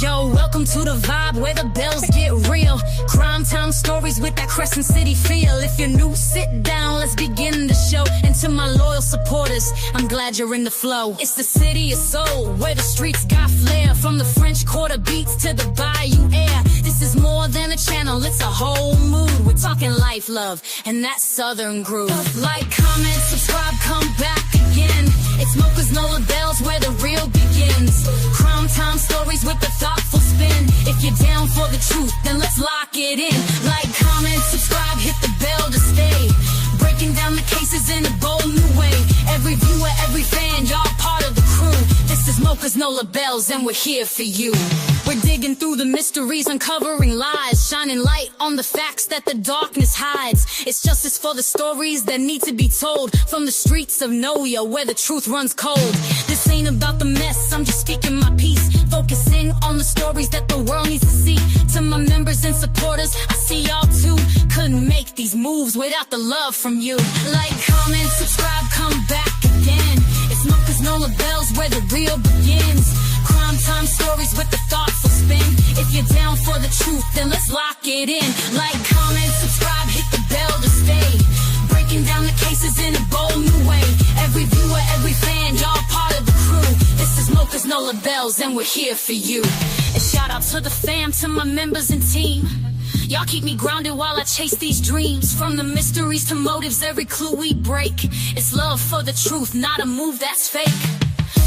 Yo, welcome to the vibe where the bells get real. Crime time stories with that Crescent City feel. If you're new, sit down, let's begin the show. And to my loyal supporters, I'm glad you're in the flow. It's the city of soul, where the streets got flair. From the French Quarter beats to the Bayou air. This is more than a channel, it's a whole mood. We're talking life, love, and that southern groove. Like, comment, subscribe, come back again. It's Mocha's Nola Bells where the real begins. Crime time stories with a thoughtful spin. If you're down for the truth, then let's lock it in. Like, comment, subscribe, hit the bell to stay. Breaking down the cases in a bold new way. Every viewer, every fan, y'all part of the crew. This is Mocha's Nola Bells and we're here for you. We're digging through the mysteries, uncovering lies, shining light on the facts that the darkness hides. It's justice for the stories that need to be told. From the streets of Naziyah where the truth runs cold. This ain't about the mess, I'm just speaking my piece. Focusing on the stories that the world needs to see. To my members and supporters, I see y'all too. Couldn't make these moves without the love from you. Like, comment, subscribe, come back again. It's Mocha's Nola Bells where the real begins. Crime time stories with a thoughtful spin. If you're down for the truth, then let's lock it in. Like, comment, subscribe, hit the bell to stay. Breaking down the cases in a bold new way. Every viewer, every fan, y'all part of the crew. This is Mocha's Nola Bells and we're here for you. And shout out to the fam, to my members and team. Y'all keep me grounded while I chase these dreams. From the mysteries to motives, every clue we break. It's love for the truth, not a move that's fake.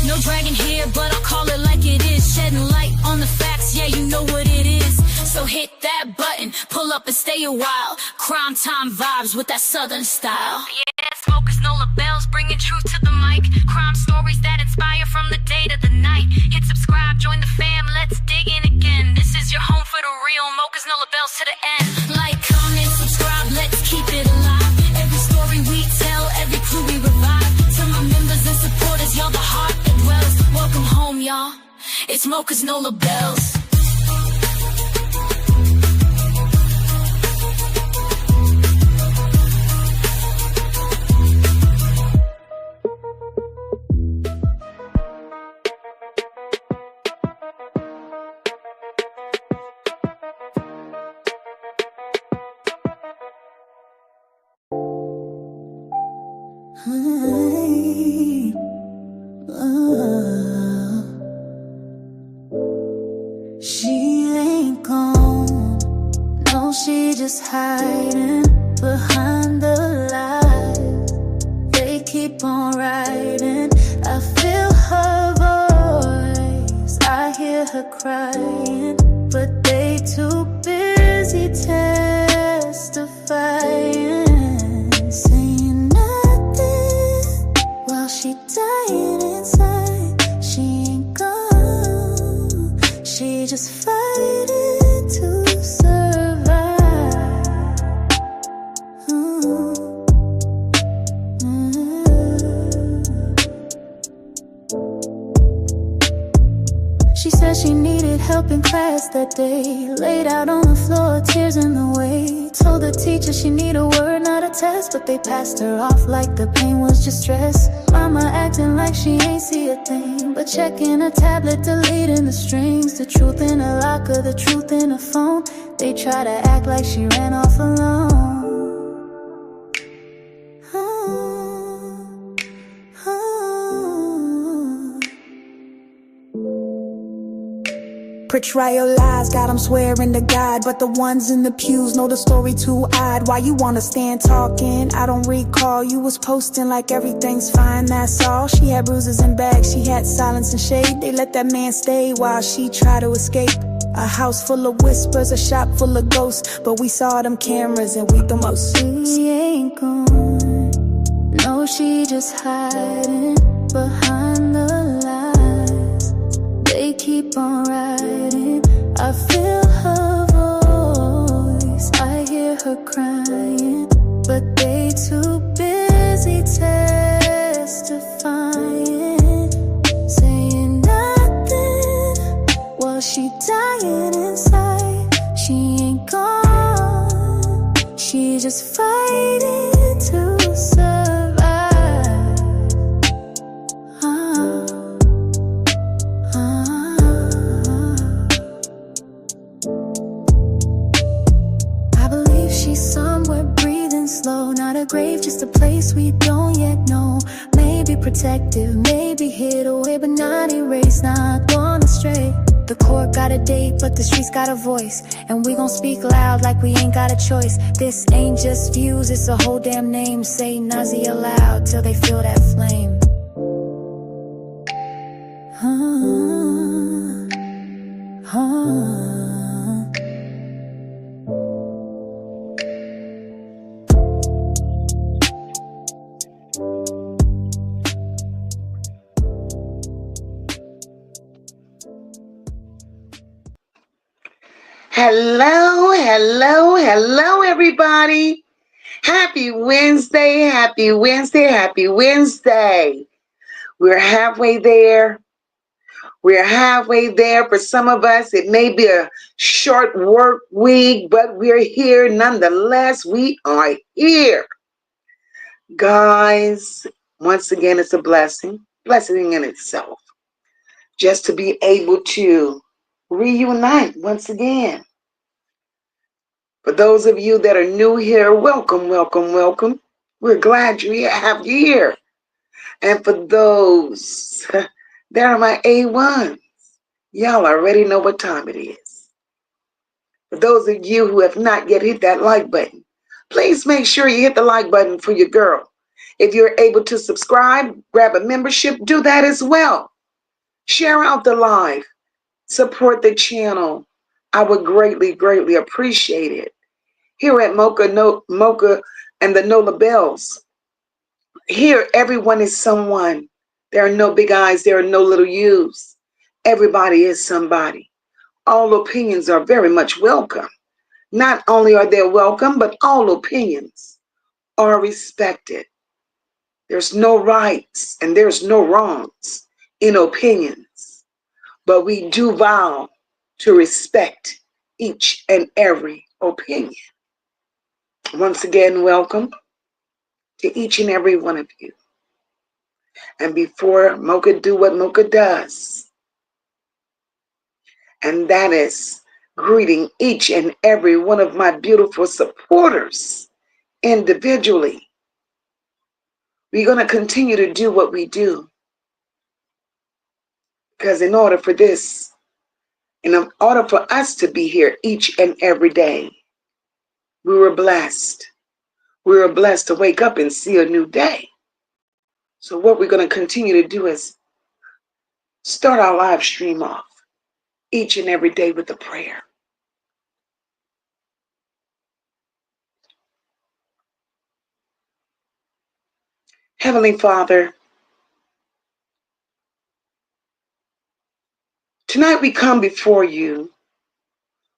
No dragon here, but I'll call it like it is. Shedding light on the facts, yeah, you know what it is. So hit that button, pull up and stay a while. Crime time vibes with that southern style. Yeah, Mocha's Nola Bells, bringing truth to the mic. Crime stories that inspire from the day to the night. Hit subscribe, join the fam, let's dig in again. This is your home for the real, Mocha's Nola Bells to the end. Like, comment, subscribe, let's keep it alive. Every story we tell, every clue we revive. To my members and supporters, y'all the heart that dwells. Welcome home, y'all, it's Mocha's Nola Bells. She ain't gone, no, she just hiding behind the lies. They keep on writing, I feel her voice, I hear her crying, but they too busy testifying, saying nothing while she dying inside. She ain't gone, she just fighting to survive. She said she needed help in class that day. Laid out on the floor, tears in the way. Told the teacher she need a word, not a test, but they passed her off like the pain was just stress. Mama acting like she ain't see a thing, but checking her tablet, deleting the strings. The truth in her locker, the truth in her phone. They try to act like she ran off alone. Portrayal lies, got 'em swearing to God, but the ones in the pews know the story too odd. Why you wanna stand talking? I don't recall. You was posting like everything's fine, that's all. She had bruises and bags, she had silence and shade. They let that man stay while she tried to escape. A house full of whispers, a shop full of ghosts, but we saw them cameras and we the most. She ain't gone, no, she just hiding behind the lies. They keep on writing, I feel her voice, I hear her crying, but they too busy testifying, saying nothing while she dying inside. She ain't gone, she just fighting to survive. a grave, just a place we don't yet know. Maybe protective, maybe hid away, but not erased, not gone astray. The court got a date, but the streets got a voice, and we gon' speak loud like we ain't got a choice. This ain't just views, it's a whole damn name. Say Naziyah loud till they feel that flame. Hello, hello, hello, everybody. Happy Wednesday, happy Wednesday, happy Wednesday. We're halfway there. We're halfway there. For some of us, it may be a short work week, but we're here nonetheless. We are here. Guys, once again, it's a blessing in itself, just to be able to reunite once again. For those of you that are new here, welcome, welcome, welcome. We're glad you have you here. And for those that are my A1s, y'all already know what time it is. For those of you who have not yet hit that like button, please make sure you hit the like button for your girl. If you're able to subscribe, grab a membership, do that as well. Share out the live. Support the channel. I would greatly, greatly appreciate it. Here at Mocha and the Nola Bells, here everyone is someone. There are no big eyes, there are no little U's. Everybody is somebody. All opinions are very much welcome. Not only are they welcome, but all opinions are respected. There's no rights and there's no wrongs in opinions, but we do vow to respect each and every opinion. Once again, welcome to each and every one of you. And before Mocha do what Mocha does, and that is greeting each and every one of my beautiful supporters individually, we're going to continue to do what we do. Because in order for us to be here each and every day, we were blessed. We were blessed to wake up and see a new day. So what we're going to continue to do is start our live stream off each and every day with a prayer. Heavenly Father, tonight we come before you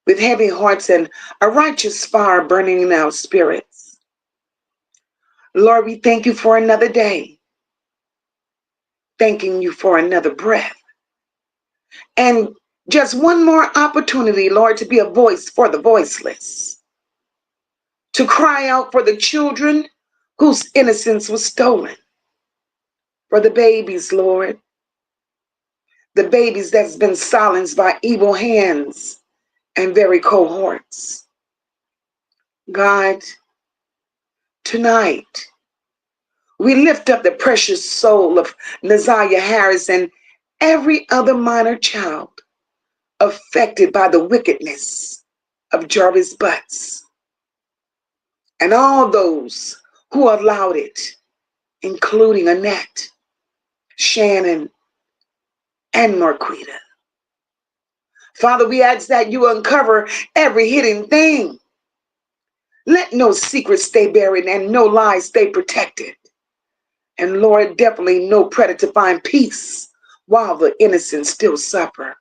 with heavy hearts and a righteous fire burning in our spirits. Lord, we thank you for another day. Thanking you for another breath. And just one more opportunity, Lord, to be a voice for the voiceless. To cry out for the children whose innocence was stolen. For the babies, Lord. The babies that's been silenced by evil hands and very cohorts. God, tonight, we lift up the precious soul of Naziyah Harris and every other minor child affected by the wickedness of Jarvis Butts. And all those who allowed it, including Annette, Shannon, and Marquita. Father, we ask that you uncover every hidden thing. Let no secrets stay buried and no lies stay protected. And Lord, definitely no predator find peace while the innocent still suffer.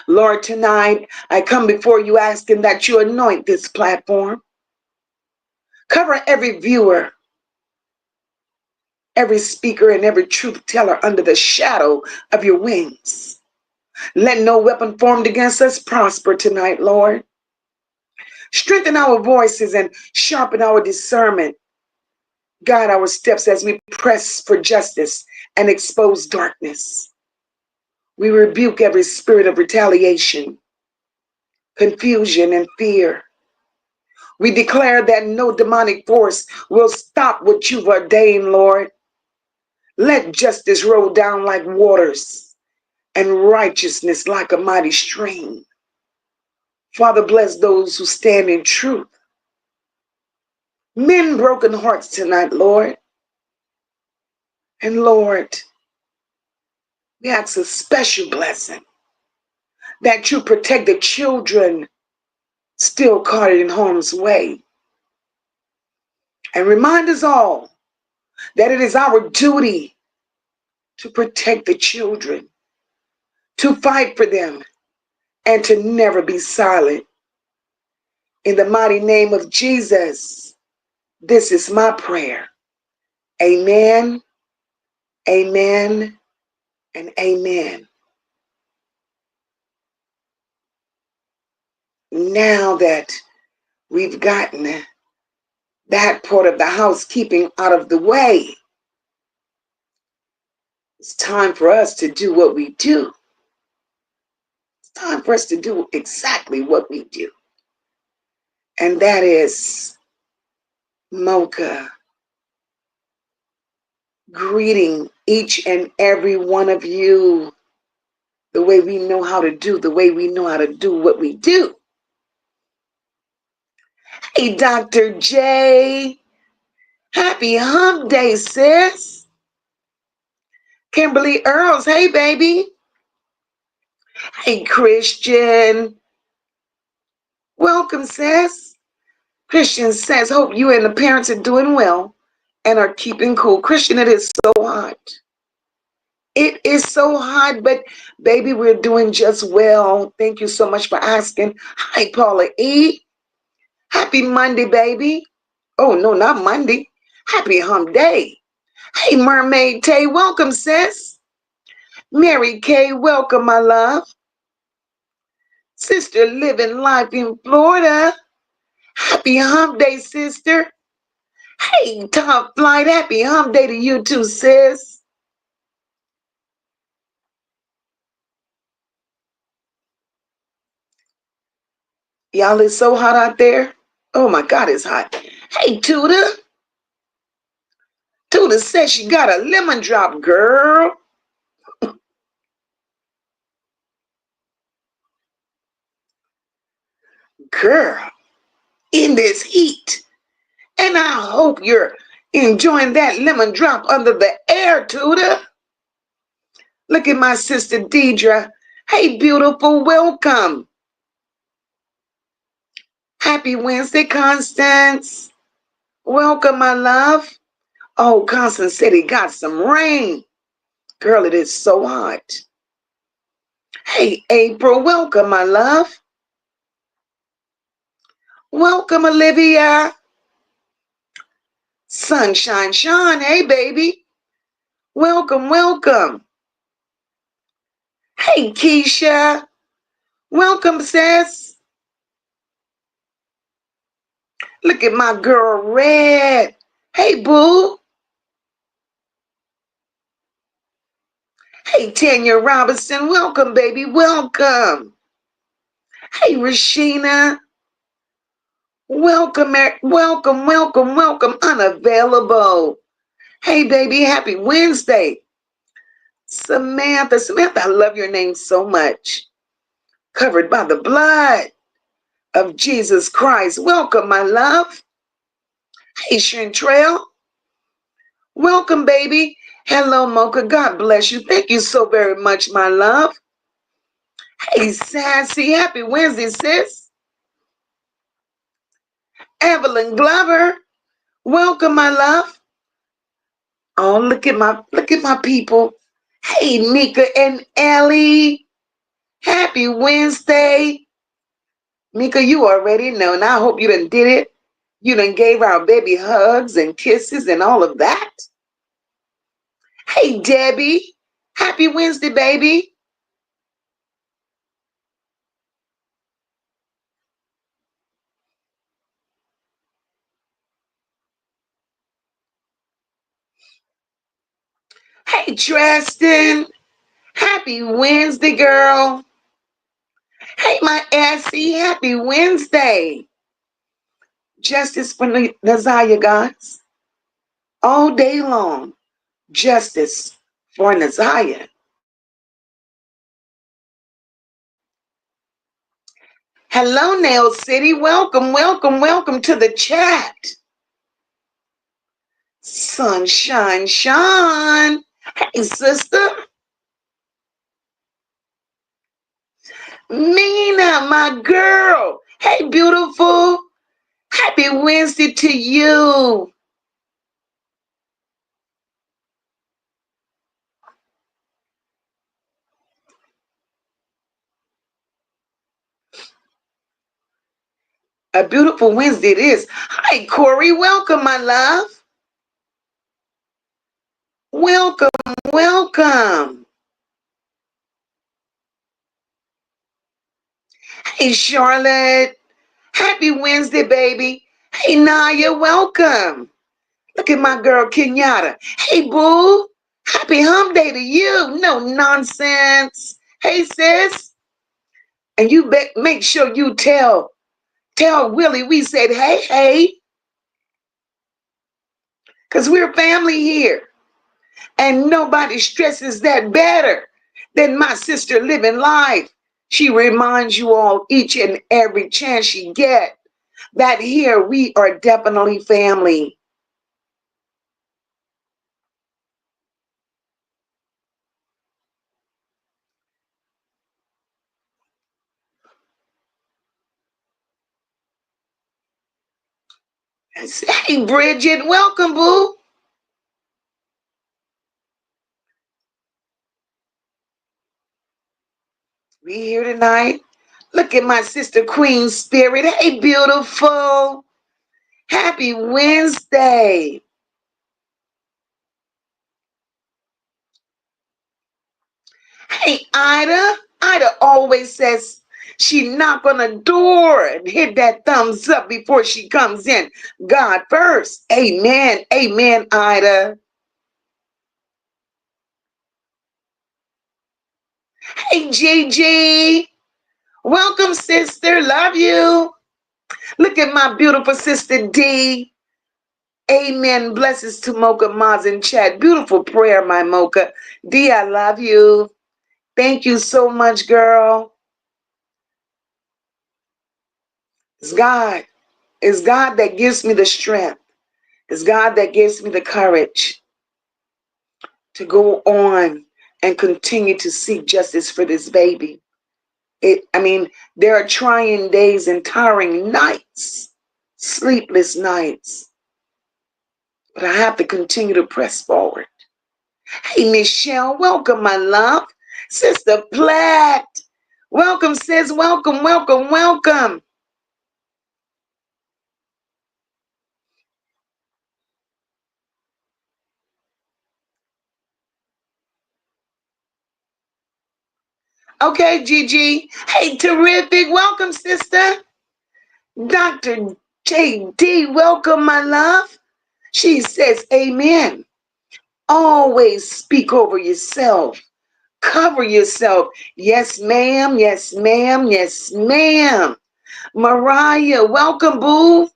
Lord, tonight I come before you asking that you anoint this platform. Cover every viewer, every speaker, and every truth teller under the shadow of your wings. Let no weapon formed against us prosper tonight, Lord. Strengthen our voices and sharpen our discernment. Guide our steps as we press for justice and expose darkness. We rebuke every spirit of retaliation, confusion, and fear. We declare that no demonic force will stop what you've ordained, Lord. Let justice roll down like waters and righteousness like a mighty stream. Father, bless those who stand in truth. Mend broken hearts tonight, Lord. And Lord, we ask a special blessing that you protect the children still caught in harm's way. And remind us all that it is our duty to protect the children, to fight for them, and to never be silent. In the mighty name of Jesus, this is my prayer. Amen, amen, and amen. Now that we've gotten that part of the housekeeping out of the way, it's time for us to do what we do. It's time for us to do exactly what we do. And that is Mocha greeting each and every one of you the way we know how to do, the way we know how to do what we do. Hey, Dr. J. Happy hump day, sis. Kimberly Earls, hey, baby. Hey, Christian. Welcome, sis. Christian says, hope you and the parents are doing well and are keeping cool. Christian, it is so hot. It is so hot, but baby, we're doing just well. Thank you so much for asking. Hi, Paula E. Happy Monday, baby. Oh, no, not Monday. Happy hump day. Hey, Mermaid Tay, welcome, sis. Mary Kay, welcome, my love. Sister living life in Florida. Happy hump day, sister. Hey, Top Flight, happy hump day to you too, sis. Y'all, it's so hot out there. Oh my God, it's hot. Hey, Tuda. Tuda says she got a lemon drop, girl. Girl, in this heat. And I hope you're enjoying that lemon drop under the air, Tuda. Look at my sister Deidre. Hey, beautiful, welcome. Happy Wednesday, Constance. Welcome, my love. Oh, Constance said he got some rain. Girl, it is so hot. Hey, April, welcome, my love. Welcome, Olivia. Sunshine Sean, hey, baby. Welcome, welcome. Hey, Keisha. Welcome, sis. Look at my girl, Red. Hey, boo. Hey, Tanya Robinson. Welcome, baby. Welcome. Hey, Rashina. Welcome, welcome, welcome, welcome. Unavailable. Hey, baby. Happy Wednesday. Samantha. Samantha, I love your name so much. Covered by the blood of Jesus Christ. Welcome, my love. Hey, Chantrell. Welcome, baby. Hello, Mocha. God bless you. Thank you so very much, my love. Hey, Sassy. Happy Wednesday, sis. Evelyn Glover. Welcome, my love. Oh, look at my people. Hey, Mika and Ellie. Happy Wednesday. Mika, you already know, and I hope you done did it. You done gave our baby hugs and kisses and all of that. Hey, Debbie. Happy Wednesday, baby. Hey, Tristan. Happy Wednesday, girl. Hey, my Essie. Happy Wednesday. Justice for Naziyah, guys. All day long. Justice for Naziyah. Hello, Nail City. Welcome, welcome, welcome to the chat. Sunshine Sean. Hey, sister. Mina, my girl. Hey, beautiful. Happy Wednesday to you. A beautiful Wednesday it is. Hi, Corey. Welcome, my love. Welcome, welcome. Hey, Charlotte. Happy Wednesday, baby. Hey, Naya. Welcome. Look at my girl, Kenyatta. Hey, boo. Happy hump day to you. No nonsense. Hey, sis. And you make sure you tell Willie we said, hey. Because we're family here. And nobody stresses that better than my sister living life. She reminds you all each and every chance she get that here we are definitely family. Hey, Bridget, welcome, boo. We here tonight. Look at my sister Queen Spirit. Hey, beautiful. Happy Wednesday. Hey, Ida. Ida always says she knock on the door and hit that thumbs up before she comes in. God first. Amen. Amen, Ida. Hey, Gigi. Welcome, sister. Love you. Look at my beautiful sister D. Amen. Blessings to Mocha Maz in chat. Beautiful prayer, my Mocha. D, I love you. Thank you so much, girl. It's God. It's God that gives me the strength. It's God that gives me the courage to go on and continue to seek justice for this baby. There are trying days and tiring nights, sleepless nights, but I have to continue to press forward. Hey, Michelle, welcome, my love. Sister Platt, welcome, sis. Welcome, welcome, welcome. Okay, Gigi. Hey, terrific. Welcome, sister. Dr. JD, welcome, my love. She says, amen. Always speak over yourself. Cover yourself. Yes, ma'am. Yes, ma'am. Yes, ma'am. Mariah, welcome, boo.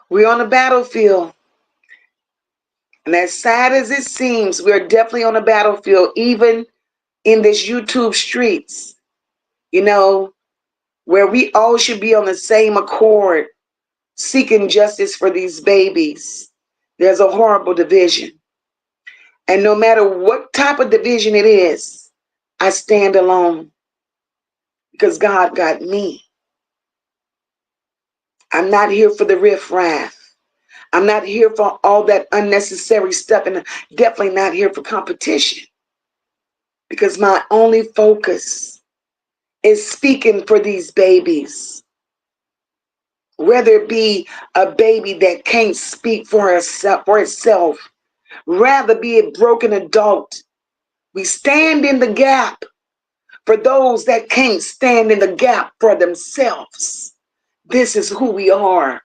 We're on the battlefield. And as sad as it seems, we're definitely on the battlefield, even in this YouTube streets, where we all should be on the same accord, seeking justice for these babies. There's a horrible division. And no matter what type of division it is, I stand alone because God got me. I'm not here for the riffraff. I'm not here for all that unnecessary stuff, and definitely not here for competition, because my only focus is speaking for these babies. Whether it be a baby that can't speak for itself, rather be a broken adult. We stand in the gap for those that can't stand in the gap for themselves. This is who we are,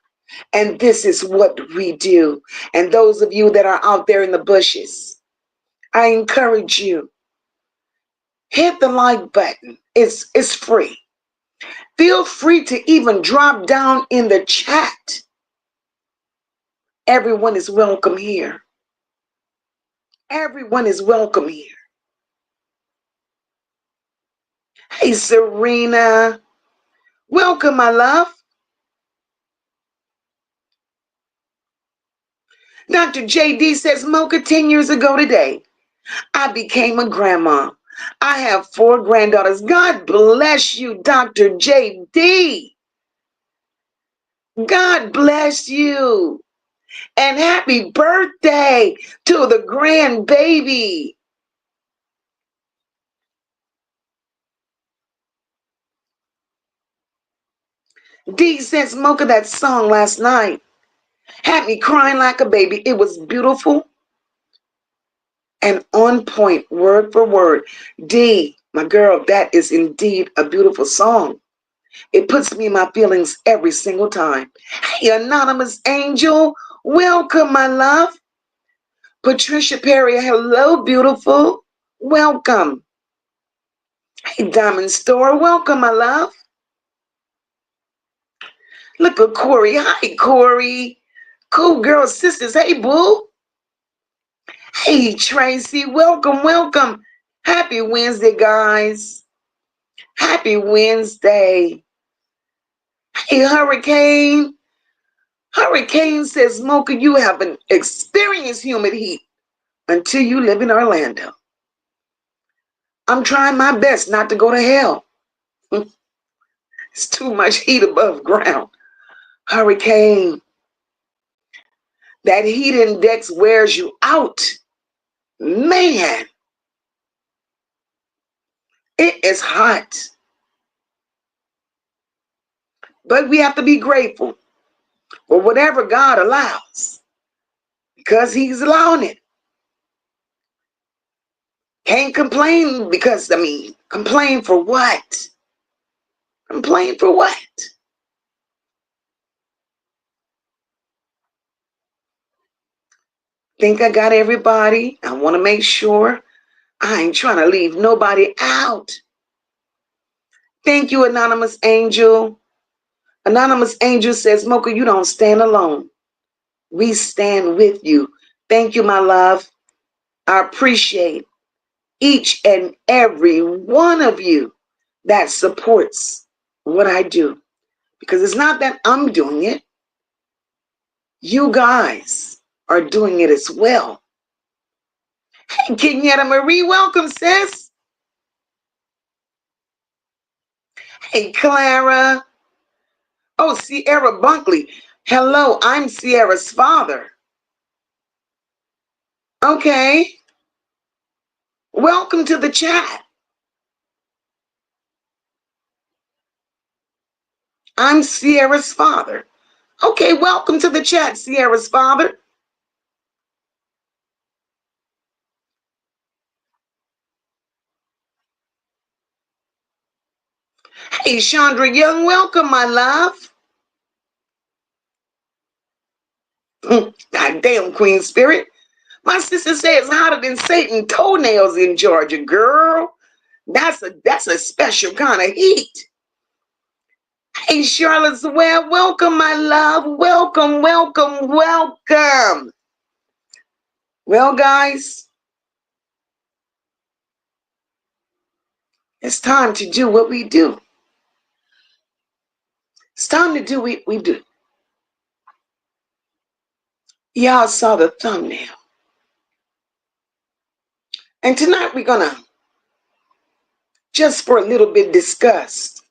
and this is what we do. And those of you that are out there in the bushes, I encourage you Hit the like button. It's free. Feel free to even drop down in the chat. Everyone is welcome here. Everyone is welcome here. Hey, Serena. Welcome, my love. Dr. JD says, Mocha, 10 years ago today, I became a grandma. I have 4 granddaughters. God bless you, Dr. JD. God bless you. And happy birthday to the grandbaby. D says, Mocha, that song last night had me crying like a baby. It was beautiful and on point, word for word. D, my girl, that is indeed a beautiful song. It puts me in my feelings every single time. Hey, Anonymous Angel, welcome, my love. Patricia Perry, hello, beautiful. Welcome. Hey, Diamond Store, welcome, my love. Look at Corey. Hi, Corey. Cool girl sisters. Hey, boo. Hey, Tracy. Welcome, welcome. Happy Wednesday, guys. Happy Wednesday. Hey, Hurricane. Hurricane says, Mocha, you haven't experienced humid heat until you live in Orlando. I'm trying my best not to go to hell. It's too much heat above ground. Hurricane. That heat index wears you out. Man. It is hot. But we have to be grateful for whatever God allows, because He's allowing it. Can't complain because, complain for what? Complain for what? Think I got everybody. I want to make sure I ain't trying to leave nobody out. Thank you, Anonymous Angel. Anonymous Angel says, Mocha, you don't stand alone. We stand with you. Thank you, my love. I appreciate each and every one of you that supports what I do. Because it's not that I'm doing it. You guys are doing it as well. Hey, Kenyatta Marie, welcome, sis. Hey, Clara. Oh, Sierra Bunkley. Hello, I'm Sierra's father. Okay. Welcome to the chat. I'm Sierra's father. Okay, welcome to the chat, Sierra's father. Hey, Chandra Young, welcome, my love. God damn, Queen Spirit. My sister says it's hotter than Satan toenails in Georgia, girl. That's a special kind of heat. Hey, Charlotte's Web, welcome, my love. Welcome, welcome, welcome. Well, guys, it's time to do what we do. It's time to do what we do. Y'all saw the thumbnail. And tonight we're going to, just for a little bit, discuss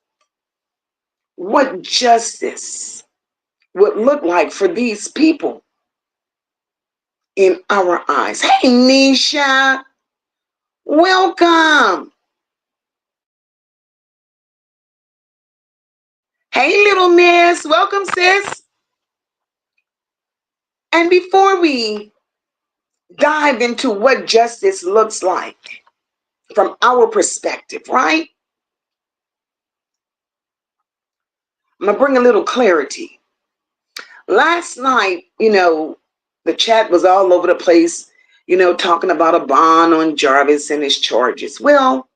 what justice would look like for these people in our eyes. Hey, Nisha, welcome. Hey, little miss, welcome, sis. And before we dive into what justice looks like from our perspective, right? I'm going to bring a little clarity. Last night, the chat was all over the place, talking about a bond on Jarvis and his charges. Well,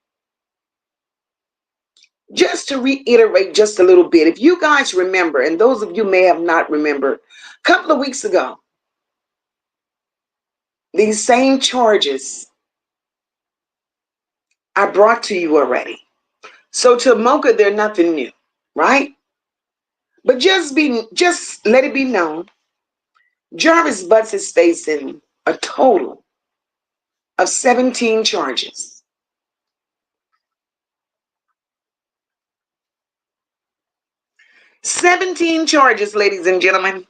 Just to reiterate just a little bit, if you guys remember, and those of you may have not remembered, a couple of weeks ago, these same charges I brought to you already. So to Mocha, they're nothing new, right? But just let it be known, Jarvis Butts is facing a total of 17 charges. 17 charges, ladies and gentlemen.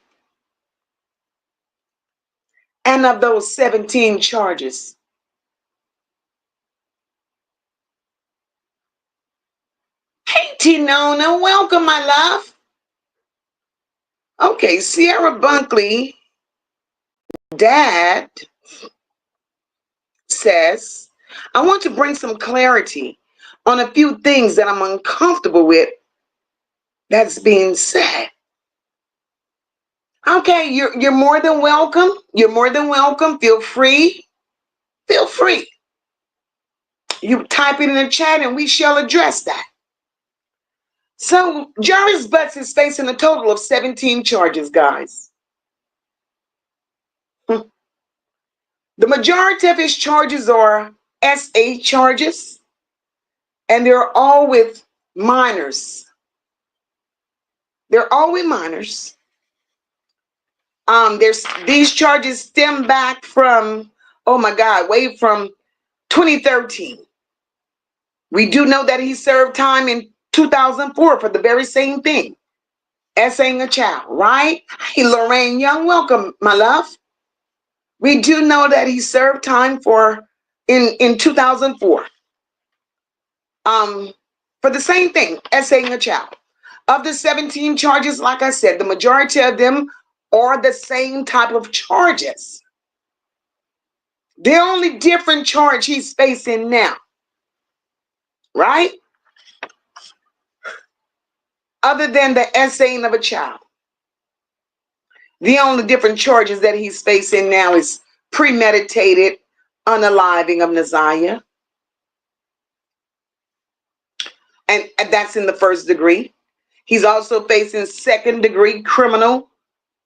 And of those 17 charges, hey Tinona, welcome, my love. Okay, Sierra Bunkley, Dad says, I want to bring some clarity on a few things that I'm uncomfortable with that's being said. Okay, you're more than welcome. You're more than welcome. Feel free. Feel free. You type it in the chat and we shall address that. So Jarvis Butts is facing a total of 17 charges, guys. The majority of his charges are SA charges, and they're all with minors. They're all with minors. These charges stem back from, oh my God, way from 2013. We do know that he served time in 2004 for the very same thing, essaying a child, right? Hey, Lorraine Young, welcome, my love. We do know that he served time in 2004 for the same thing, essaying a child. Of the 17 charges, like I said, the majority of them are the same type of charges. The only different charge he's facing now, right? Other than the essaying of a child. The only different charges that he's facing now is premeditated unaliving of Naziyah. And that's in the first degree. He's also facing second degree criminal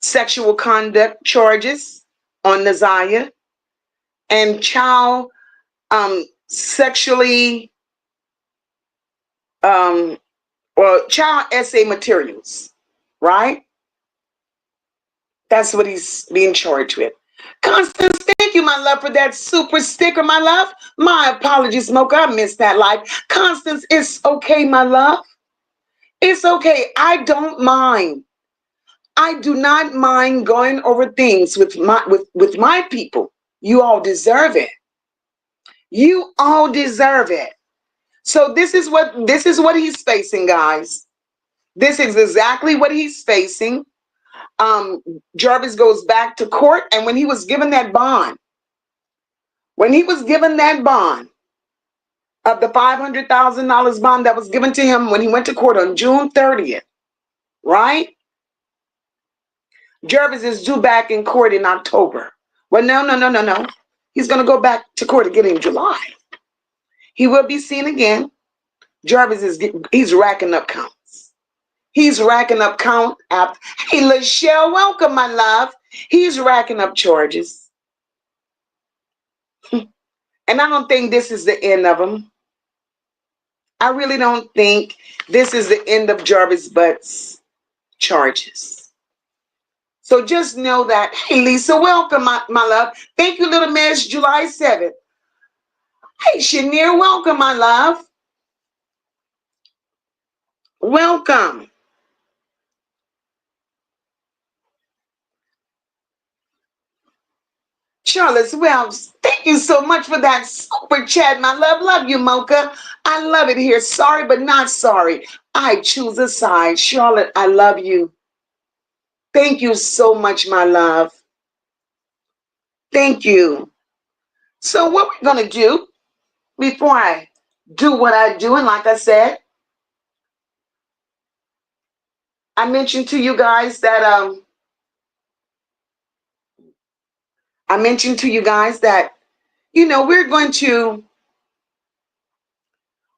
sexual conduct charges on Naziyah and child sexually or child essay materials, right? That's what he's being charged with. Constance, thank you, my love, for that super sticker, my love. My apologies, Mocha, I missed that live. Constance, it's okay, my love. It's okay. I don't mind. I do not mind going over things with my people. You all deserve it. You all deserve it. So this is what he's facing, guys. This is exactly what he's facing. Jarvis goes back to court, and when he was given that bond of the $500,000 bond that was given to him when he went to court on June 30th, right? Jarvis is due back in court in October. Well, no. He's going to go back to court again in July. He will be seen again. Jarvis he's racking up counts. He's racking up count after. Hey, Lachelle, welcome, my love. He's racking up charges. And I don't think this is the end of them. I really don't think this is the end of Jarvis Butts' charges. So just know that. Hey, Lisa, welcome, my love. Thank you, little miss, July 7th. Hey, Shanier, welcome, my love. Welcome. Charles Wells, thank you so much for that super chat, my love. Love you, Mocha. I love it here. Sorry, but not sorry. I choose a side. Charlotte, I love you. Thank you so much, my love. Thank you. So what we're going to do before I do what I do, and like I said, I mentioned to you guys that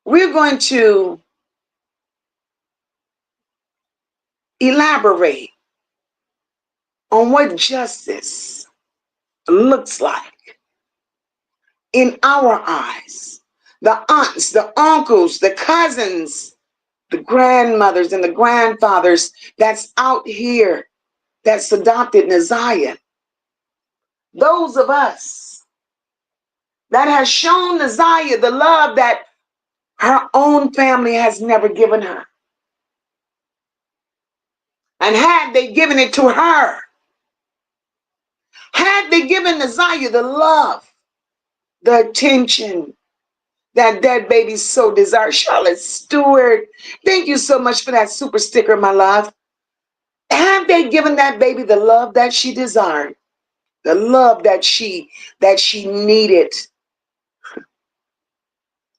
we're going to elaborate on what justice looks like in our eyes. The aunts, the uncles, the cousins, the grandmothers and the grandfathers that's out here that's adopted Naziyah. Those of us that has shown Naziyah the love that her own family has never given her. And had they given it to her, had they given Naziyah the love, the attention that that baby so desires. Charlotte Stewart, thank you so much for that super sticker, my love. Had they given that baby the love that she desired, the love that she needed,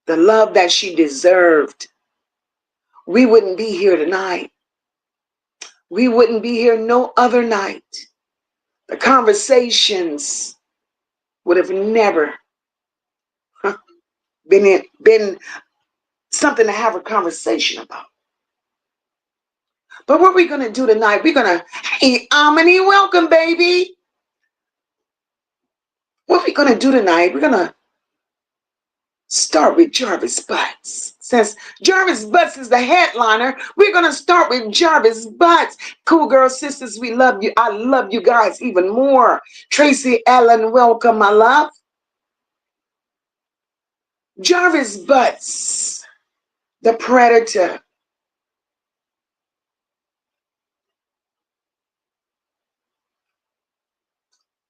the love that she deserved, we wouldn't be here tonight. We wouldn't be here no other night. The conversations would have never been something to have a conversation about. But what we're going to do tonight, we're going to, hey, Amini, welcome, baby. What we're going to do tonight, we're going to start with Jarvis Butts. Since Jarvis Butts is the headliner, we're going to start with Jarvis Butts. Cool girl sisters, we love you. I love you guys even more. Tracy Ellen, welcome, my love. Jarvis Butts, the predator.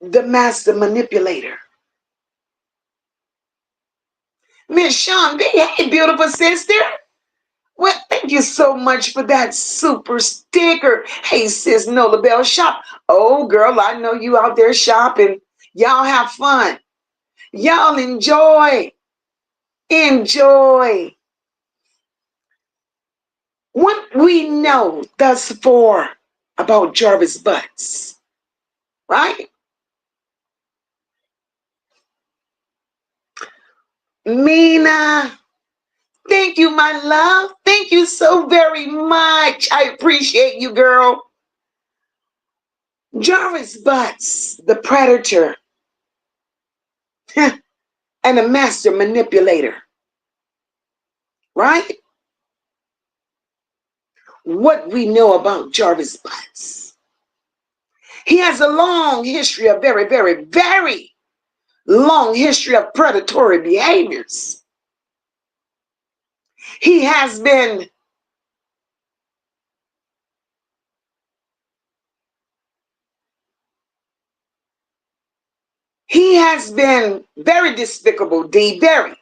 The master manipulator. Miss Sean B, hey, beautiful sister. Well, thank you so much for that super sticker. Hey, sis Nola Bell, shop. Oh, girl, I know you out there shopping. Y'all have fun. Y'all enjoy. Enjoy. What we know thus far about Jarvis Butts, right? Mina, thank you, my love. Thank you so very much. I appreciate you, girl. Jarvis Butts, the predator and a master manipulator, right? What we know about Jarvis Butts. He has a long history of very, very, very long history of predatory behaviors. He has been very despicable, D, very.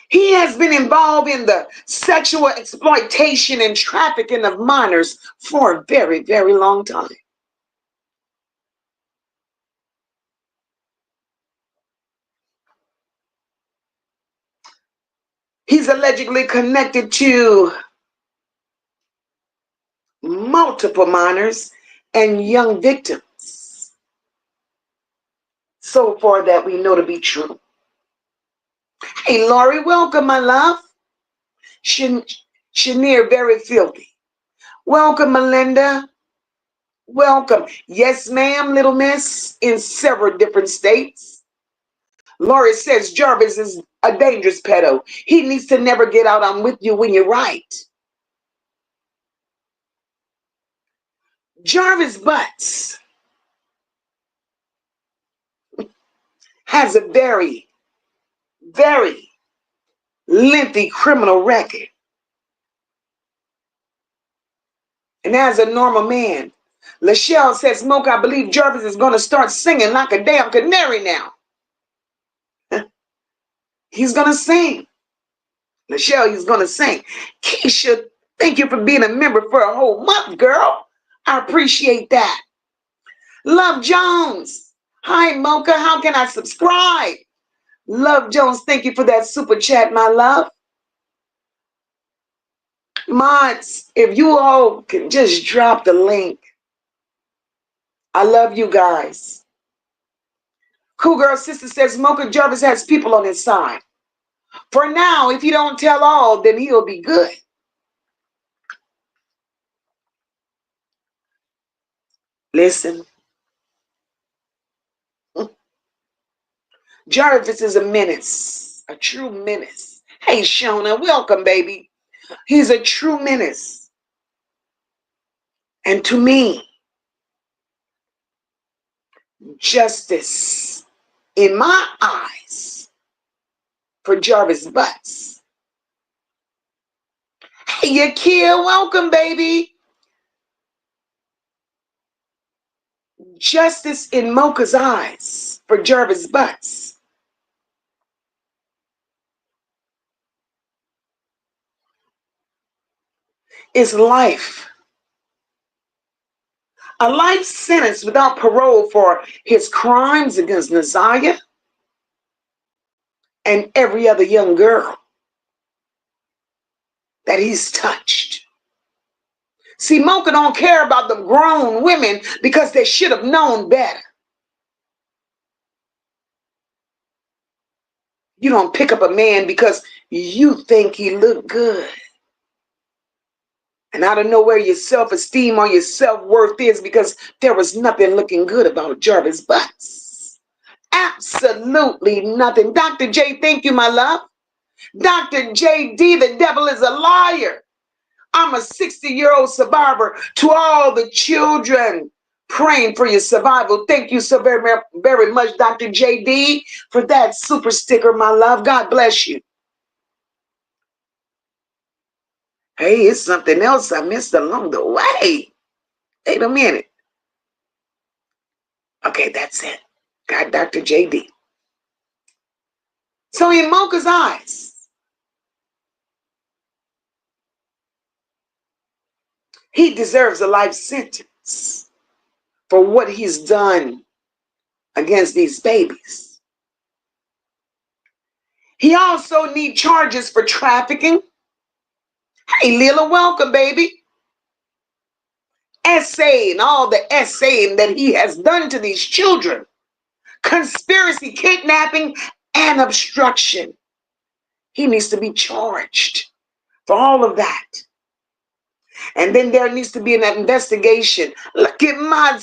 He has been involved in the sexual exploitation and trafficking of minors for a very, very long time. He's allegedly connected to multiple minors and young victims. So far that we know to be true. Hey, Laurie, welcome, my love. Shanier, very filthy. Welcome, Melinda. Welcome. Yes, ma'am, little miss, in several different states. Laurie says Jarvis is a dangerous pedo. He needs to never get out. I'm with you when you're right. Jarvis Butts has a very, very lengthy criminal record. And as a normal man, Lachelle says, Smoke, I believe Jarvis is going to start singing like a damn canary now. He's going to sing. Lachelle, he's going to sing. Keisha, thank you for being a member for a whole month, girl. I appreciate that. Love Jones. Hi, Mocha. How can I subscribe? Love Jones, thank you for that super chat, my love. Mods, if you all can just drop the link. I love you guys. Cool Girl Sister says Mocha Jarvis has people on his side. For now, if you don't tell all, then he'll be good. Listen, Jarvis is a menace, a true menace. Hey, Shona, welcome, baby. He's a true menace. And to me, justice in my eyes for Jarvis Butts. Hey, Yakir, welcome, baby. Justice in Mocha's eyes for Jarvis Butts is life. A life sentence without parole for his crimes against Naziyah and every other young girl that he's touched. See, Mocha don't care about the grown women because they should have known better. You don't pick up a man because you think he look good. And I don't know where your self-esteem or your self-worth is because there was nothing looking good about Jarvis Butts. Absolutely nothing. Dr. J, thank you, my love. Dr. JD, the devil is a liar. I'm a 60-year-old survivor. To all the children praying for your survival, thank you so very, very much, Dr. JD, for that super sticker, my love. God bless you. Hey, it's something else I missed along the way. Wait a minute. Okay, that's it. Got Dr. JD. So in Mocha's eyes, he deserves a life sentence for what he's done against these babies. He also needs charges for trafficking. Hey, Lila, welcome, baby. Essaying, all the essaying that he has done to these children. Conspiracy, kidnapping, and obstruction. He needs to be charged for all of that. And then there needs to be an investigation. Look at my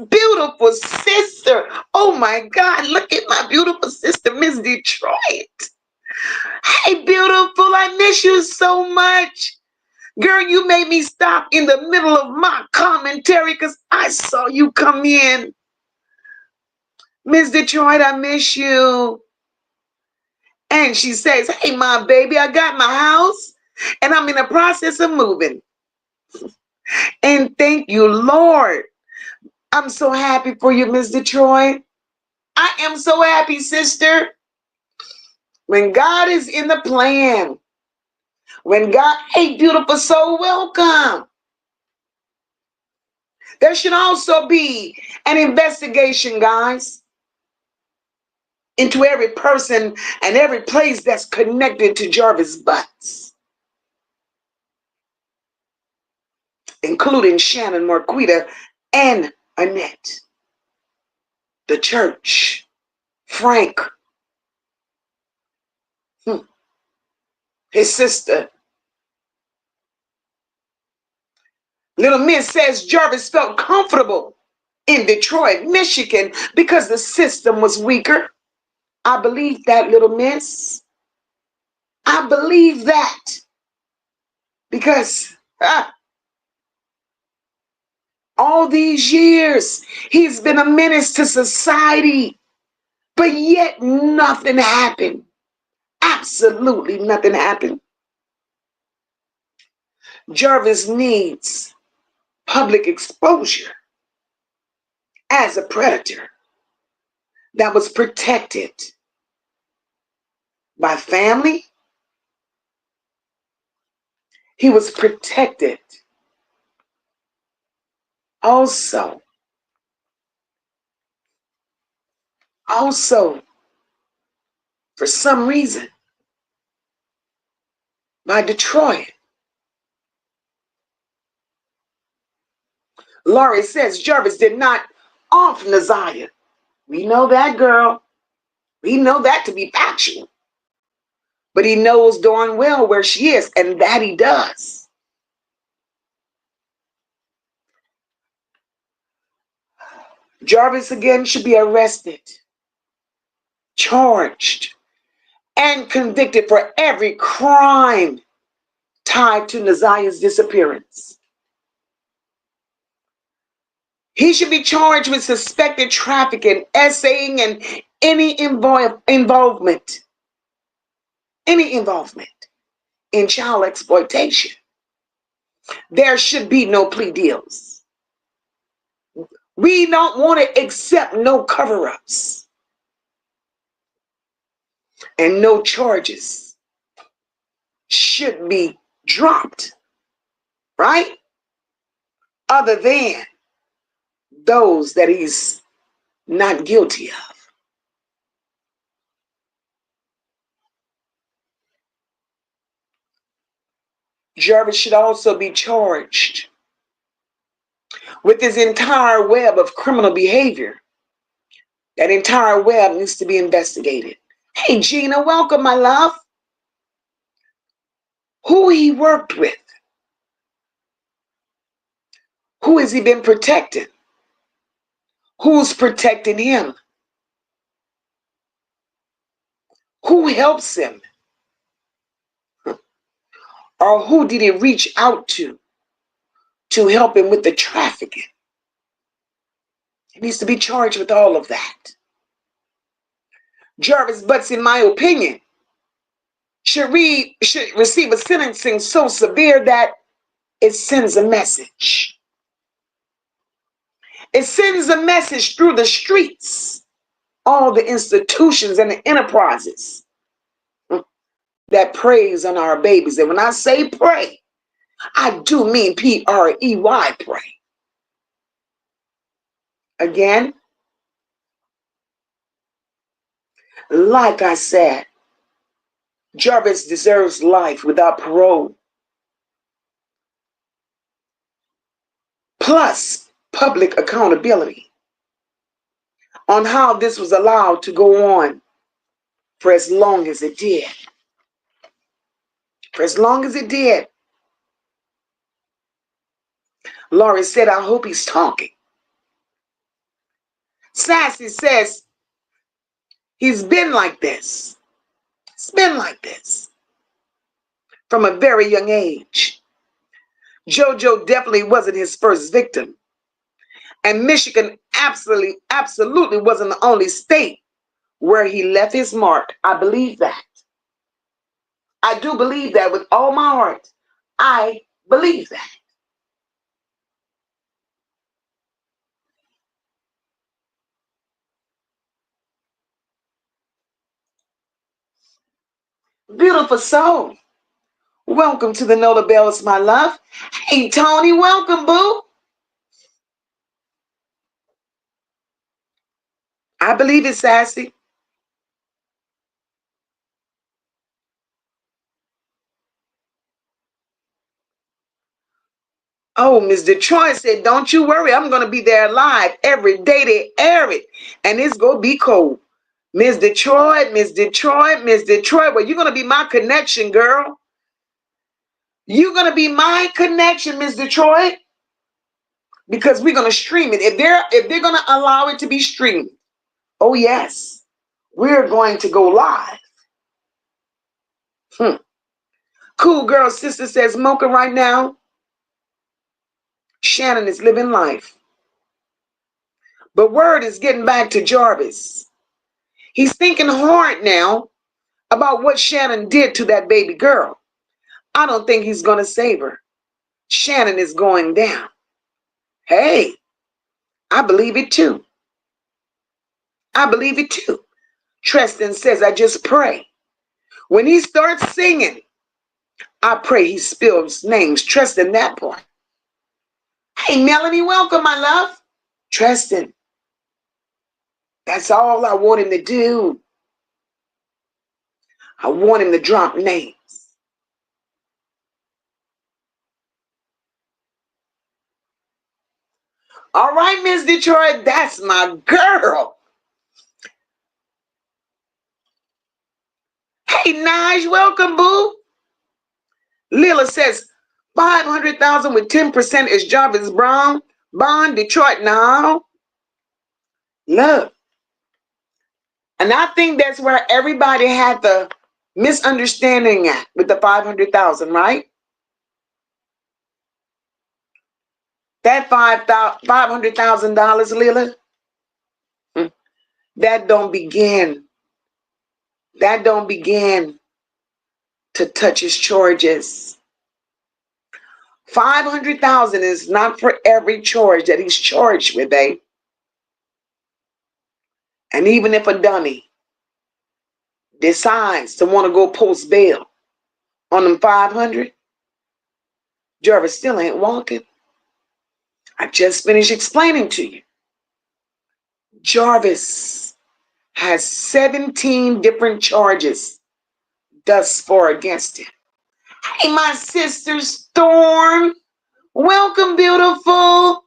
beautiful sister. Oh my God, look at my beautiful sister, Miss Detroit. Hey, beautiful, I miss you so much. Girl, you made me stop in the middle of my commentary because I saw you come in. Miss Detroit, I miss you. And she says, hey, my baby, I got my house and I'm in the process of moving. And thank you, Lord. I'm so happy for you, Miss Detroit. I am so happy, sister. When God is in the plan, when God, hey, beautiful soul, welcome. There should also be an investigation, guys, into every person and every place that's connected to Jarvis Butts, including Shannon, Marquita, and Annette, the church, Frank, his sister. Little Miss says Jarvis felt comfortable in Detroit, Michigan, because the system was weaker. I believe that, Little Miss. I believe that because all these years he's been a menace to society, but yet nothing happened. Absolutely nothing happened. Jarvis needs public exposure as a predator that was protected by family. He was protected also for some reason by Detroit. Laurie says Jarvis did not off Naziyah. We know that, girl. We know that to be factual. But he knows darn well where she is, and that he does. Jarvis again should be arrested, charged, and convicted for every crime tied to Naziyah's disappearance. He should be charged with suspected trafficking, essaying, and any involvement in child exploitation. There should be no plea deals. We don't want to accept no cover-ups and no charges should be dropped, right? Other than those that he's not guilty of. Jarvis should also be charged with his entire web of criminal behavior. That entire web needs to be investigated. Hey, Gina, welcome, my love. Who he worked with. Who has he been protecting? Who's protecting him? Who helps him? Or who did he reach out to help him with the trafficking? He needs to be charged with all of that. Jarvis Butts, in my opinion, should receive a sentencing so severe that it sends a message. It sends a message through the streets, all the institutions and the enterprises that preys on our babies. And when I say pray, I do mean P-R-E-Y, pray. Again, like I said, Jarvis deserves life without parole. Plus public accountability on how this was allowed to go on for as long as it did. For as long as it did. Laurie said, I hope he's talking. Sassy says, he's been like this. It's been like this from a very young age. JoJo definitely wasn't his first victim. And Michigan absolutely wasn't the only state where he left his mark. I believe that. I do believe that with all my heart. I believe that. Beautiful soul. Welcome to the Nola Bells, my love. Hey, Tony, welcome, boo. I believe it, Sassy. Oh, Miss Detroit said, don't you worry. I'm going to be there live every day they air it. And it's going to be cold. Miss Detroit, Miss Detroit, Miss Detroit. Well, you're going to be my connection, girl. You're going to be my connection, Miss Detroit. Because we're going to stream it. If they're going to allow it to be streamed. Oh, yes. We're going to go live. Cool girl sister says, Mocha right now. Shannon is living life. But word is getting back to Jarvis. He's thinking hard now about what Shannon did to that baby girl. I don't think he's going to save her. Shannon is going down. Hey, I believe it too. I believe it too. Tristan says, I just pray. When he starts singing, I pray he spills names. Tristan, that part. Hey, Melanie, welcome, my love. Tristan, that's all I want him to do. I want him to drop names. All right, Miss Detroit, that's my girl. Hey, Nige, welcome, boo. Lila says, 500,000 with 10% is Jarvis Brown. Bond, Detroit now. Love. And I think that's where everybody had the misunderstanding at with the 500,000, right? That $500,000, Lila, that don't begin to touch his charges. 500,000 is not for every charge that he's charged with, babe. And even if a dummy decides to want to go post bail on them 500, Jarvis still ain't walking. I just finished explaining to you. Jarvis has 17 different charges thus far against him. Hey, my sister Storm. Welcome, beautiful.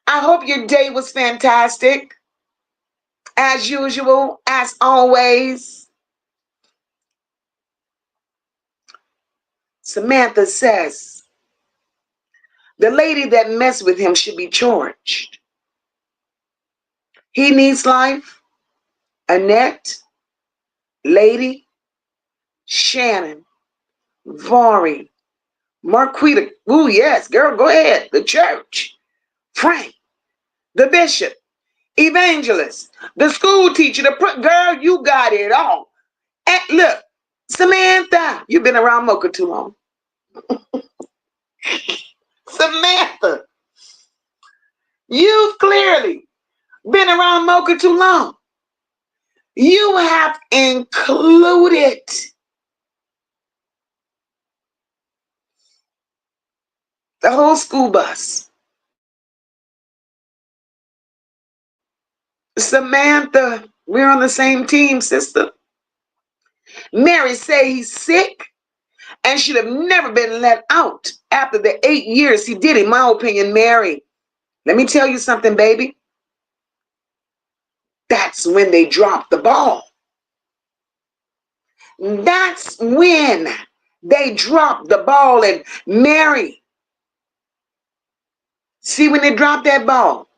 I hope your day was fantastic. As usual, as always. Samantha says, the lady that messed with him should be charged. He needs life. Annette, Lady, Shannon, Vari, Marquita. Ooh, yes, girl, go ahead. The church. Frank, the bishop, evangelist, the school teacher, girl, you got it all. And look, Samantha, you've been around Mocha too long. Samantha, you've clearly been around Mocha too long. You have included the whole school bus. Samantha, we're on the same team, sister. Mary say he's sick and should have never been let out after the 8 years he did, in my opinion. Mary, let me tell you something, baby. That's when they dropped the ball. That's when they dropped the ball. And Mary, see when they dropped that ball?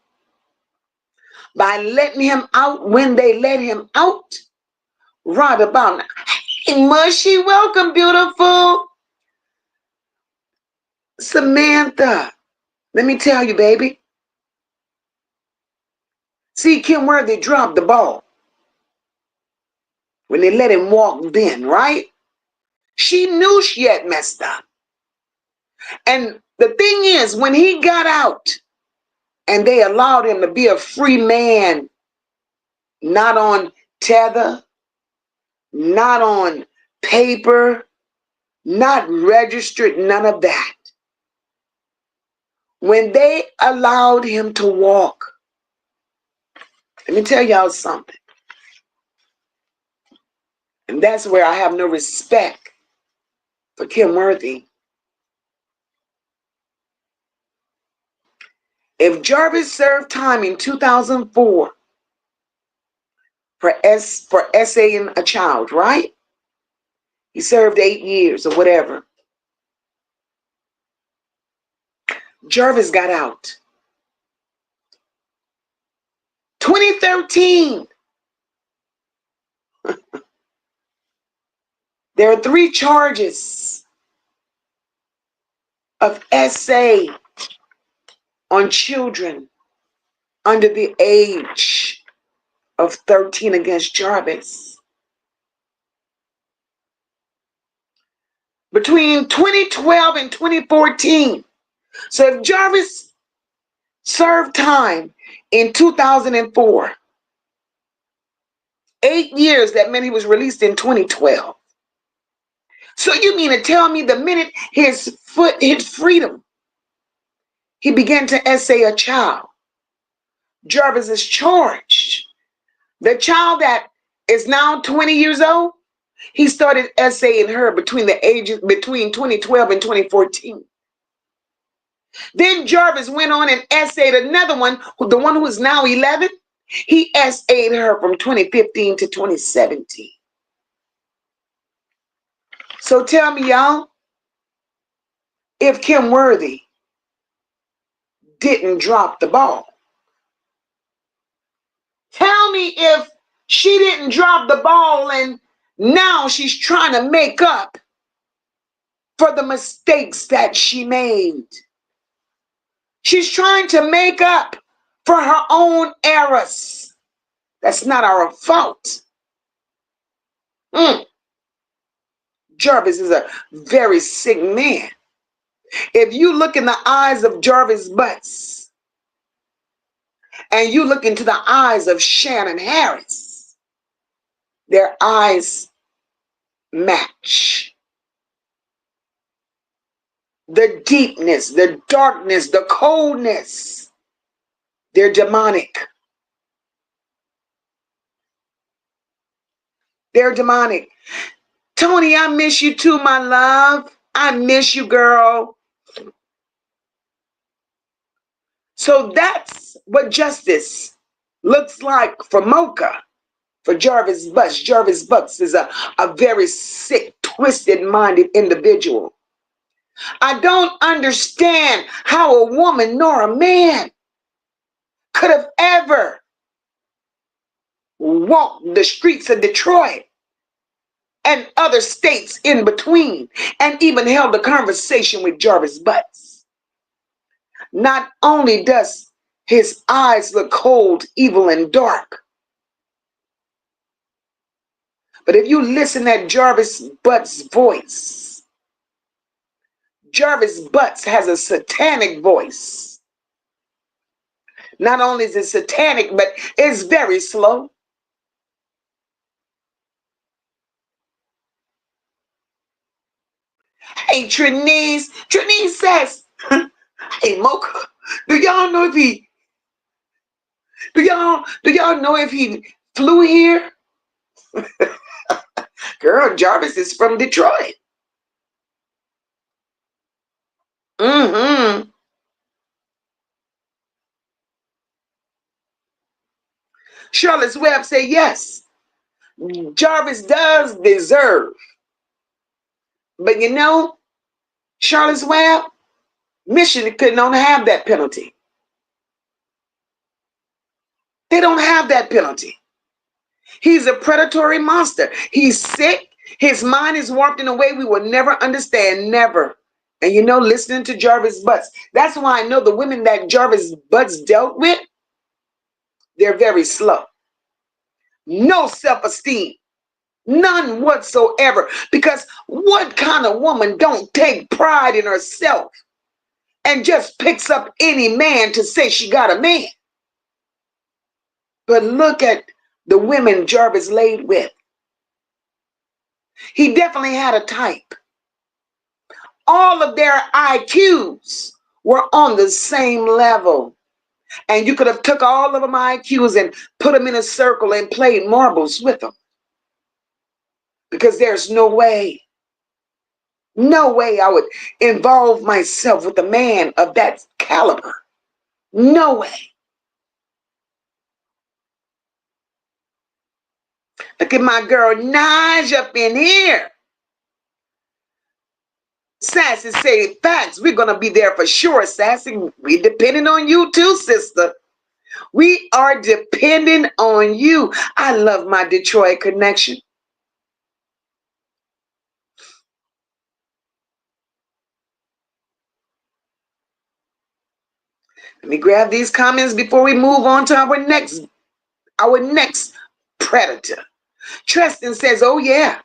By letting him out when they let him out, right about now. Hey, Mushy, welcome, beautiful. Samantha, let me tell you, baby. See, Kim Worthy dropped the ball when they let him walk then, right? She knew she had messed up. And the thing is, when he got out and they allowed him to be a free man, not on tether, not on paper, not registered, none of that. When they allowed him to walk, let me tell y'all something. And that's where I have no respect for Kim Worthy. If Jarvis served time in 2004 for essaying a child, right? He served 8 years or whatever. Jarvis got out. 2013. There are 3 charges of essay on children under the age of 13 against Jarvis. Between 2012 and 2014. So if Jarvis served time in 2004, 8 years, that meant he was released in 2012. So you mean to tell me the minute his foot hit freedom, he began to essay a child? Jarvis is charged. The child that is now 20 years old, he started essaying her between 2012 and 2014. Then Jarvis went on and essayed another one, the one who is now 11. He essayed her from 2015 to 2017. So tell me, y'all, if Kim Worthy didn't drop the ball, Tell me if she didn't drop the ball and now she's trying to make up for the mistakes that she made. She's trying to make up for her own errors. That's not our fault. Jarvis is a very sick man. If you look in the eyes of Jarvis Butts and you look into the eyes of Shannon Harris, their eyes match. The deepness, the darkness, the coldness, they're demonic. They're demonic. Tony, I miss you too, my love. I miss you, girl. So that's what justice looks like for Mocha, for Jarvis Butts. Jarvis Butts is a very sick, twisted-minded individual. I don't understand how a woman nor a man could have ever walked the streets of Detroit and other states in between and even held a conversation with Jarvis Butts. Not only does his eyes look cold, evil, and dark, but if you listen at Jarvis Butts' voice, Jarvis Butts has a satanic voice. Not only is it satanic, but it's very slow. Hey, Trinice. Trinice says, hey, Mocha, do y'all know if he flew here? Girl, Jarvis is from Detroit. Charlotte's Web say yes. Jarvis does deserve. But you know, Charlotte's Web, Michigan couldn't only have that penalty. They don't have that penalty. He's a predatory monster. He's sick. His mind is warped in a way we will never understand. Never. And you know, listening to Jarvis Butts, that's why I know the women that Jarvis Butts dealt with, they're very slow. No self-esteem. None whatsoever. Because what kind of woman don't take pride in herself and just picks up any man to say she got a man? But look at the women Jarvis laid with. He definitely had a type. All of their IQs were on the same level. And you could have took all of them IQs and put them in a circle and played marbles with them. Because there's no way I would involve myself with a man of that caliber. No way. Look at my girl Naj up in here. Sassy say facts. We're going to be there for sure, Sassy. We're depending on you too, sister. We are depending on you. I love my Detroit connection. Let me grab these comments before we move on to our next predator. Tristan says, oh yeah,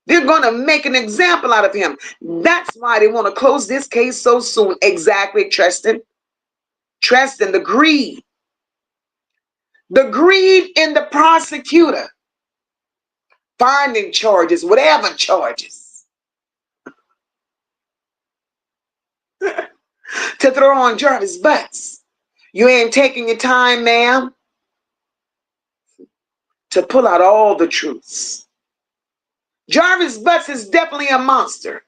they're going to make an example out of him. That's why they want to close this case so soon. Exactly, Tristan. Tristan, the greed. The greed in the prosecutor. Finding charges, whatever charges. To throw on Jarvis Butts. You ain't taking your time, ma'am, to pull out all the truths. Jarvis Butts is definitely a monster,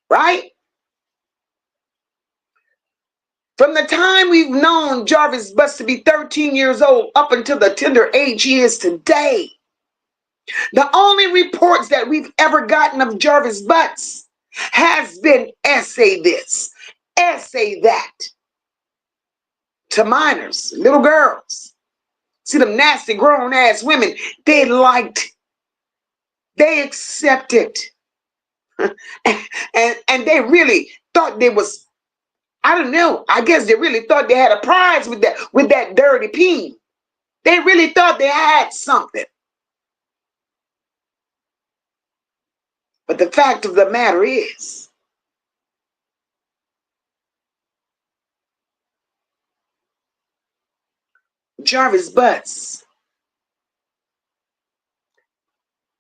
right? From the time we've known Jarvis Butts to be 13 years old up until the tender age he is today, the only reports that we've ever gotten of Jarvis Butts has been essay this, essay that, to minors, little girls, See them nasty grown ass women, they liked, they accepted, and they really thought they was, I don't know, I guess they really thought they had a prize with that dirty peen. They really thought they had something. But the fact of the matter is, Jarvis Butts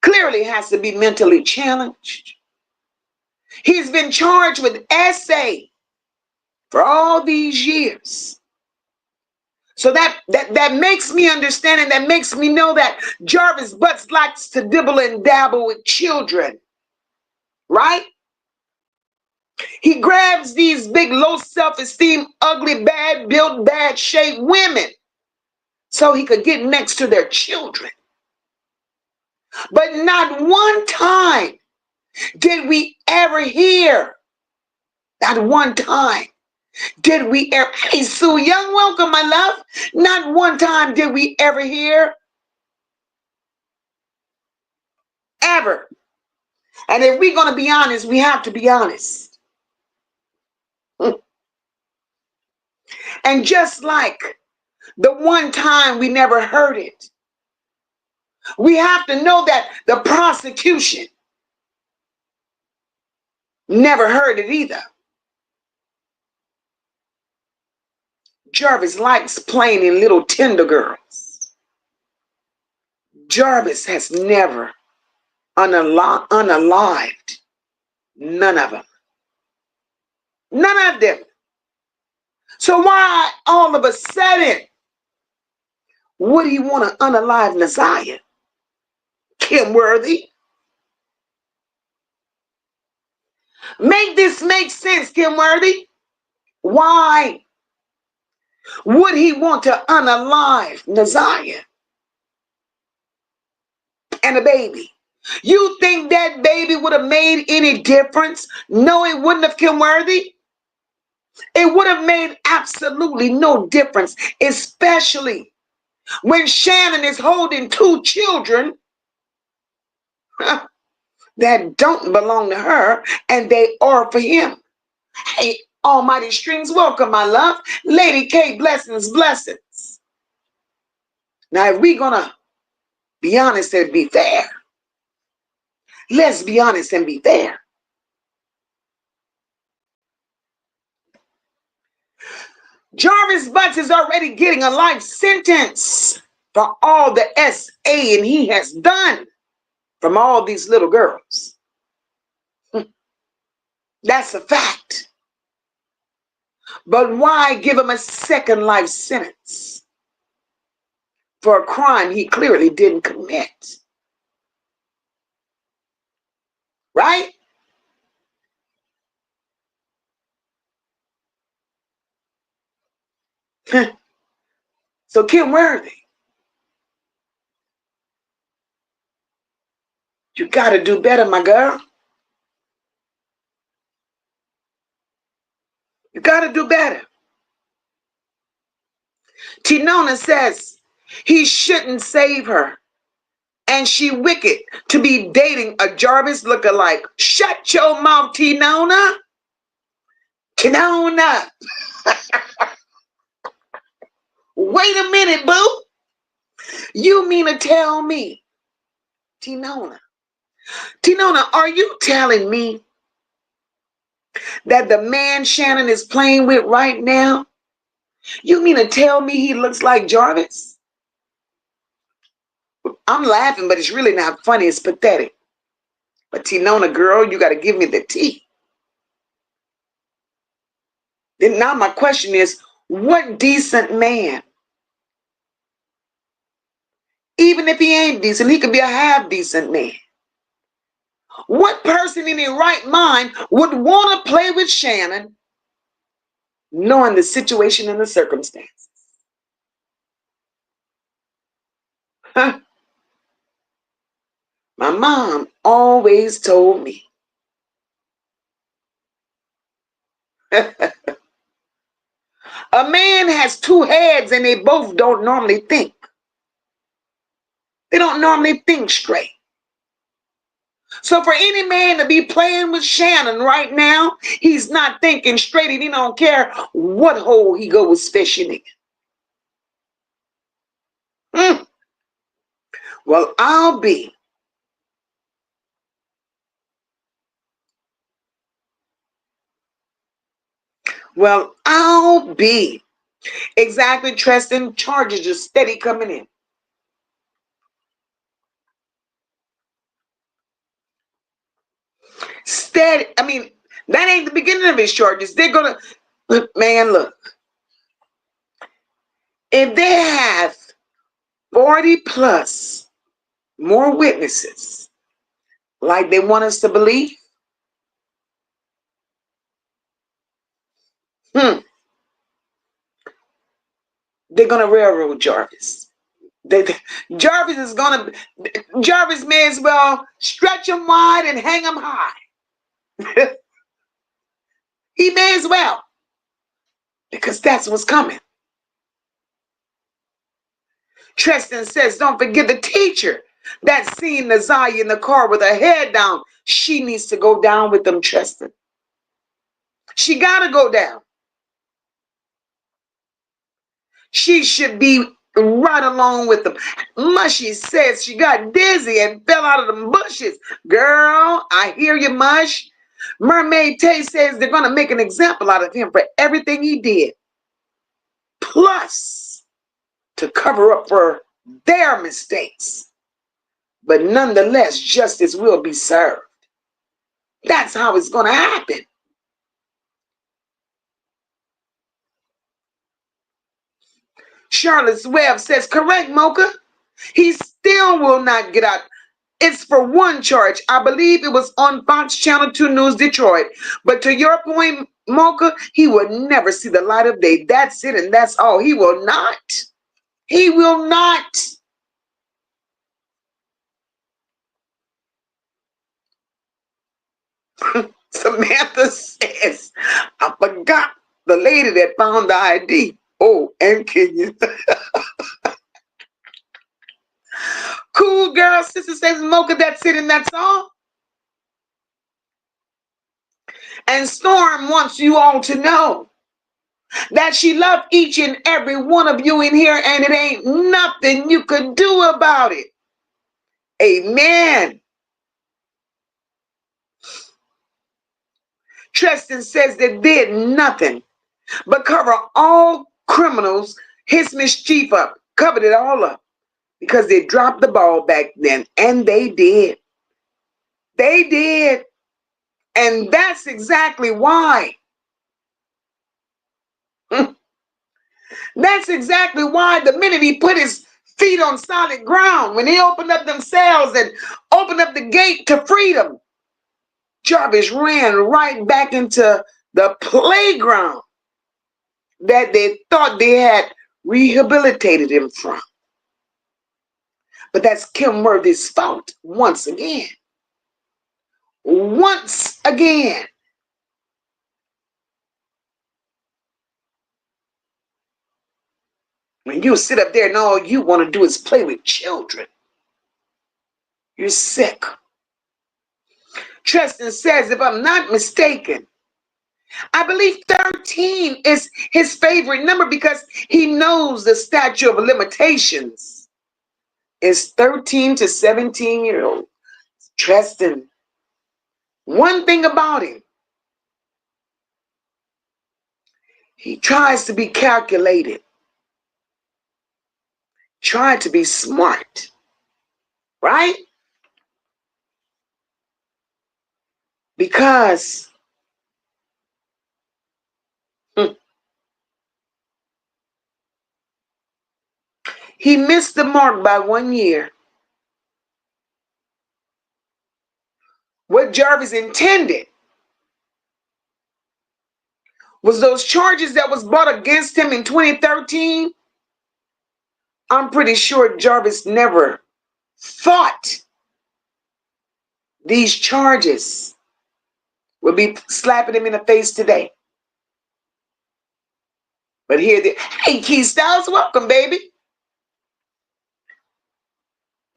clearly has to be mentally challenged. He's been charged with essay for all these years. So that makes me understand, and that makes me know that Jarvis Butts likes to dibble and dabble with children, right? He grabs these big, low self-esteem, ugly, bad built, bad shaped women so he could get next to their children. But not one time did we ever hear, not one time did we ever, hey Sue Young, welcome my love. Not one time did we ever hear, ever. And if we're going to be honest, we have to be honest. And just like the one time we never heard it, we have to know that the prosecution never heard it either. Jarvis likes playing in little tender girls. Jarvis has never unalived none of them. None of them. So why all of a sudden would he want to unalive Naziyah? Kim Worthy? Make this make sense, Kim Worthy. Why would he want to unalive Naziyah and a baby? You think that baby would have made any difference? No, it wouldn't have, Kim Worthy. It would have made absolutely no difference, especially when Shannon is holding two children that don't belong to her, and they are for him. Hey, Almighty Strings, welcome, my love. Lady K, blessings, blessings. Now, if we're going to be honest and be fair, let's be honest and be fair. Jarvis Butts is already getting a life sentence for all the SA and he has done from all these little girls. That's a fact. But why give him a second life sentence for a crime he clearly didn't commit? Right? So Kim Worthy, you got to do better, my girl. You got to do better. Tinona says he shouldn't save her, and she wicked to be dating a Jarvis lookalike. Shut your mouth, Tinona. Tinona. Wait a minute, boo. You mean to tell me, Tinona, are you telling me that the man Shannon is playing with right now, you mean to tell me he looks like Jarvis? I'm laughing, but it's really not funny. It's pathetic. But Tinona, girl, you got to give me the tea. Then now my question is, what decent man, even if he ain't decent, he could be a half decent man. What person in their right mind would want to play with Shannon knowing the situation and the circumstances? Huh? My mom always told me, a man has two heads and they both don't normally think. They don't normally think straight. So for any man to be playing with Shannon right now, he's not thinking straight, and he don't care what hole he goes fishing in. Well, I'll be. Well, I'll be. Exactly, Tristan. Charges are steady coming in. Steady. I mean, that ain't the beginning of his charges. They're gonna look, man, look. If they have 40 plus more witnesses, like they want us to believe, they're gonna railroad Jarvis. Jarvis is gonna. Jarvis may as well stretch him wide and hang him high. He may as well, because that's what's coming. Tristan says, don't forget the teacher that seen Naziyah in the car with her head down. She needs to go down with them, Tristan. She got to go down. She should be right along with them. Mushy says she got dizzy and fell out of them bushes. Girl, I hear you, Mush. Mermaid Tay says they're going to make an example out of him for everything he did. Plus, to cover up for their mistakes. But nonetheless, justice will be served. That's how it's going to happen. Charlotte's Web says, correct, Mocha. He still will not get out. It's for one charge. I believe it was on Fox Channel 2 News Detroit. But to your point, Mocha, he will never see the light of day. That's it, and that's all. He will not. He will not. Samantha says, I forgot the lady that found the ID. Oh, and Kenya. Cool girl, sister says, Mocha, that's it and that's all. And Storm wants you all to know that she loved each and every one of you in here, and it ain't nothing you could do about it. Amen. Tristan says they did nothing but cover all criminals, his mischief up, covered it all up because they dropped the ball back then, and they did. They did. And that's exactly why. That's exactly why the minute he put his feet on solid ground, when he opened up them cells and opened up the gate to freedom, Jarvis ran right back into the playground that they thought they had rehabilitated him from. But that's Kim Worthy's fault once again. Once again. When you sit up there and all you want to do is play with children, you're sick. Tristan says, if I'm not mistaken, I believe 13 is his favorite number because he knows the statute of limitations is 13 to 17-year-old. Tristan, one thing about him, he tries to be calculated, try to be smart, right? Because he missed the mark by 1 year. What Jarvis intended was those charges that was brought against him in 2013. I'm pretty sure Jarvis never thought these charges would be slapping him in the face today. But here they, hey, Key Styles, welcome, baby.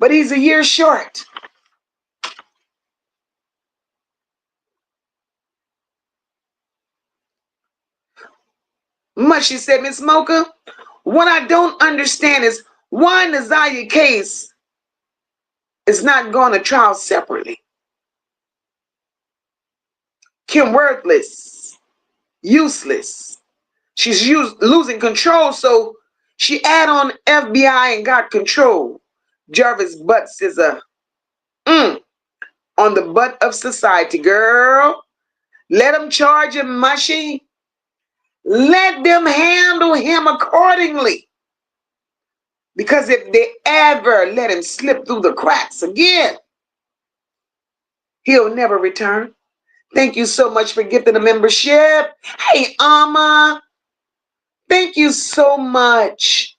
but he's a year short. Mushy said, Miss Mocha, what I don't understand is why Naziyah case is not going to trial separately. Kim worthless, useless. She's losing control, so she add on FBI and got control. Jarvis Butts is a on the butt of society, girl. Let them charge him, Mushy. Let them handle him accordingly. Because if they ever let him slip through the cracks again, he'll never return. Thank you so much for gifting a membership. Hey, Amma. Thank you so much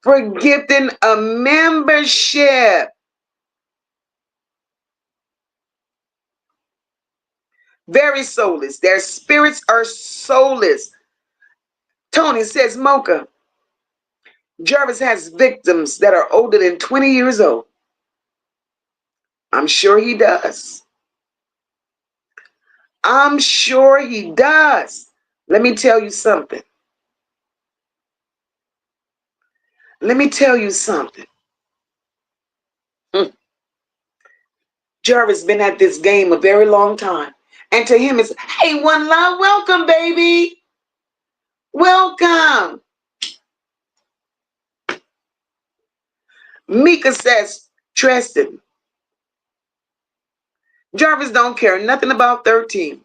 for gifting a membership. Very soulless. Their spirits are soulless. Tony says, Mocha, Jarvis has victims that are older than 20 years old. I'm sure he does. I'm sure he does. Let me tell you something. Let me tell you something. Jarvis been at this game a very long time. And to him it's, hey, One Love, welcome, baby. Welcome. Mika says, Tristan, Jarvis don't care nothing about 13.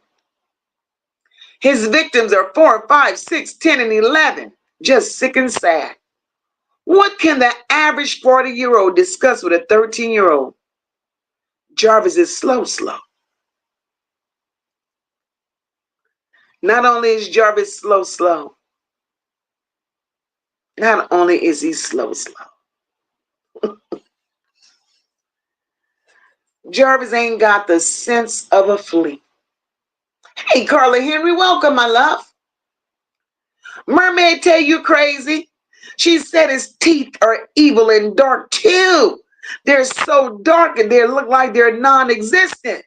His victims are 4, 5, 6, 10, and 11. Just sick and sad. What can the average 40-year-old discuss with a 13-year-old? Jarvis is slow. Not only is Jarvis slow. Not only is he slow. Jarvis ain't got the sense of a flea. Hey, Carla Henry, welcome, my love. Mermaid tell you crazy. She said his teeth are evil and dark too. They're so dark and they look like they're non-existent.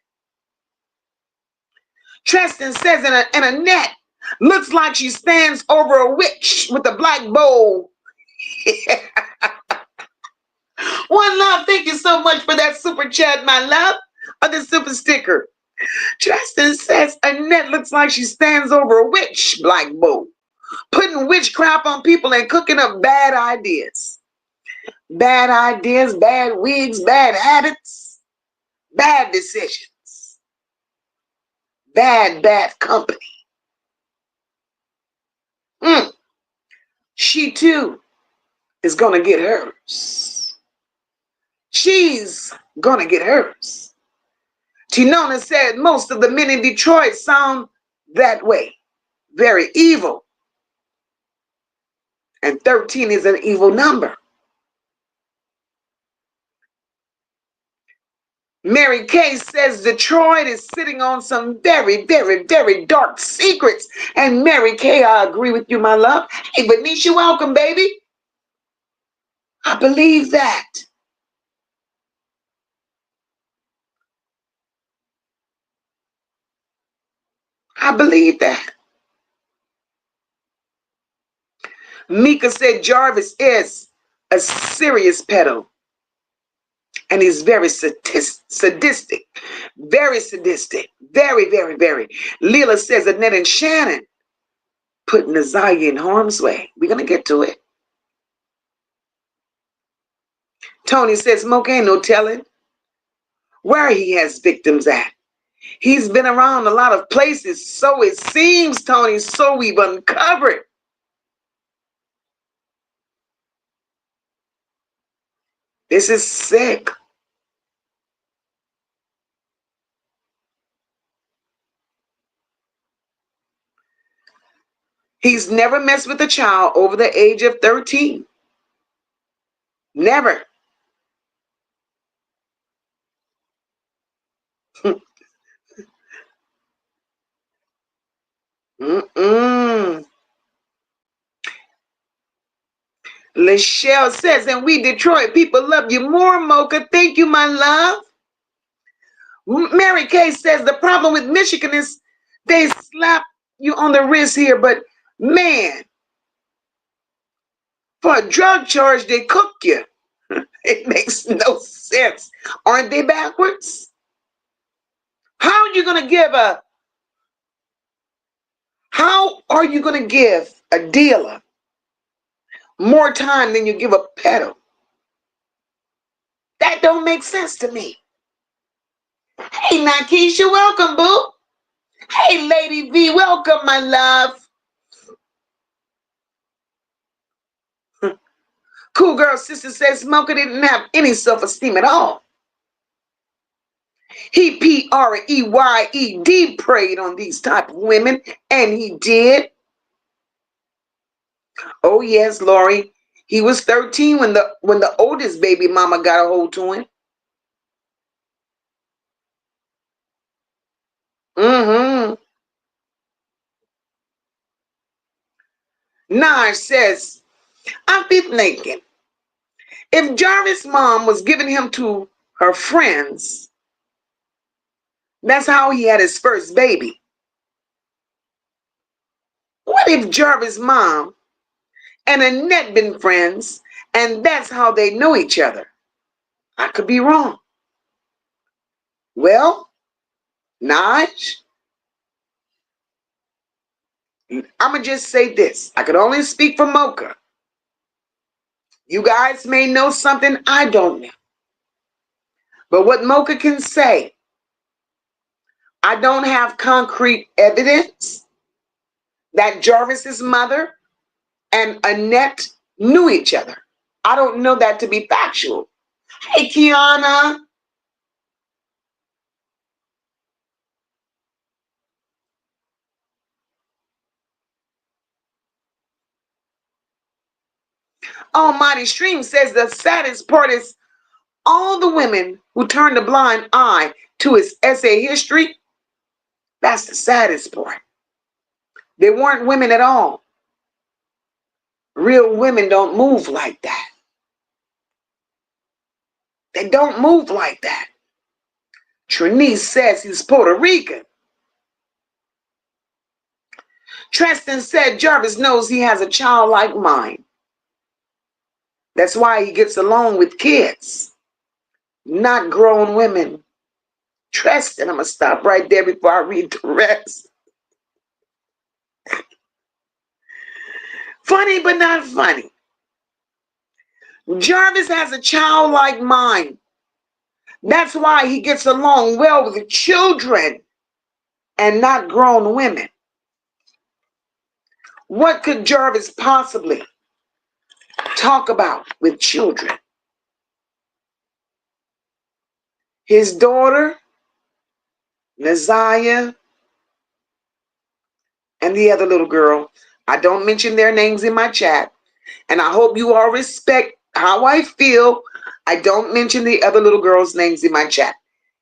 Tristan says, and Annette looks like she stands over a witch with a black bowl. One Love, thank you so much for that super chat, my love, or the super sticker. Tristan says Annette looks like she stands over a witch black bowl, putting witchcraft on people and cooking up bad ideas. Bad ideas, bad wigs, bad habits, bad decisions, bad company. She too is gonna get hers. She's gonna get hers. Tinona said most of the men in Detroit sound that way. Very evil. And 13 is an evil number. Mary Kay says Detroit is sitting on some very dark secrets. And Mary Kay, I agree with you, my love. Hey, Benicia, welcome, baby. I believe that. I believe that. Mika said Jarvis is a serious pedo. And he's very sadistic. Very sadistic. Very. Leela says Annette and Shannon put Naziyah in harm's way. We're going to get to it. Tony says Smoke ain't no telling where he has victims at. He's been around a lot of places, so it seems, Tony, so we've uncovered. This is sick. He's never messed with a child over the age of 13. Never. Lachelle says, and we Detroit people love you more, Mocha. Thank you, my love. Mary Kay says the problem with Michigan is they slap you on the wrist here, but man, for a drug charge, they cook you. It makes no sense. Aren't they backwards? How are you going to give a dealer more time than you give a peddler? That don't make sense to me. Hey, Nakisha, welcome, boo. Hey, Lady V, welcome, my love. Cool Girl Sister says Smoker didn't have any self-esteem at all. He P-R-E-Y-E-D preyed on these type of women, and he did. Oh, yes, Lori. He was 13 when the oldest baby mama got a hold to him. Mm-hmm. Naj says, I'm thinking, if Jarvis' mom was giving him to her friends, that's how he had his first baby. What if Jarvis' mom and Annette been friends, and that's how they know each other? I could be wrong. Well, Naj, I'm going to just say this. I could only speak for Mocha. You guys may know something I don't know. But what Mocha can say, I don't have concrete evidence that Jarvis's mother and Annette knew each other. I don't know that to be factual. Hey, Kiana. Almighty Stream says the saddest part is all the women who turned a blind eye to his essay history. That's the saddest part. They weren't women at all. Real women don't move like that. They don't move like that. Trinice says he's Puerto Rican. Tristan said Jarvis knows he has a childlike mind. That's why he gets along with kids, not grown women. Tristan, I'm going to stop right there before I read the rest. Funny, but not funny. Jarvis has a childlike mind. That's why he gets along well with the children and not grown women. What could Jarvis possibly talk about with children? His daughter, Naziyah, and the other little girl. I don't mention their names in my chat. And I hope you all respect how I feel. I don't mention the other little girls' names in my chat.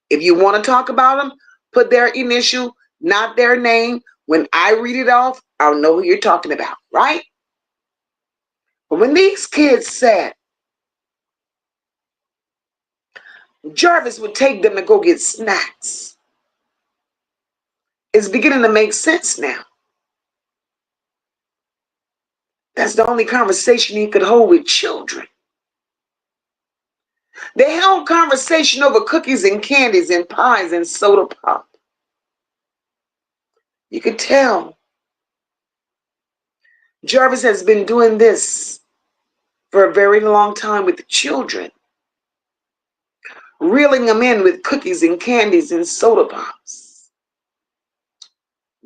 If you want to talk about them, put their initial, not their name. When I read it off, I'll know who you're talking about, right? But when these kids said Jarvis would take them to go get snacks, it's beginning to make sense now. That's the only conversation he could hold with children. They held conversation over cookies and candies and pies and soda pop. You could tell Jarvis has been doing this for a very long time with the children, reeling them in with cookies and candies and soda pops.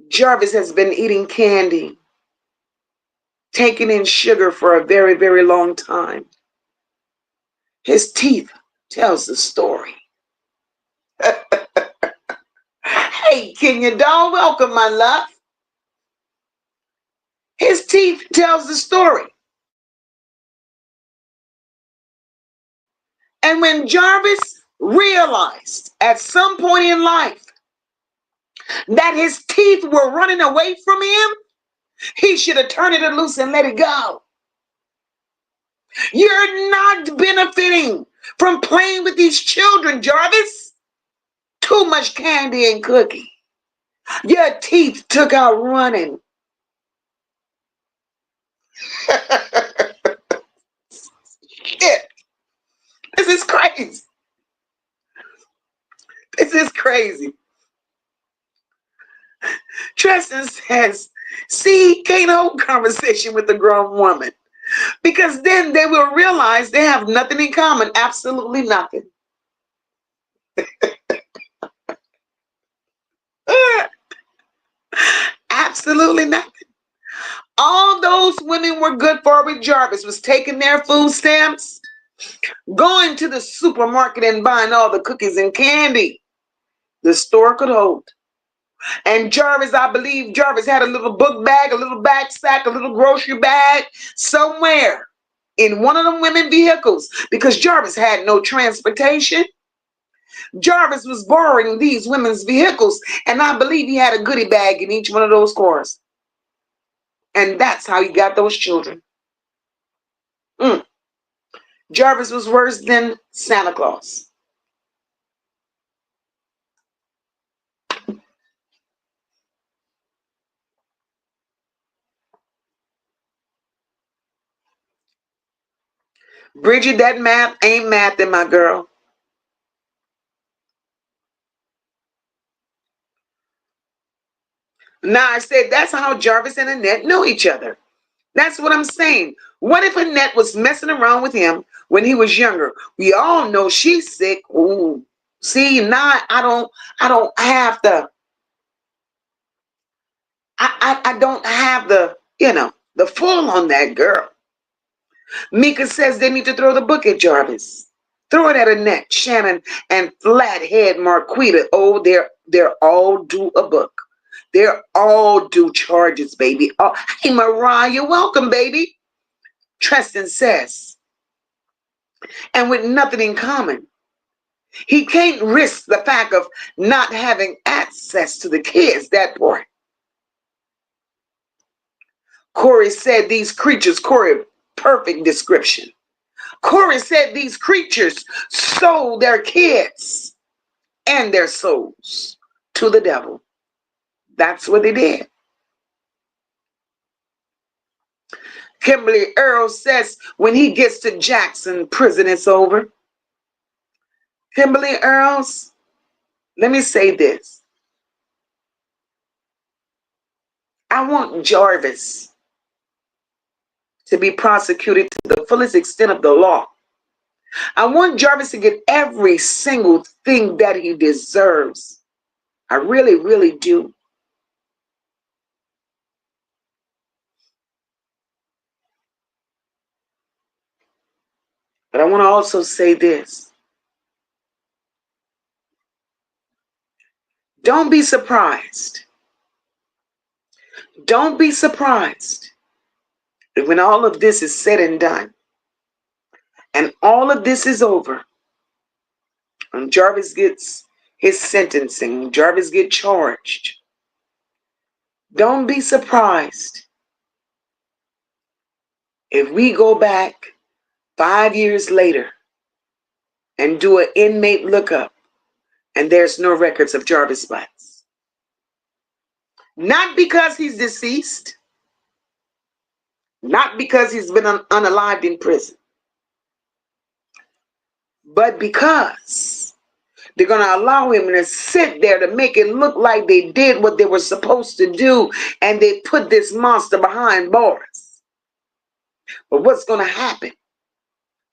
Jarvis has been eating candy, taking in sugar for a very, very long time. His teeth tells the story. Hey, Kenya doll, welcome, my love. His teeth tells the story. And when Jarvis realized at some point in life that his teeth were running away from him, he should have turned it loose and let it go. You're not benefiting from playing with these children, Jarvis. Too much candy and cookie. Your teeth took out running. Shit. This is crazy. This is crazy. Tristan says, see, can't hold conversation with a grown woman. Because then they will realize they have nothing in common. Absolutely nothing. Absolutely nothing. All those women were good for with Jarvis was taking their food stamps, going to the supermarket and buying all the cookies and candy the store could hold. And Jarvis, I believe Jarvis had a little book bag, a little backpack, a little grocery bag somewhere in one of them women vehicles because Jarvis had no transportation. Jarvis was borrowing these women's vehicles, and I believe he had a goodie bag in each one of those cars. And that's how he got those children. Jarvis was worse than Santa Claus. Bridget, that math ain't mathing, my girl. Now I said that's how Jarvis and Annette know each other. That's what I'm saying. What if Annette was messing around with him when he was younger? We all know she's sick. Ooh. See, now I don't have the I don't have the, the full on that girl. Mika says they need to throw the book at Jarvis. Throw it at Annette, Shannon, and flathead Marquita. Oh, they're all due a book. They're all due charges, baby. Oh, hey, Mariah, welcome, baby. Tristan says, and with nothing in common. He can't risk the fact of not having access to the kids, that part. Corey said these creatures, Corey, perfect description. Corey said these creatures sold their kids and their souls to the devil. That's what they did. Kimberly Earl says when he gets to Jackson, prison is over. Kimberly Earls, let me say this. I want Jarvis to be prosecuted to the fullest extent of the law. I want Jarvis to get every single thing that he deserves. I really, really do. But I want to also say this. Don't be surprised. Don't be surprised that when all of this is said and done, and all of this is over, and Jarvis gets his sentencing, Jarvis gets charged, don't be surprised if we go back 5 years later and do an inmate lookup and there's no records of Jarvis Butts. Not because he's deceased, not because he's been unalived in prison, but because they're going to allow him to sit there to make it look like they did what they were supposed to do, and they put this monster behind bars. But what's going to happen?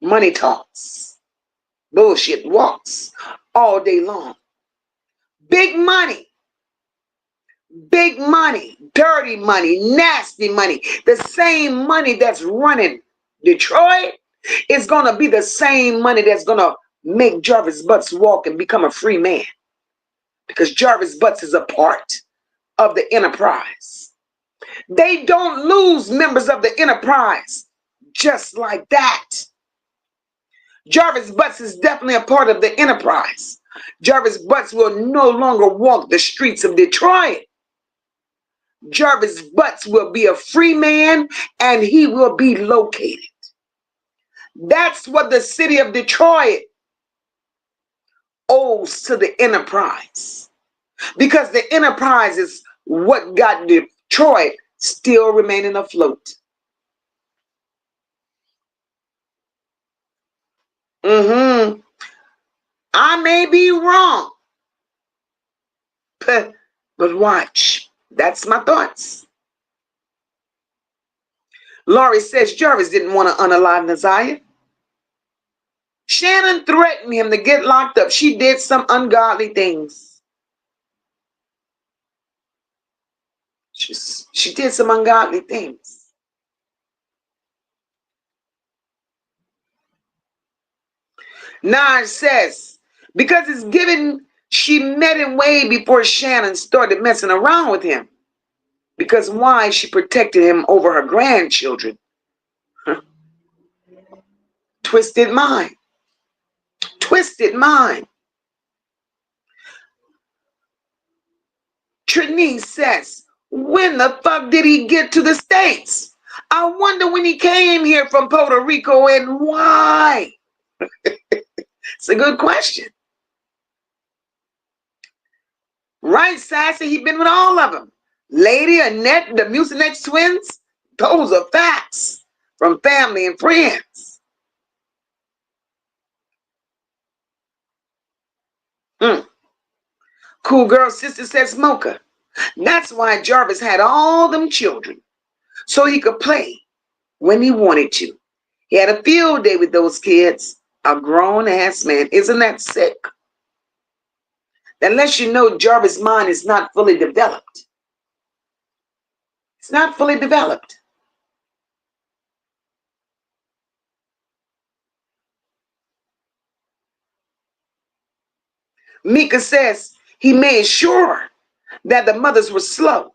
Money talks. Bullshit walks all day long. Big money, dirty money, nasty money. The same money that's running Detroit is going to be the same money that's going to make Jarvis Butts walk and become a free man. Because Jarvis Butts is a part of the enterprise. They don't lose members of the enterprise just like that. Jarvis Butts is definitely a part of the enterprise. Jarvis Butts will no longer walk the streets of Detroit. Jarvis Butts will be a free man, and he will be located. That's what the city of Detroit owes to the enterprise. Because the enterprise is what got Detroit still remaining afloat. I may be wrong, but watch. That's my thoughts. Laurie says Jarvis didn't want to unalive Naziyah. Shannon threatened him to get locked up. She did some ungodly things. She did some ungodly things. Naj says, because it's given, she met him way before Shannon started messing around with him. Because why? She protected him over her grandchildren. Huh. Twisted mind. Twisted mind. Trinise says, when the fuck did he get to the States? I wonder when he came here from Puerto Rico and why. It's a good question. Right, Sassy? He been with all of them. Lady, Annette, the Mucinex twins. Those are facts from family and friends. Cool girl sister says Mocha. That's why Jarvis had all them children. So he could play when he wanted to. He had a field day with those kids. A grown-ass man. Isn't that sick? That lets you know Jarvis' mind is not fully developed. It's not fully developed. Mika says he made sure that the mothers were slow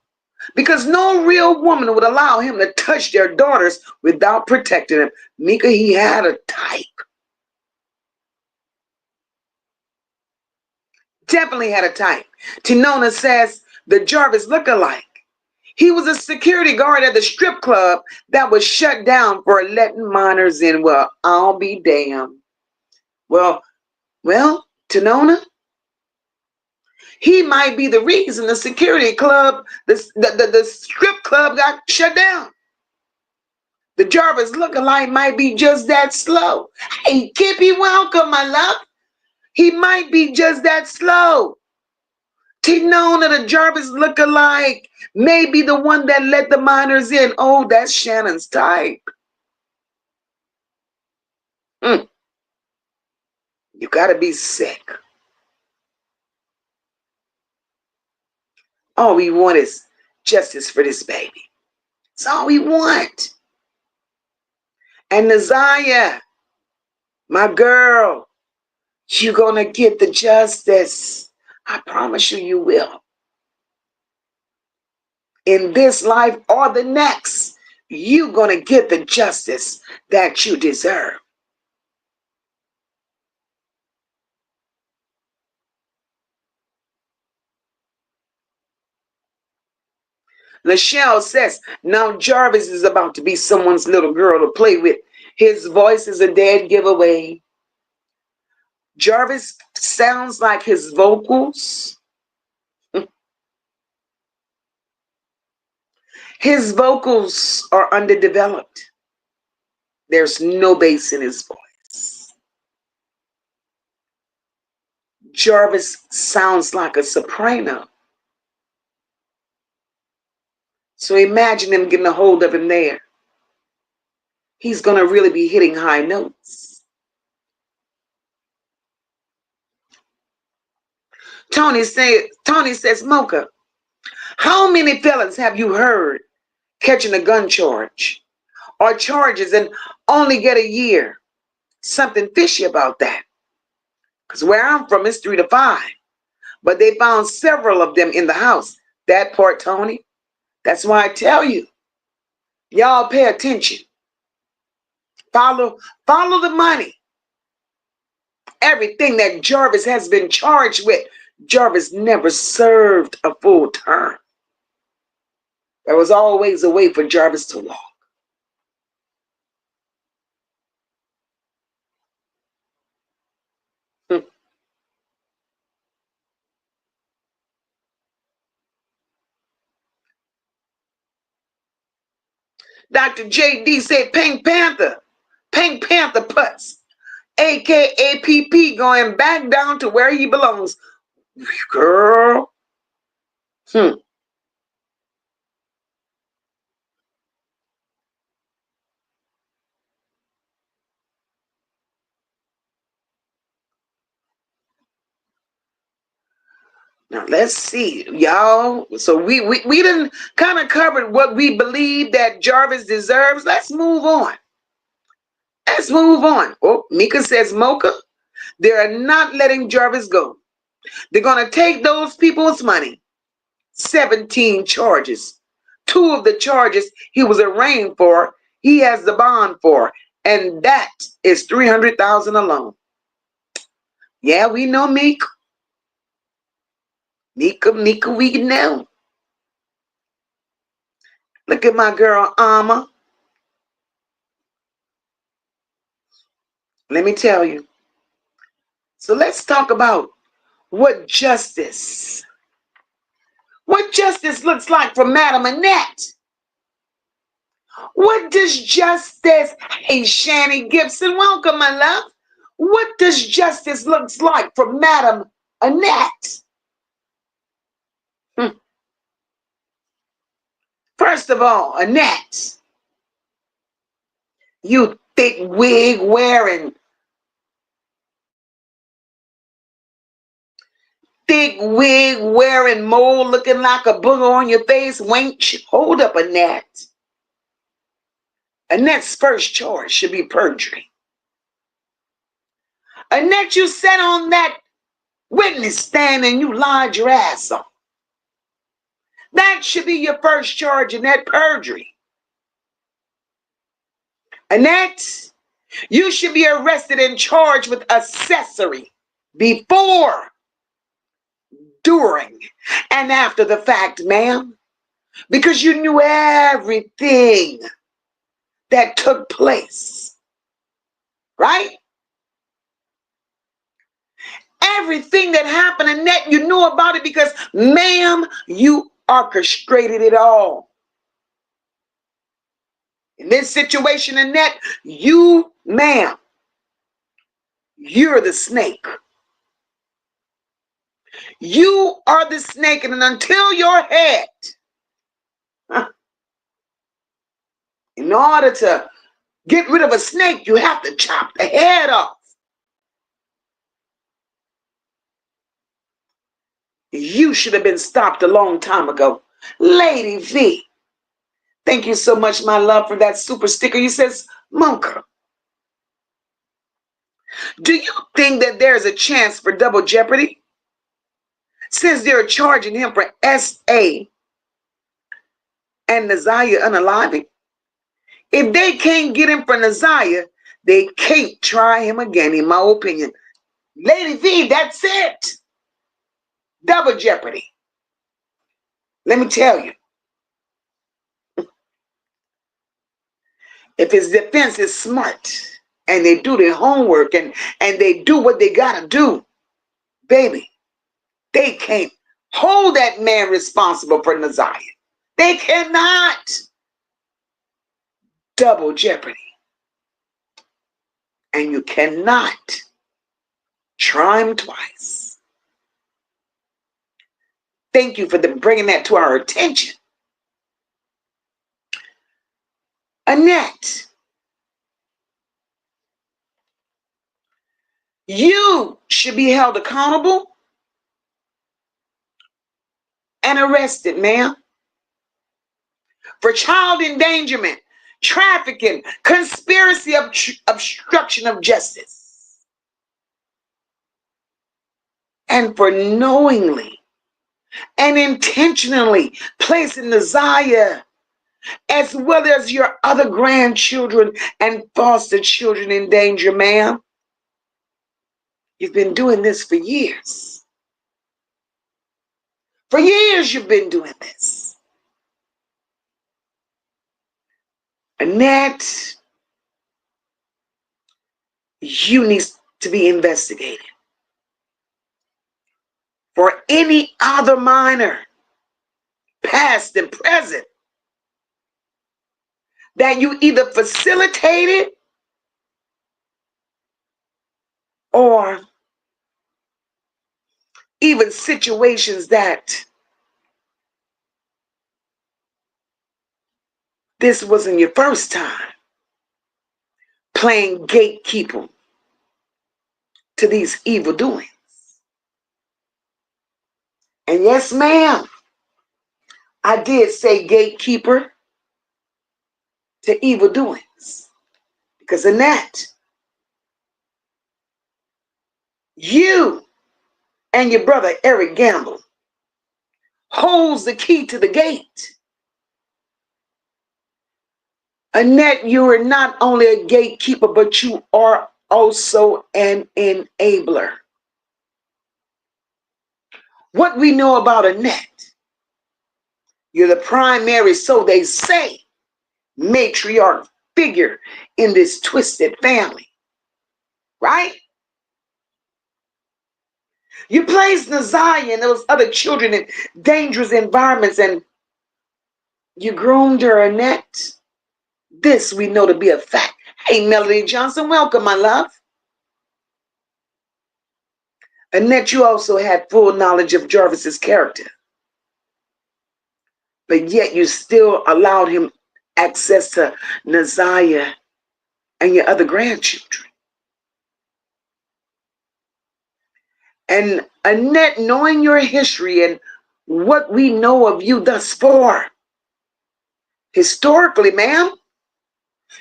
because no real woman would allow him to touch their daughters without protecting them. Mika, he had a type. Definitely had a type. Tinona says the Jarvis look-alike. He was a security guard at the strip club that was shut down for letting minors in. Well, I'll be damned. Well, Tinona, he might be the reason the security club, the strip club got shut down. The Jarvis look-alike might be just that slow. Hey, Kippy, welcome, my love. He might be just that slow. Tinona, the Jarvis look-alike, may be the one that let the minors in. Oh, that's Shannon's type. You gotta be sick. All we want is justice for this baby. That's all we want. And Naziyah, my girl, you're gonna get the justice. I promise you, you will. In this life or the next, you're gonna get the justice that you deserve. Lachelle says, now Jarvis is about to be someone's little girl to play with. His voice is a dead giveaway. Jarvis sounds like his vocals. His vocals are underdeveloped. There's no bass in his voice. Jarvis sounds like a soprano. So imagine him getting a hold of him there. He's going to really be hitting high notes. Tony says, Mocha, how many felons have you heard catching a gun charge or charges and only get a year? Something fishy about that. Because where I'm from, it's 3 to 5. But they found several of them in the house. That part, Tony. That's why I tell you, y'all pay attention. Follow the money. Everything that Jarvis has been charged with, Jarvis never served a full term. There was always a way for Jarvis to walk. Dr. JD said Pink Panther Putts, aka PP, going back down to where he belongs. Girl. Now let's see, y'all. So we done kind of covered what we believe that Jarvis deserves. Let's move on. Let's move on. Oh, Mika says, Mocha, they are not letting Jarvis go. They're going to take those people's money. 17 charges. 2 of the charges he was arraigned for, he has the bond for. And that is $300,000 alone. Yeah, we know Mika. Mika, we know. Look at my girl, Alma. Let me tell you. So let's talk about what justice looks like for Madam Annette. What does justice, hey, Shannon Gibson, welcome, my love. What does justice looks like for Madam Annette? First of all, Annette, you thick wig wearing, mole looking like a booger on your face, wench. Hold up, Annette. Annette's first charge should be perjury. Annette, you sat on that witness stand and you lied your ass off. That should be your first charge, Annette, perjury. Annette, you should be arrested and charged with accessory before, during, and after the fact, ma'am, because you knew everything that took place, right? Everything that happened, Annette, you knew about it because, ma'am, you orchestrated it all. In this situation, Annette, you, ma'am, you're the snake. You are the snake, and until your head, in order to get rid of a snake, you have to chop the head off. You should have been stopped a long time ago. Lady V, thank you so much, my love, for that super sticker. You says, Monka, do you think that there's a chance for double jeopardy? Since they're charging him for SA and Naziyah unaliving. If they can't get him for Naziyah, they can't try him again, in my opinion. Lady V, that's it. Double jeopardy. Let me tell you. If his defense is smart and they do their homework and they do what they got to do, baby, they can't hold that man responsible for Naziyah. They cannot. Double jeopardy. And you cannot try him twice. Thank you for bringing that to our attention. Annette, you should be held accountable and arrested, ma'am, for child endangerment, trafficking, conspiracy of obstruction of justice, and for knowingly and intentionally placing Naziyah as well as your other grandchildren and foster children in danger, ma'am. You've been doing this for years. For years you've been doing this. Annette, you need to be investigated for any other minor, past and present, that you either facilitated or even situations that this wasn't your first time playing gatekeeper to these evil doings. And yes, ma'am, I did say gatekeeper to evil doings. Because Annette, you and your brother Eric Gamble holds the key to the gate. Annette, you are not only a gatekeeper, but you are also an enabler. What we know about Annette, you're the primary, so they say, matriarch figure in this twisted family, right? You placed Naziyah and those other children in dangerous environments, and you groomed her, Annette. This we know to be a fact. Hey, Melody Johnson, welcome, my love. Annette, you also had full knowledge of Jarvis's character, but yet you still allowed him access to Naziyah and your other grandchildren. And Annette, knowing your history and what we know of you thus far, historically, ma'am,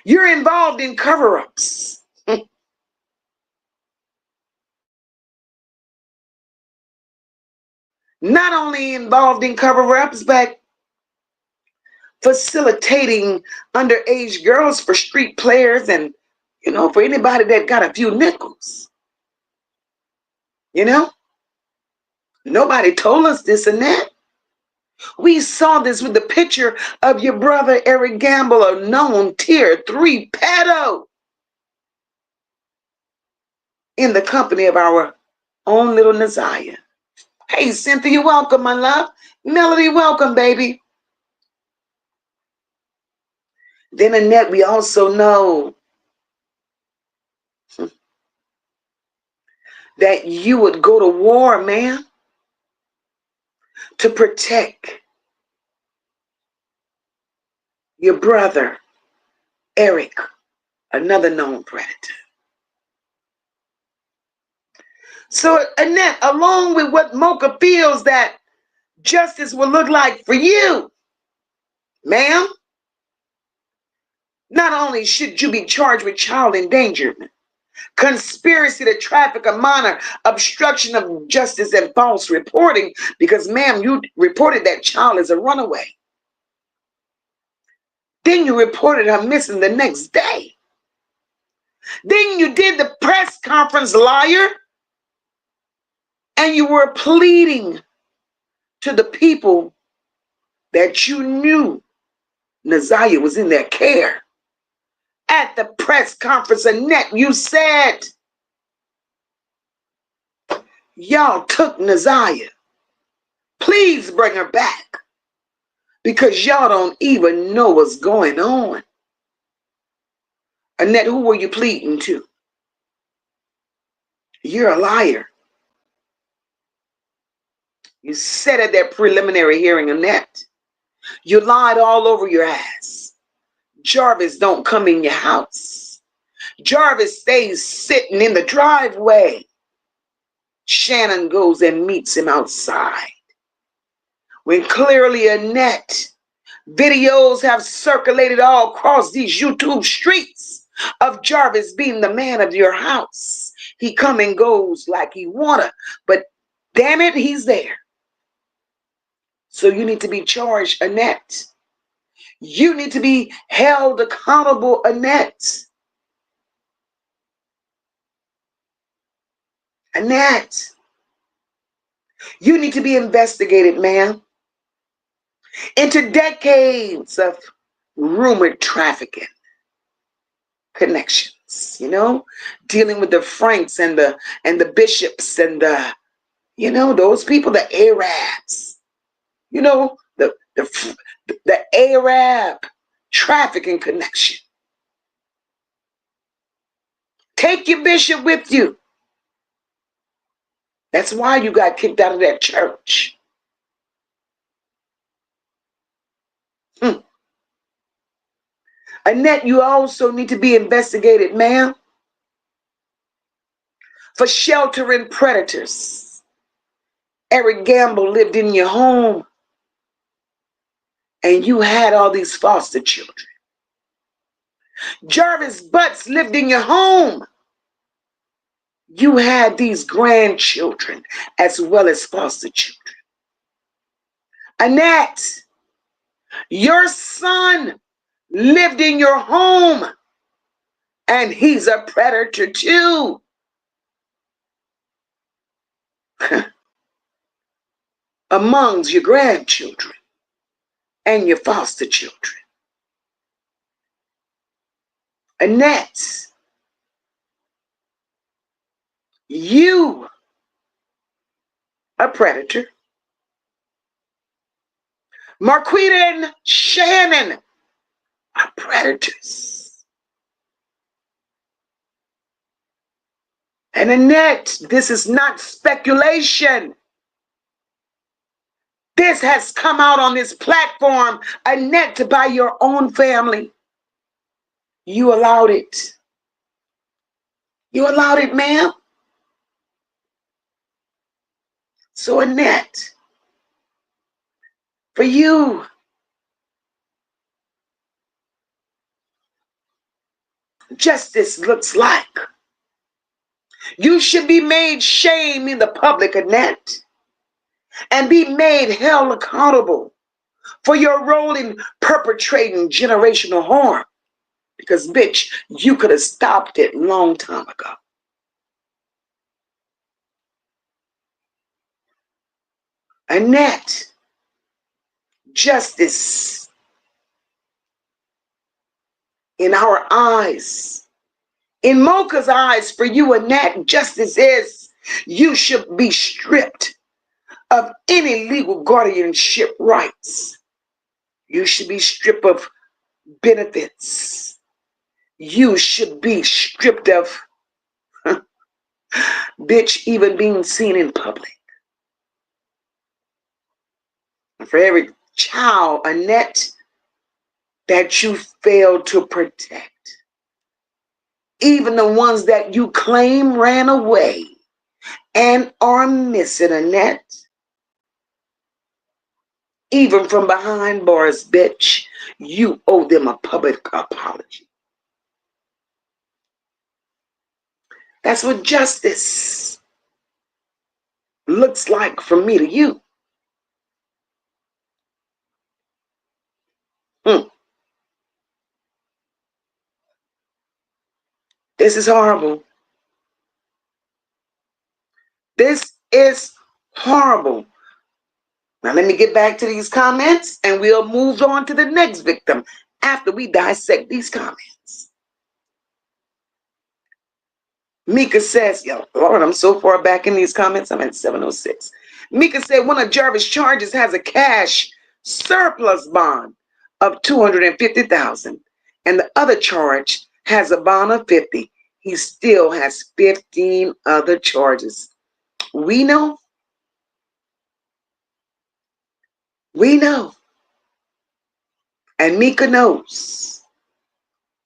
you're involved in cover-ups. Not only involved in cover-ups, but facilitating underage girls for street players and, for anybody that got a few nickels. Nobody told us this, Annette. We saw this with the picture of your brother Eric Gamble, a known tier 3 pedo, in the company of our own little Naziyah. Hey, Cynthia, welcome, my love. Melody, welcome, baby. Then, Annette, we also know that you would go to war, man, to protect your brother, Eric, another known predator. So, Annette, along with what Mocha feels that justice will look like for you, ma'am, not only should you be charged with child endangerment, conspiracy to traffic a minor, obstruction of justice, and false reporting, because, ma'am, you reported that child as a runaway. Then you reported her missing the next day. Then you did the press conference, liar, and you were pleading to the people that you knew Naziyah was in their care. At the press conference, Annette, you said, y'all took Naziyah. Please bring her back, because y'all don't even know what's going on. Annette, who were you pleading to? You're a liar. You said at that preliminary hearing, Annette, you lied all over your ass. Jarvis don't come in your house. Jarvis stays sitting in the driveway. Shannon goes and meets him outside. When clearly, Annette, videos have circulated all across these YouTube streets of Jarvis being the man of your house. He come and goes like he wanna, but damn it, he's there. So you need to be charged, Annette. You need to be held accountable, Annette. Annette, you need to be investigated, ma'am, into decades of rumored trafficking connections, dealing with the Franks and the bishops and those people, the Arabs, the Arab trafficking connection. Take your bishop with you. That's why you got kicked out of that church. Annette, you also need to be investigated, ma'am, for sheltering predators. Eric Gamble lived in your home, and you had all these foster children. Jarvis Butts lived in your home. You had these grandchildren as well as foster children. Annette, your son lived in your home, and he's a predator too. Amongst your grandchildren and your foster children. Annette, you a predator. Marquita and Shannon are predators. And Annette, this is not speculation. This has come out on this platform, Annette, by your own family. You allowed it. You allowed it, ma'am. So Annette, for you, justice looks like you should be made shame in the public, Annette, and be made held accountable for your role in perpetrating generational harm. Because, bitch, you could have stopped it long time ago. Annette, justice in our eyes, in Mocha's eyes, for you, Annette, justice is you should be stripped of any legal guardianship rights. You should be stripped of benefits. You should be stripped of, bitch, even being seen in public. For every child, Annette, that you failed to protect, even the ones that you claim ran away and are missing, Annette, even from behind bars, bitch, you owe them a public apology. That's what justice looks like from me to you. This is horrible. This is horrible. Now let me get back to these comments and we'll move on to the next victim after we dissect these comments. Mika says, yo, Lord, I'm so far back in these comments. I'm at 706. Mika said one of Jarvis' charges has a cash surplus bond of $250,000 and the other charge has a bond of $50,000. He still has 15 other charges. We know. We know. And Mika knows.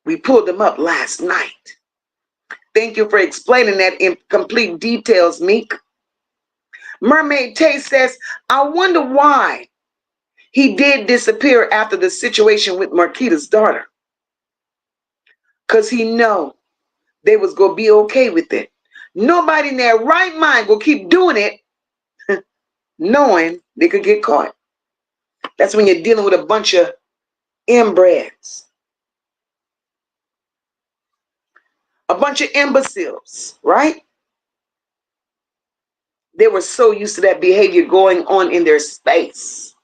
We pulled them up last night. Thank you for explaining that in complete details, Meek. Mermaid Tay says, I wonder why he did disappear after the situation with Marquita's daughter. Because he know they was going to be okay with it. Nobody in their right mind will keep doing it knowing they could get caught. That's when you're dealing with a bunch of inbreds. A bunch of imbeciles, right? They were so used to that behavior going on in their space.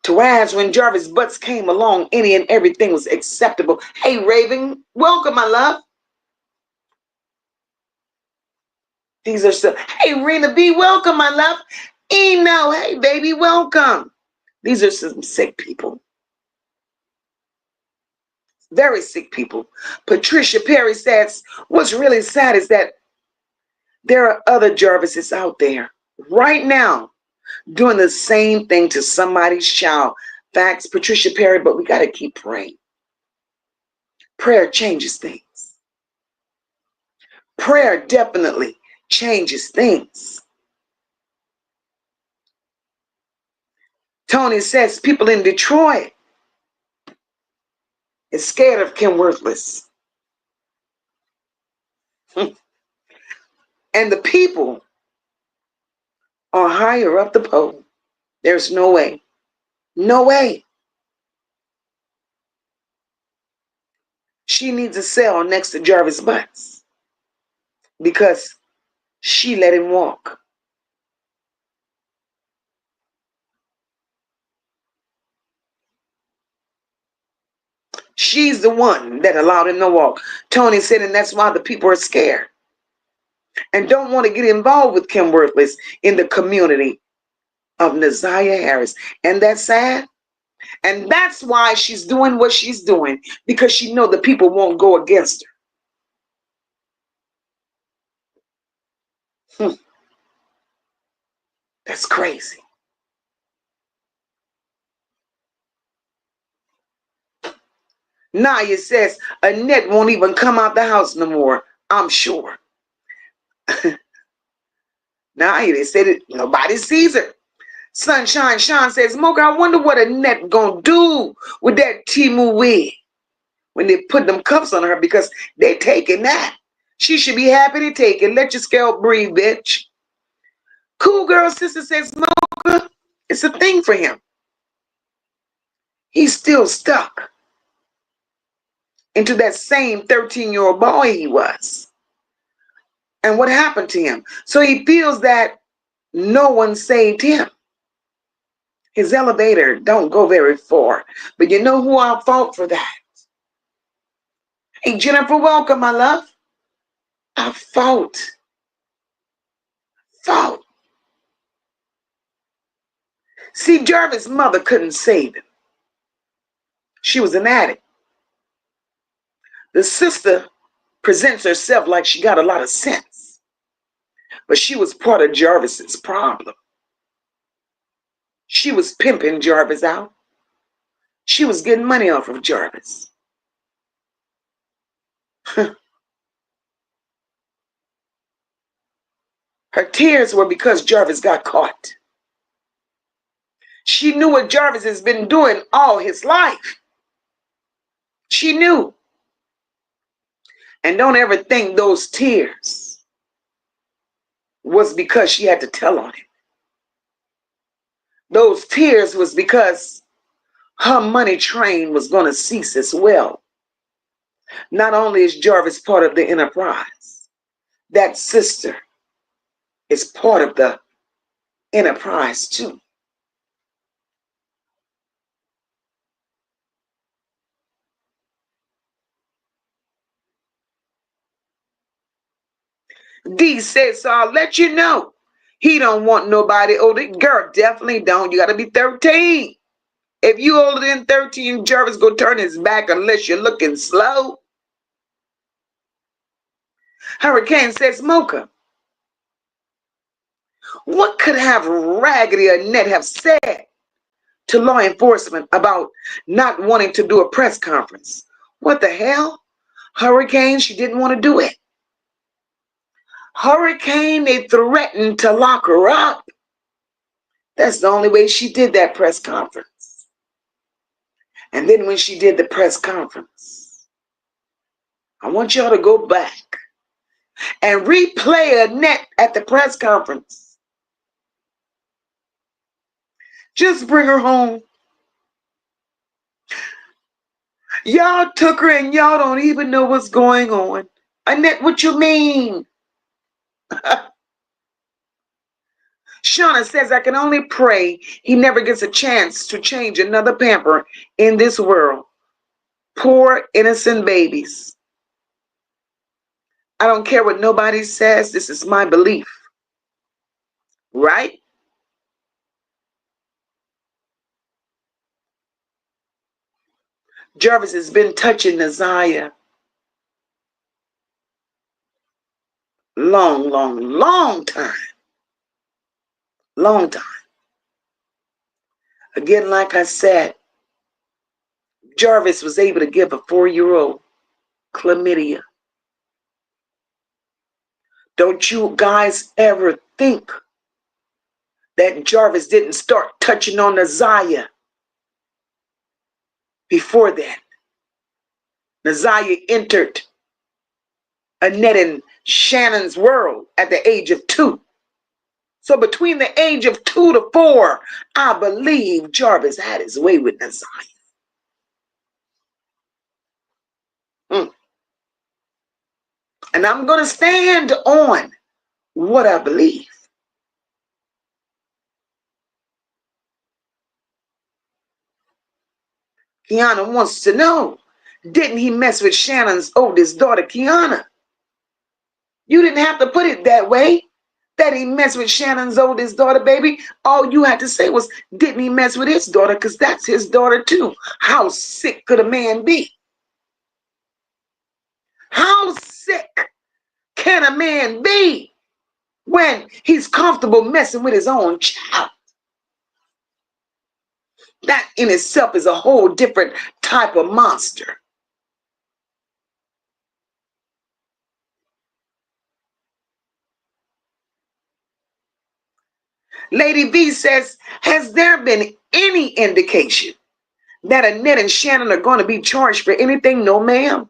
Whereas when Jarvis Butts came along, any and everything was acceptable. Hey, Raven, welcome, my love. These are so. Hey, Rena B, welcome, my love. Eno, hey, baby, welcome. These are some sick people. Very sick people. Patricia Perry says, what's really sad is that there are other Jarvises out there right now doing the same thing to somebody's child. Facts, Patricia Perry, but we got to keep praying. Prayer changes things. Prayer definitely changes things. Tony says people in Detroit is scared of Kim Worthless. And the people are higher up the pole. There's no way. No way. She needs a cell next to Jarvis Butts because she let him walk. She's the one that allowed him to walk. Tony said, and that's why the people are scared and don't want to get involved with Kim Worthless in the community of Naziyah Harris. And that's sad. And that's why she's doing what she's doing, because she knows the people won't go against her. That's crazy. Naya says Annette won't even come out the house no more, I'm sure. Naya, they said it, nobody sees her. Sunshine Sean says, Mocha, I wonder what Annette gonna do with that Timu wig when they put them cuffs on her, because they taking that. She should be happy to take it. Let your scalp breathe, bitch. Cool Girl Sister says, Mocha, it's a thing for him. He's still stuck into that same 13-year-old boy he was. And what happened to him? So he feels that no one saved him. His elevator don't go very far. But you know who I fought for that? Hey, Jennifer, welcome, my love. I fought. See, Jarvis' mother couldn't save him. She was an addict. The sister presents herself like she got a lot of sense, but she was part of Jarvis's problem. She was pimping Jarvis out. She was getting money off of Jarvis. Her tears were because Jarvis got caught. She knew what Jarvis has been doing all his life. She knew. And don't ever think those tears was because she had to tell on him. Those tears was because her money train was going to cease as well. Not only is Jarvis part of the enterprise, that sister is part of the enterprise too. D says, so I'll let you know. He don't want nobody older. Girl, definitely don't. You got to be 13. If you older than 13, Jarvis go turn his back unless you're looking slow. Hurricane says, Mocha, what could have Raggedy Annette have said to law enforcement about not wanting to do a press conference? What the hell? Hurricane, she didn't want to do it. Hurricane, they threatened to lock her up. That's the only way she did that press conference. And then when she did the press conference, I want y'all to go back and replay Annette at the press conference. Just bring her home. Y'all took her and y'all don't even know what's going on. Annette, what you mean? Shauna says, I can only pray he never gets a chance to change another pamper in this world. Poor innocent babies. I don't care what nobody says. This is my belief. Right? Jarvis has been touching Naziyah long time. Long time. Again, like I said, Jarvis was able to give a 4-year-old chlamydia. Don't you guys ever think that Jarvis didn't start touching on Naziyah before that? Naziyah entered Annette and Shannon's world at the age of 2. So between the age of 2 to 4, I believe Jarvis had his way with Naziyah. And I'm going to stand on what I believe. Kiana wants to know, didn't he mess with Shannon's oldest daughter, Kiana? You didn't have to put it that way, that he messed with Shannon's oldest daughter, baby. All you had to say was, didn't he mess with his daughter? Because that's his daughter too. How sick could a man be? How sick can a man be when he's comfortable messing with his own child? That in itself is a whole different type of monster. Lady V says, has there been any indication that Annette and Shannon are going to be charged for anything? No, ma'am.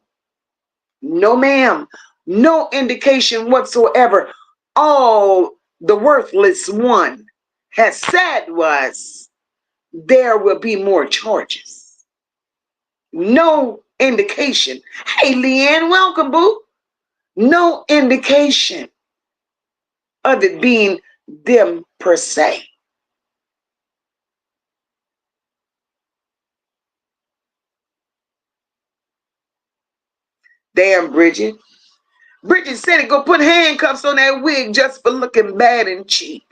No, ma'am. No indication whatsoever. All the worthless one has said was there will be more charges. No indication. Hey, Leanne, welcome, boo. No indication of it being them per se. Damn, Bridget. Bridget said it go put handcuffs on that wig just for looking bad and cheap.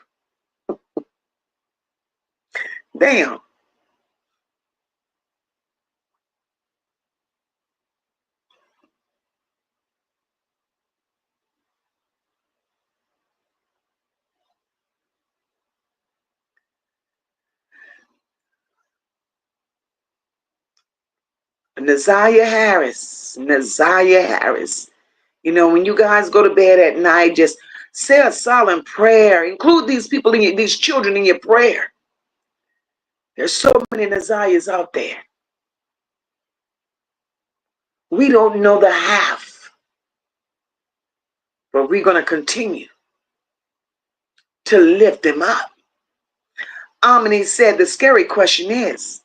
Damn. Naziyah Harris. Naziyah Harris. You know, when you guys go to bed at night, just say a solemn prayer. Include these people, these children in your prayer. There's so many Naziyahs out there. We don't know the half, but we're going to continue to lift them up. Amini said the scary question is,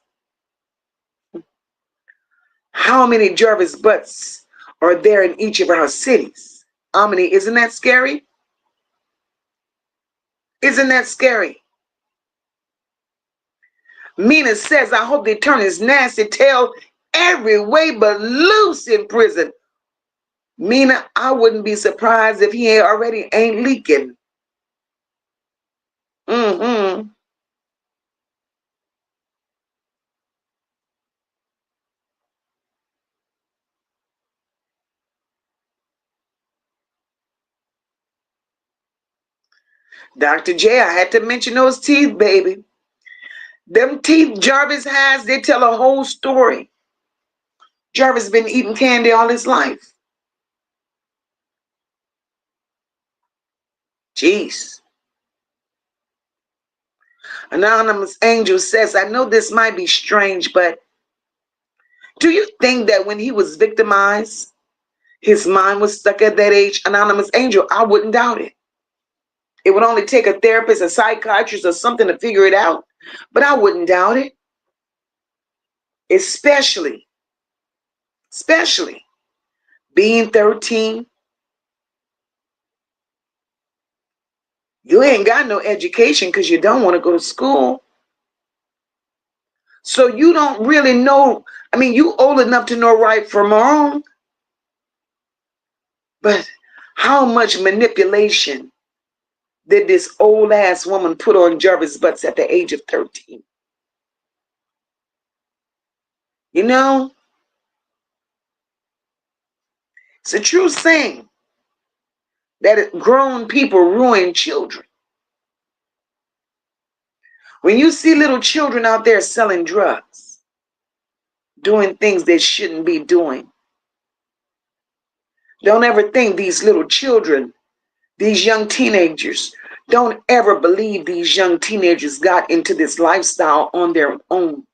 how many Jarvis Butts are there in each of our cities? Amini, isn't that scary? Isn't that scary? Mina says, I hope they turn his nasty tail every way but loose in prison. Mina, I wouldn't be surprised if he already ain't leaking. Dr. J, I had to mention those teeth, baby. Them teeth Jarvis has, they tell a whole story. Jarvis been eating candy all his life. Jeez. Anonymous Angel says, I know this might be strange, but do you think that when he was victimized, his mind was stuck at that age? Anonymous Angel, I wouldn't doubt it. It would only take a therapist, a psychiatrist, or something to figure it out. But I wouldn't doubt it. Especially being 13. You ain't got no education because you don't want to go to school. So you don't really know. I mean, you old enough to know right from wrong. But how much manipulation did this old ass woman put on Jarvis Butts at the age of 13? You know, It's a true saying that grown people ruin children. When you see little children out there selling drugs, doing things they shouldn't be doing, don't ever think these little children, these young teenagers, don't ever believe these young teenagers got into this lifestyle on their own.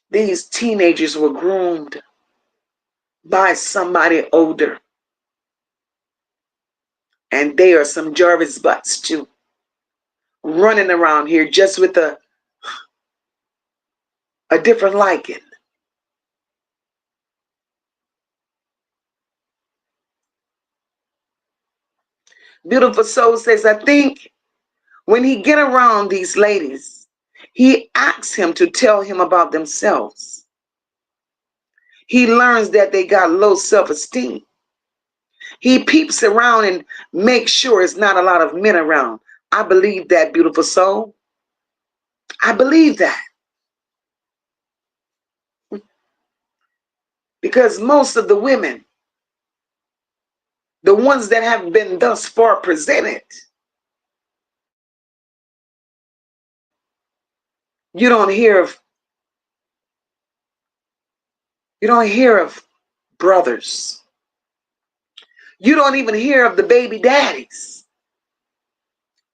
These teenagers were groomed by somebody older. And they are some Jarvis Butts too, running around here just with a different liking. Beautiful Soul says, I think when he get around these ladies, he asks him to tell him about themselves. He learns that they got low self-esteem. He peeps around and makes sure it's not a lot of men around. I believe that, Beautiful Soul. I believe that. Because most of the women, the ones that have been thus far presented, you don't hear of brothers. You don't even hear of the baby daddies.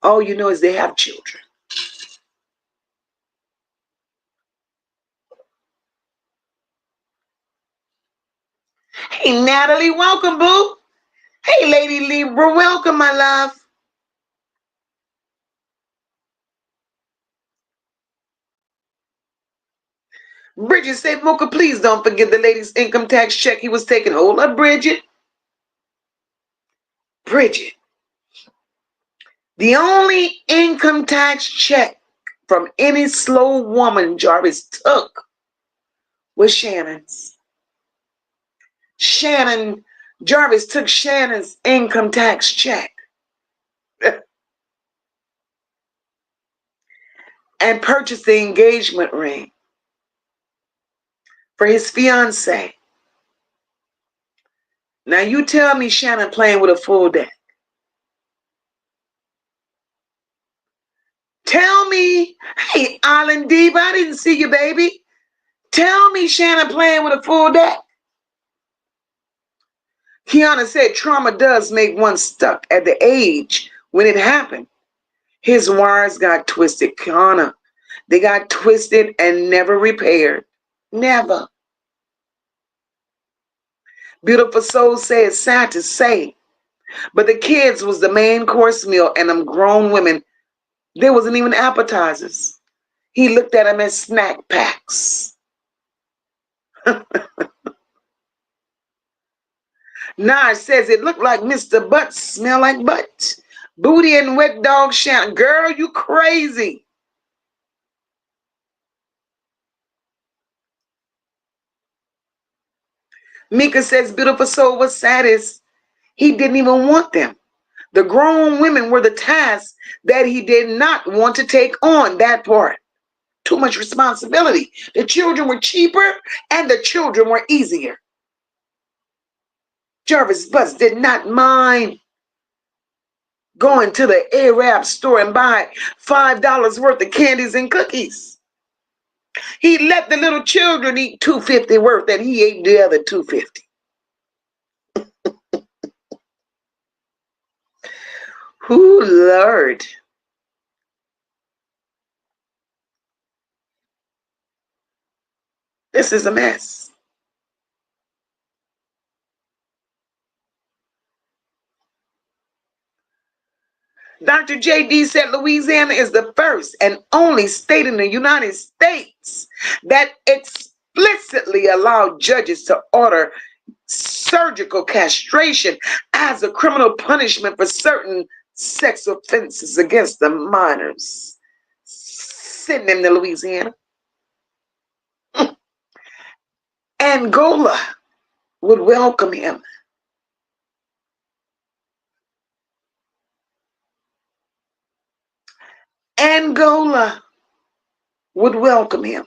All you know is they have children. Hey, Natalie, welcome, boo. Hey, Lady Libra, welcome, my love. Bridget said, Mocha, please don't forget the lady's income tax check he was taking. Hold up, Bridget. Bridget, the only income tax check from any slow woman Jarvis took was Shannon's. Jarvis took Shannon's income tax check and purchased the engagement ring for his fiance. Now you tell me Shannon playing with a full deck. Tell me, hey, Island Diva, I didn't see you, baby. Tell me Shannon playing with a full deck. Kiana said trauma does make one stuck at the age when it happened. His wires got twisted, Kiana. They got twisted and never repaired. Never. Beautiful Soul said, sad to say, but the kids was the main course meal and them grown women, there wasn't even appetizers. He looked at them as snack packs. Nars says it looked like Mr. Butts smell like butt. Booty and wet dog Shannon. Girl, you crazy. Mika says Beautiful Soul was saddest. He didn't even want them. The grown women were the task that he did not want to take on, that part. Too much responsibility. The children were cheaper and the children were easier. Jarvis Butts did not mind going to the Arab store and buy $5 worth of candies and cookies. He let the little children eat $2.50 worth and he ate the other $2.50. Ooh, Lord. This is a mess. Dr. J.D. said Louisiana is the first and only state in the United States that explicitly allowed judges to order surgical castration as a criminal punishment for certain sex offenses against the minors. Send them to Louisiana. Angola would welcome him. Angola would welcome him.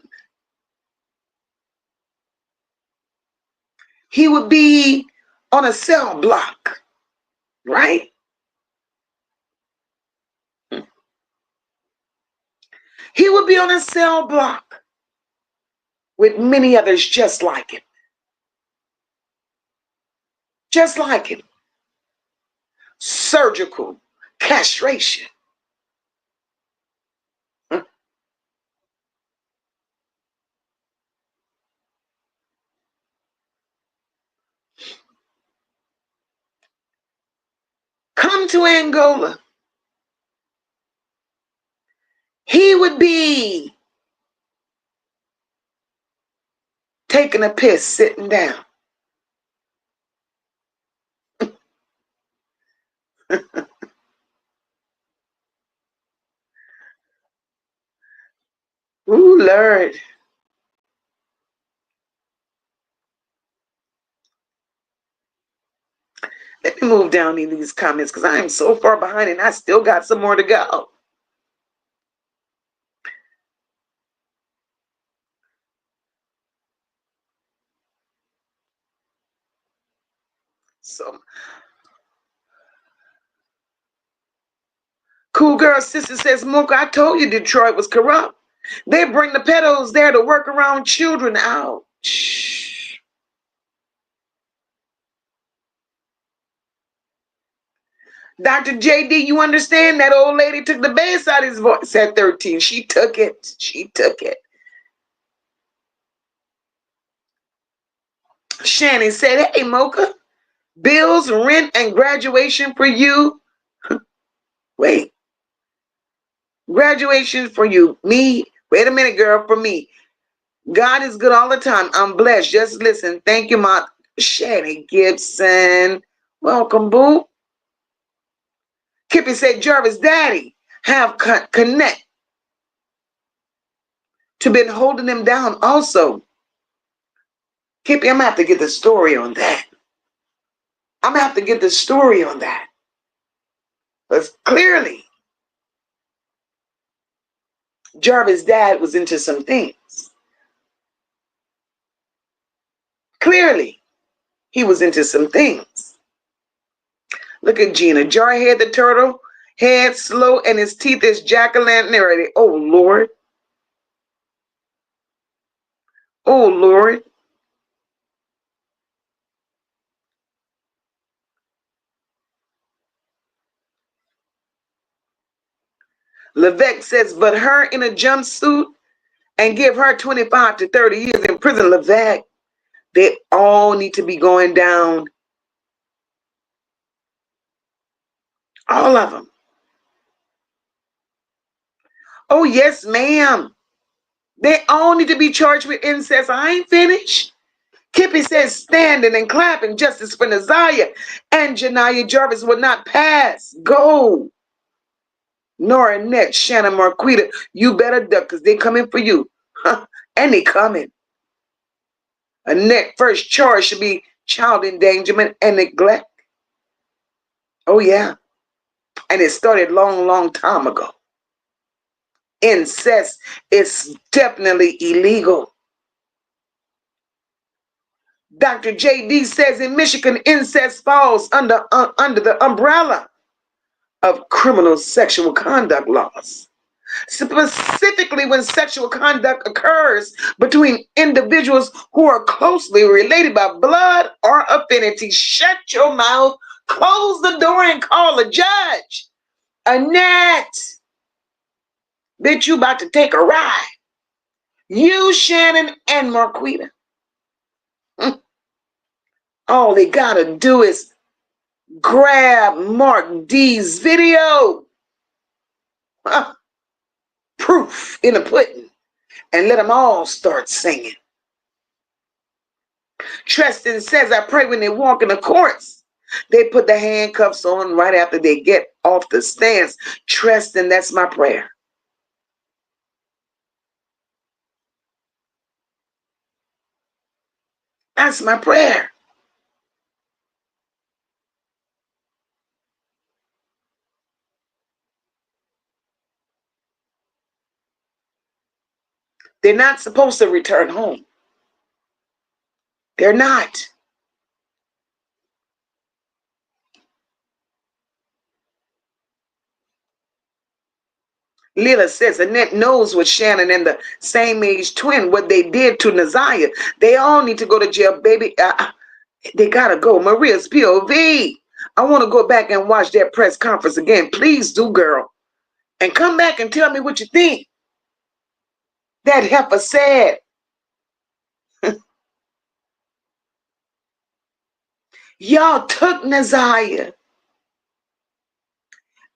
He would be on a cell block, right? He would be on a cell block with many others just like him. Just like him. Surgical castration. Come to Angola. He would be taking a piss sitting down. Ooh, Lord. Let me move down in these comments because I am so far behind and I still got some more to go. So, Cool Girl Sister says, Mocha, I told you Detroit was corrupt. They bring the pedos there to work around children. Ouch. Dr. JD, you understand that old lady took the bass out of his voice at 13. She took it. She took it. Shannon said, hey, Mocha, bills, rent, and graduation for you. Wait. Graduation for you. Me. Wait a minute, girl, for me. God is good all the time. I'm blessed. Just listen. Thank you, my Shannon Gibson. Welcome, boo. Kippy said, Jarvis, daddy, have connect to been holding them down also. Kippy, I'm going to have to get the story on that. I'm going to have to get the story on that. Because clearly, Jarvis' dad was into some things. Clearly, he was into some things. Look at Gina. Jarhead the turtle, head slow, and his teeth is jack-o'-lantern. Oh, Lord. Oh, Lord. Levesque says, but her in a jumpsuit and give her 25 to 30 years in prison. Levesque, they all need to be going down. All of them. Oh, yes, ma'am. They all need to be charged with incest. I ain't finished. Kippy says standing and clapping justice for Naziyah and Janiyah Jarvis will not pass. Go. Nora, Annette, Shannon, Marquita, you better duck because they coming for you. Huh? And they coming. Annette first charge should be child endangerment and neglect. Oh, yeah. And it started long time ago. Incest is definitely illegal. Dr. JD says in Michigan, incest falls under the umbrella of criminal sexual conduct laws. Specifically when sexual conduct occurs between individuals who are closely related by blood or affinity. Shut your mouth, close the door, and call a judge. Annette, bitch, you about to take a ride. You, Shannon, and Marquita. All they gotta do is grab Mark D's video. Proof in the pudding. And let them all start singing. Tristan says, I pray when they walk in the courts, they put the handcuffs on right after they get off the stands. Tristan, that's my prayer. That's my prayer. They're not supposed to return home. They're not. Lila says Annette knows what Shannon and the same age twin, what they did to Naziyah. They all need to go to jail, baby. They gotta go. Maria's POV. I want to go back and watch that press conference again. Please do, girl. And come back and tell me what you think. That heifer said, y'all took Naziyah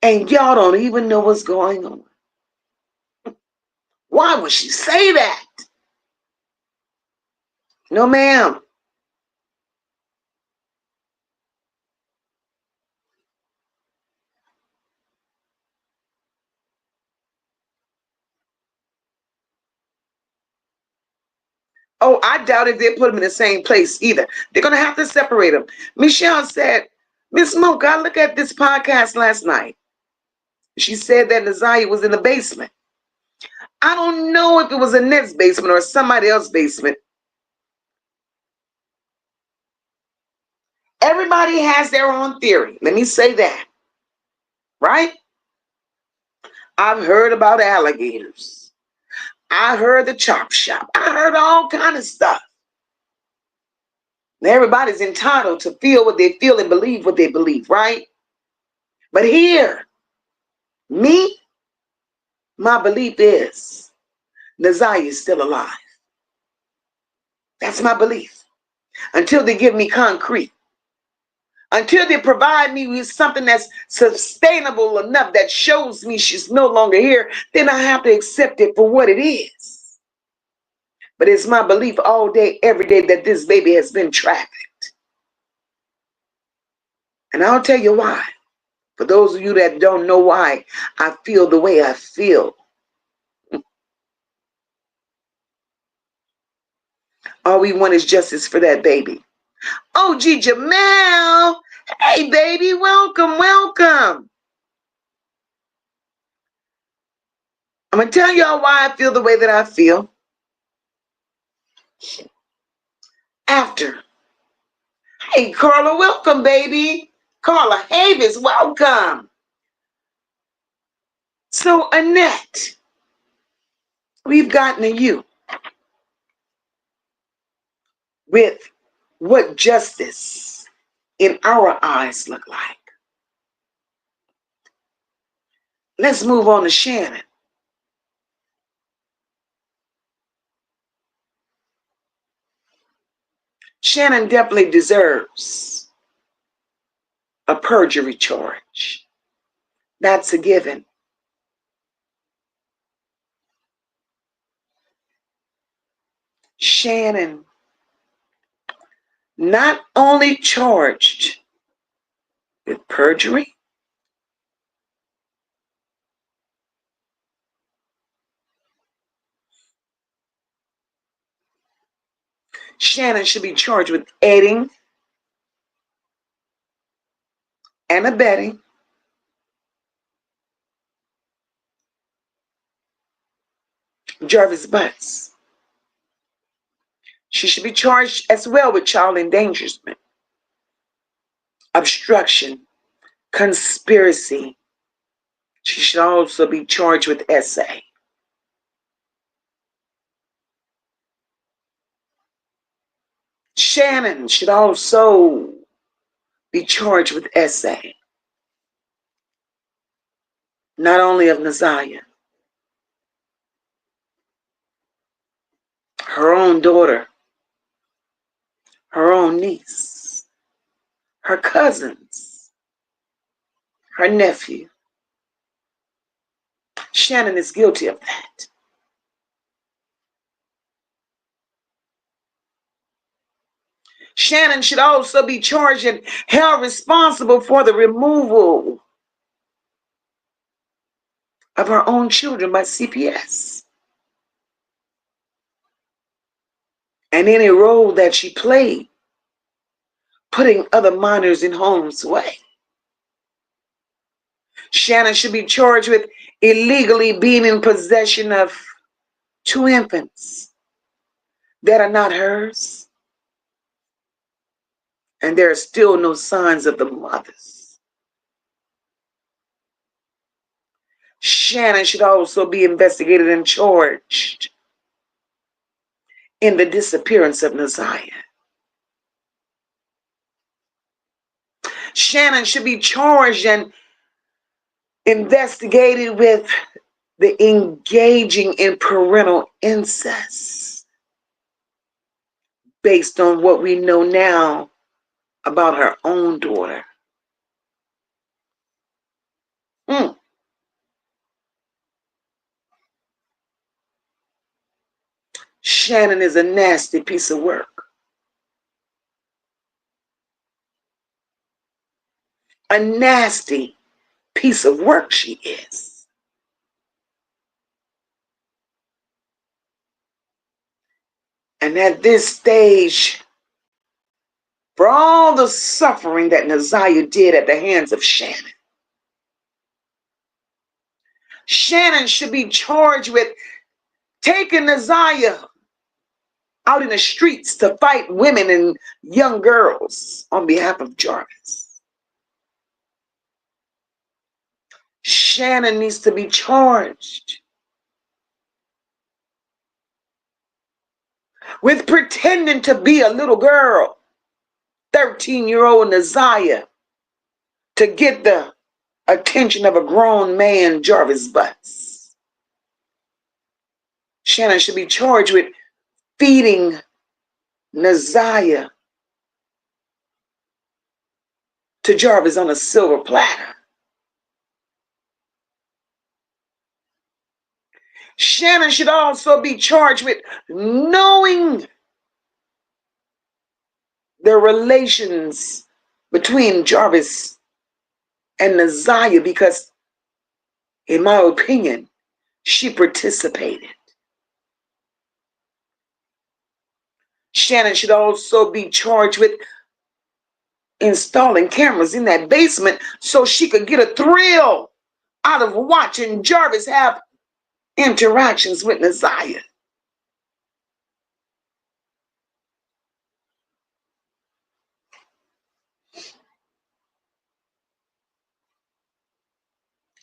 and y'all don't even know what's going on. Why would she say that? No, ma'am. Oh, I doubt if they put them in the same place either. They're going to have to separate them. Michelle said, Miss Smoke, I looked at this podcast last night. She said that Naziyah was in the basement. I don't know if it was Annette's basement or somebody else's basement. Everybody has their own theory. Let me say that. Right? I've heard about alligators. I heard the chop shop. I heard all kind of stuff. Everybody's entitled to feel what they feel and believe what they believe, right? But here, me, my belief is Naziyah is still alive. That's my belief. Until they give me concrete. Until they provide me with something that's sustainable enough that shows me she's no longer here, then I have to accept it for what it is. But it's my belief all day, every day that this baby has been trafficked. And I'll tell you why. For those of you that don't know why I feel the way I feel. All we want is justice for that baby. Oh, G. Jamel. Hey, baby. Welcome, welcome. I'm going to tell y'all why I feel the way that I feel. After. Hey, Carla. Welcome, baby. Carla Havis. Welcome. So, Annette, we've gotten to you with what justice in our eyes look like. Let's move on to Shannon. Shannon definitely deserves a perjury charge. That's a given. Shannon not only charged with perjury, Shannon should be charged with aiding and abetting Jarvis Butts. She should be charged as well with child endangerment, obstruction, conspiracy. She should also be charged with essay. Shannon should also be charged with essay, not only of Naziyah, her own daughter, her own niece, her cousins, her nephew. Shannon is guilty of that. Shannon should also be charged and held responsible for the removal of her own children by CPS. And any role that she played, putting other minors in harm's way. Shannon should be charged with illegally being in possession of 2 infants that are not hers. And there are still no signs of the mothers. Shannon should also be investigated and charged in the disappearance of Naziyah. Shannon should be charged and investigated with the engaging in parental incest based on what we know now about her own daughter. Shannon is a nasty piece of work. A nasty piece of work she is. And at this stage, for all the suffering that Naziyah did at the hands of Shannon, Shannon should be charged with taking Naziyah out in the streets to fight women and young girls on behalf of Jarvis. Shannon needs to be charged with pretending to be a little girl, 13-year-old Naziyah, to get the attention of a grown man, Jarvis Butts. Shannon should be charged with feeding Naziyah to Jarvis on a silver platter. Shannon should also be charged with knowing the relations between Jarvis and Naziyah, because, in my opinion, she participated. Shannon should also be charged with installing cameras in that basement so she could get a thrill out of watching Jarvis have interactions with Naziyah.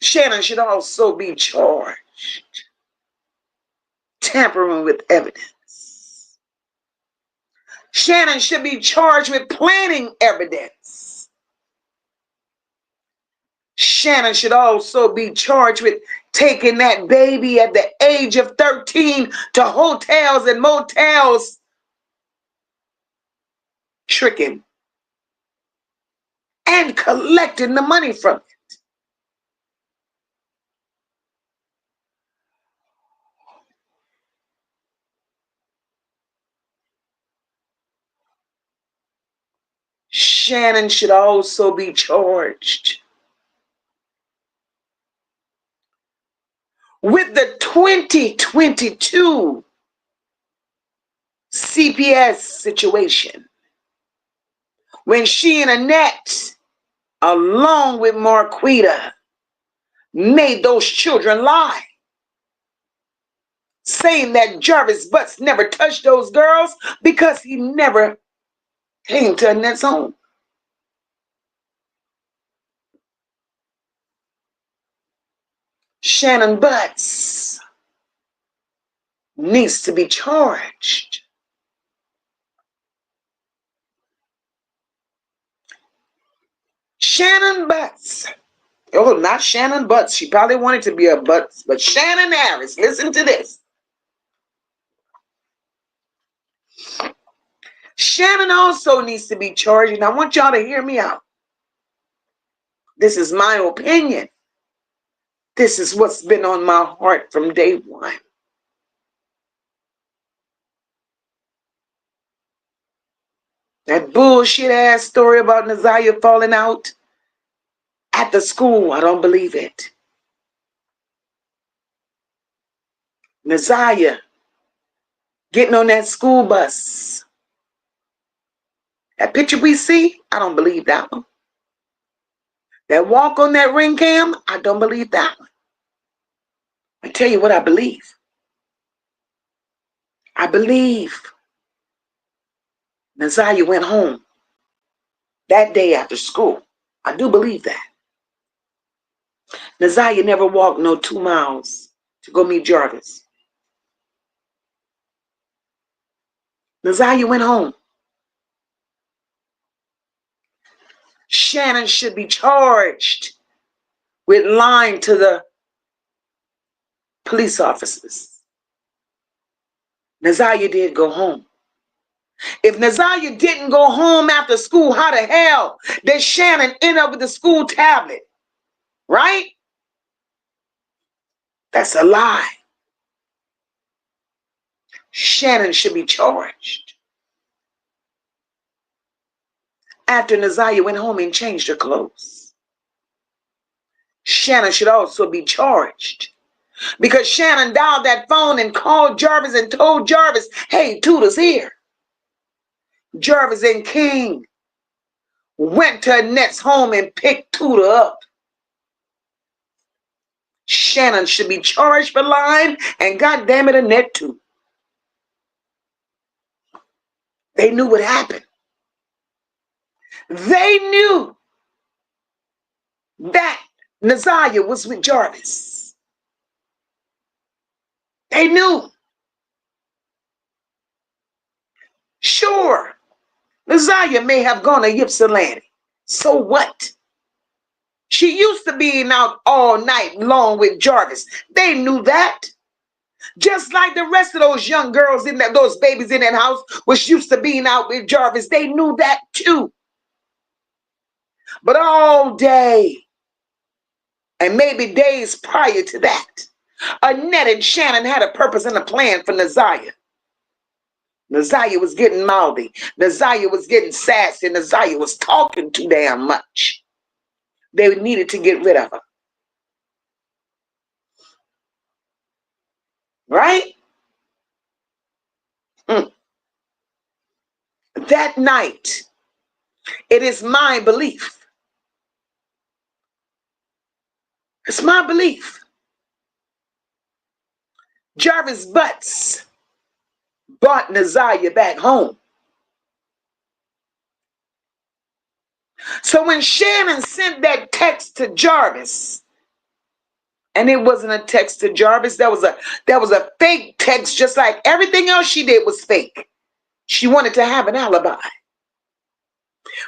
Shannon should also be charged tampering with evidence. Shannon should be charged with planting evidence. Shannon should also be charged with taking that baby at the age of 13 to hotels and motels, tricking and collecting the money from it. Shannon should also be charged with the 2022 CPS situation, when she and Annette, along with Marquita, made those children lie, saying that Jarvis Butts never touched those girls because he never came to Annette's home. Shannon Butts needs to be charged. Shannon Butts. Oh, not Shannon Butts. She probably wanted to be a Butts, but Shannon Harris. Listen to this. Shannon also needs to be charged, and I want y'all to hear me out. This is my opinion. This is what's been on my heart from day one. That bullshit ass story about Naziyah falling out at the school, I don't believe it. Naziyah getting on that school bus. That picture we see, I don't believe that one. That walk on that ring cam, I don't believe that one. I tell you what I believe. I believe Naziyah went home that day after school. I do believe that. Naziyah never walked no 2 miles to go meet Jarvis. Naziyah went home. Shannon should be charged with lying to the police officers. Naziyah did go home. If Naziyah didn't go home after school, how the hell did Shannon end up with the school tablet? Right? That's a lie. Shannon should be charged. After Naziyah went home and changed her clothes, Shannon should also be charged because Shannon dialed that phone and called Jarvis and told Jarvis, hey, Tutor's here. Jarvis and King went to Annette's home and picked Tutor up. Shannon should be charged for lying, and goddamn it, Annette too. They knew what happened. They knew that Naziyah was with Jarvis. They knew. Sure, Naziyah may have gone to Ypsilanti. So what? She used to being out all night long with Jarvis. They knew that. Just like the rest of those young girls in that, those babies in that house was used to being out with Jarvis. They knew that too. But all day, and maybe days prior to that, Annette and Shannon had a purpose and a plan for Naziyah. Naziyah was getting mouthy. Naziyah was getting sassy. Naziyah was talking too damn much. They needed to get rid of her. Right? That night, it is my belief. It's my belief. Jarvis Butts brought Naziyah back home. So when Shannon sent that text to Jarvis, and it wasn't a text to Jarvis, that was a fake text, just like everything else she did was fake. She wanted to have an alibi.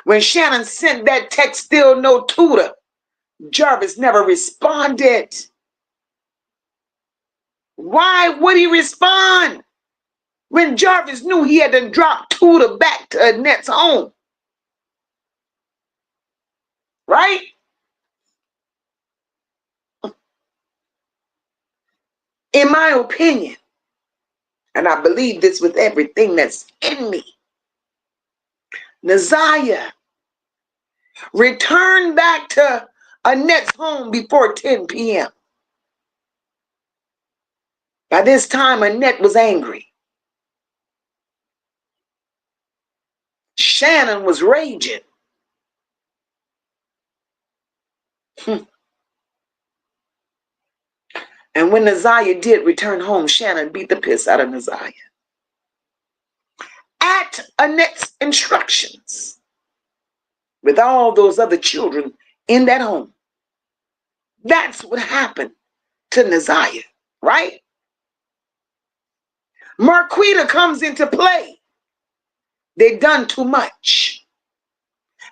When Shannon sent that text, still no tutor, Jarvis never responded. Why would he respond when Jarvis knew he had to drop tutor back to Annette's home? Right? In my opinion, and I believe this with everything that's in me, Naziyah returned back to Annette's home before 10 p.m. By this time, Annette was angry. Shannon was raging. And when Naziyah did return home, Shannon beat the piss out of Naziyah. At Annette's instructions, with all those other children in that home. That's what happened to Naziyah, right? Marquita comes into play. They done too much.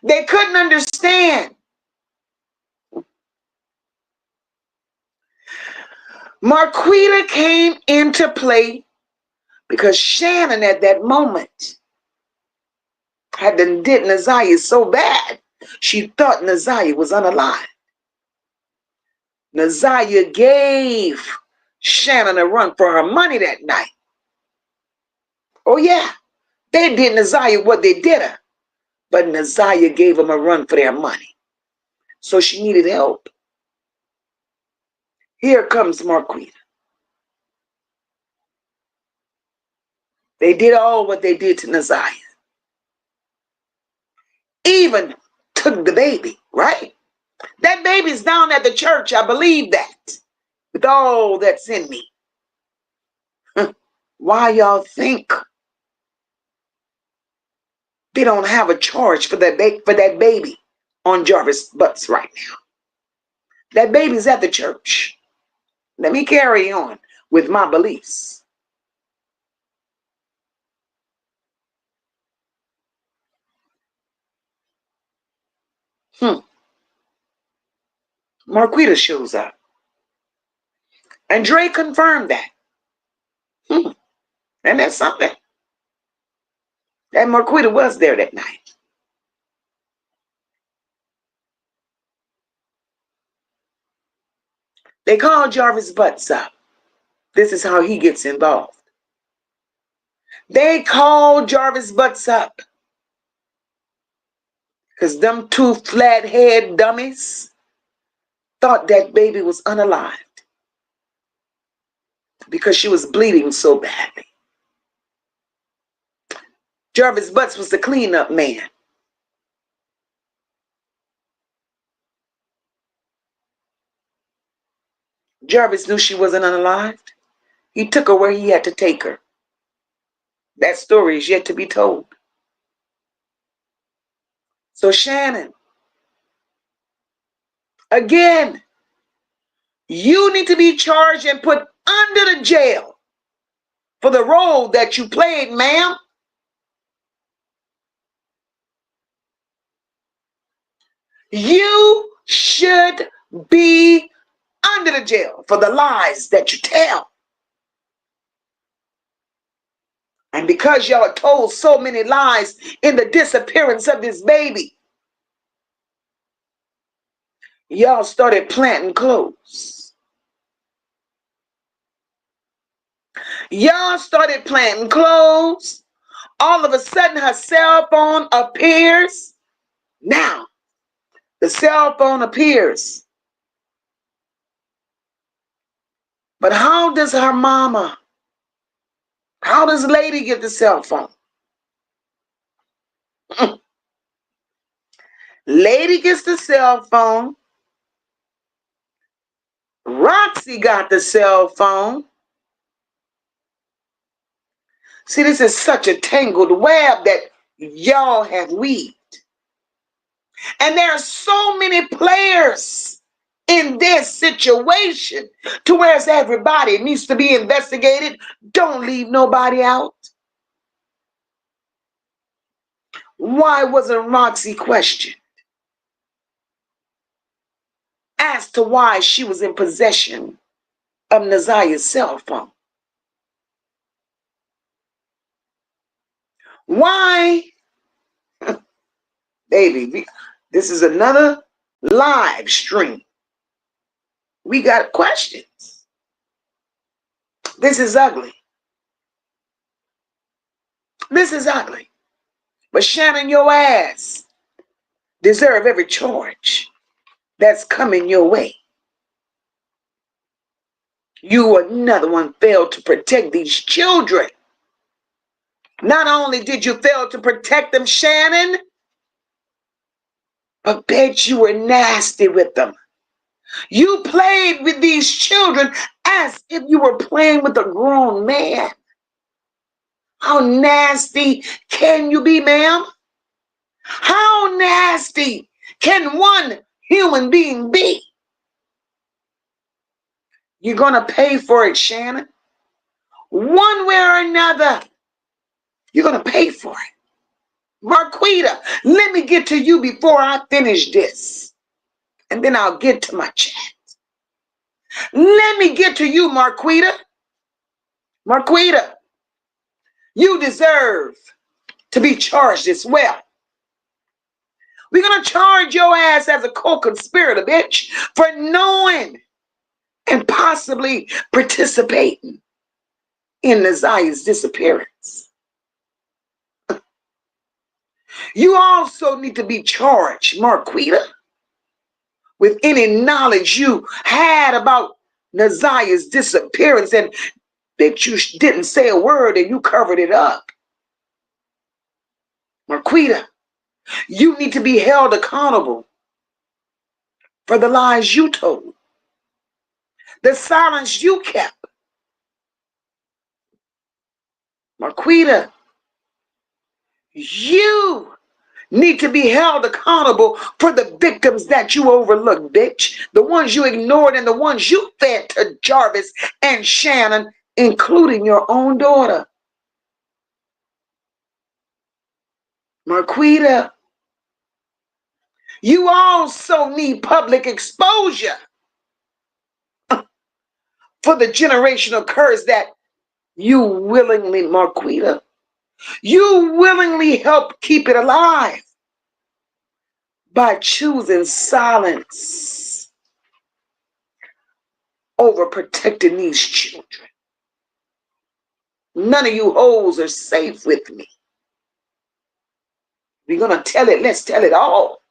They couldn't understand. Marquita came into play because Shannon at that moment had done did Naziyah so bad, she thought Naziyah was unalive. Naziyah gave Shannon a run for her money that night. Oh yeah, they did Naziyah what they did her, but Naziyah gave them a run for their money. So she needed help. Here comes Marquita. They did all what they did to Naziyah. Even took the baby, right? That baby's down at the church, I believe that, with all that's in me. Why y'all think they don't have a charge for that baby on Jarvis Butts right now? That baby's at the church. Let me carry on with my beliefs. Marquita shows up. And Dre confirmed that. And that's something. That Marquita was there that night. They called Jarvis Butts up. This is how he gets involved. They called Jarvis Butts up because them two flathead dummies thought that baby was unalived because she was bleeding so badly. Jarvis Butts was the cleanup man. Jarvis knew she wasn't unalived. He took her where he had to take her. That story is yet to be told. So Shannon, again, you need to be charged and put under the jail for the role that you played, ma'am. You should be under the jail for the lies that you tell. And because y'all told so many lies in the disappearance of this baby, y'all started planting clothes. Y'all started planting clothes. All of a sudden, her cell phone appears. Now, the cell phone appears. But how does her mama, how does Lady get the cell phone? Lady gets the cell phone. Roxy got the cell phone. See, this is such a tangled web that y'all have weaved. And there are so many players in this situation to where everybody needs to be investigated. Don't leave nobody out. Why wasn't Roxy questioned as to why she was in possession of Naziyah's cell phone? Why? Baby, this is another live stream. We got questions. This is ugly. This is ugly. But Shannon, your ass deserve every charge that's coming your way. You, another one, failed to protect these children. Not only did you fail to protect them, Shannon, but bet you were nasty with them. You played with these children as if you were playing with a grown man. How nasty can you be, ma'am? How nasty can one human being be? You're going to pay for it, Shannon. One way or another, you're going to pay for it. Marquita, let me get to you before I finish this. And then I'll get to my chat. Let me get to you, Marquita. Marquita, you deserve to be charged as well. We're going to charge your ass as a co-conspirator, bitch, for knowing and possibly participating in Naziyah's disappearance. You also need to be charged, Marquita, with any knowledge you had about Naziyah's disappearance, and bitch, you didn't say a word and you covered it up. Marquita, you need to be held accountable for the lies you told, the silence you kept. Marquita, you need to be held accountable for the victims that you overlooked, bitch. The ones you ignored and the ones you fed to Jarvis and Shannon, including your own daughter. Marquita, you also need public exposure for the generational curse that you willingly, Marquita, you willingly help keep it alive by choosing silence over protecting these children. None of you hoes are safe with me. We're going to tell it. Let's tell it all.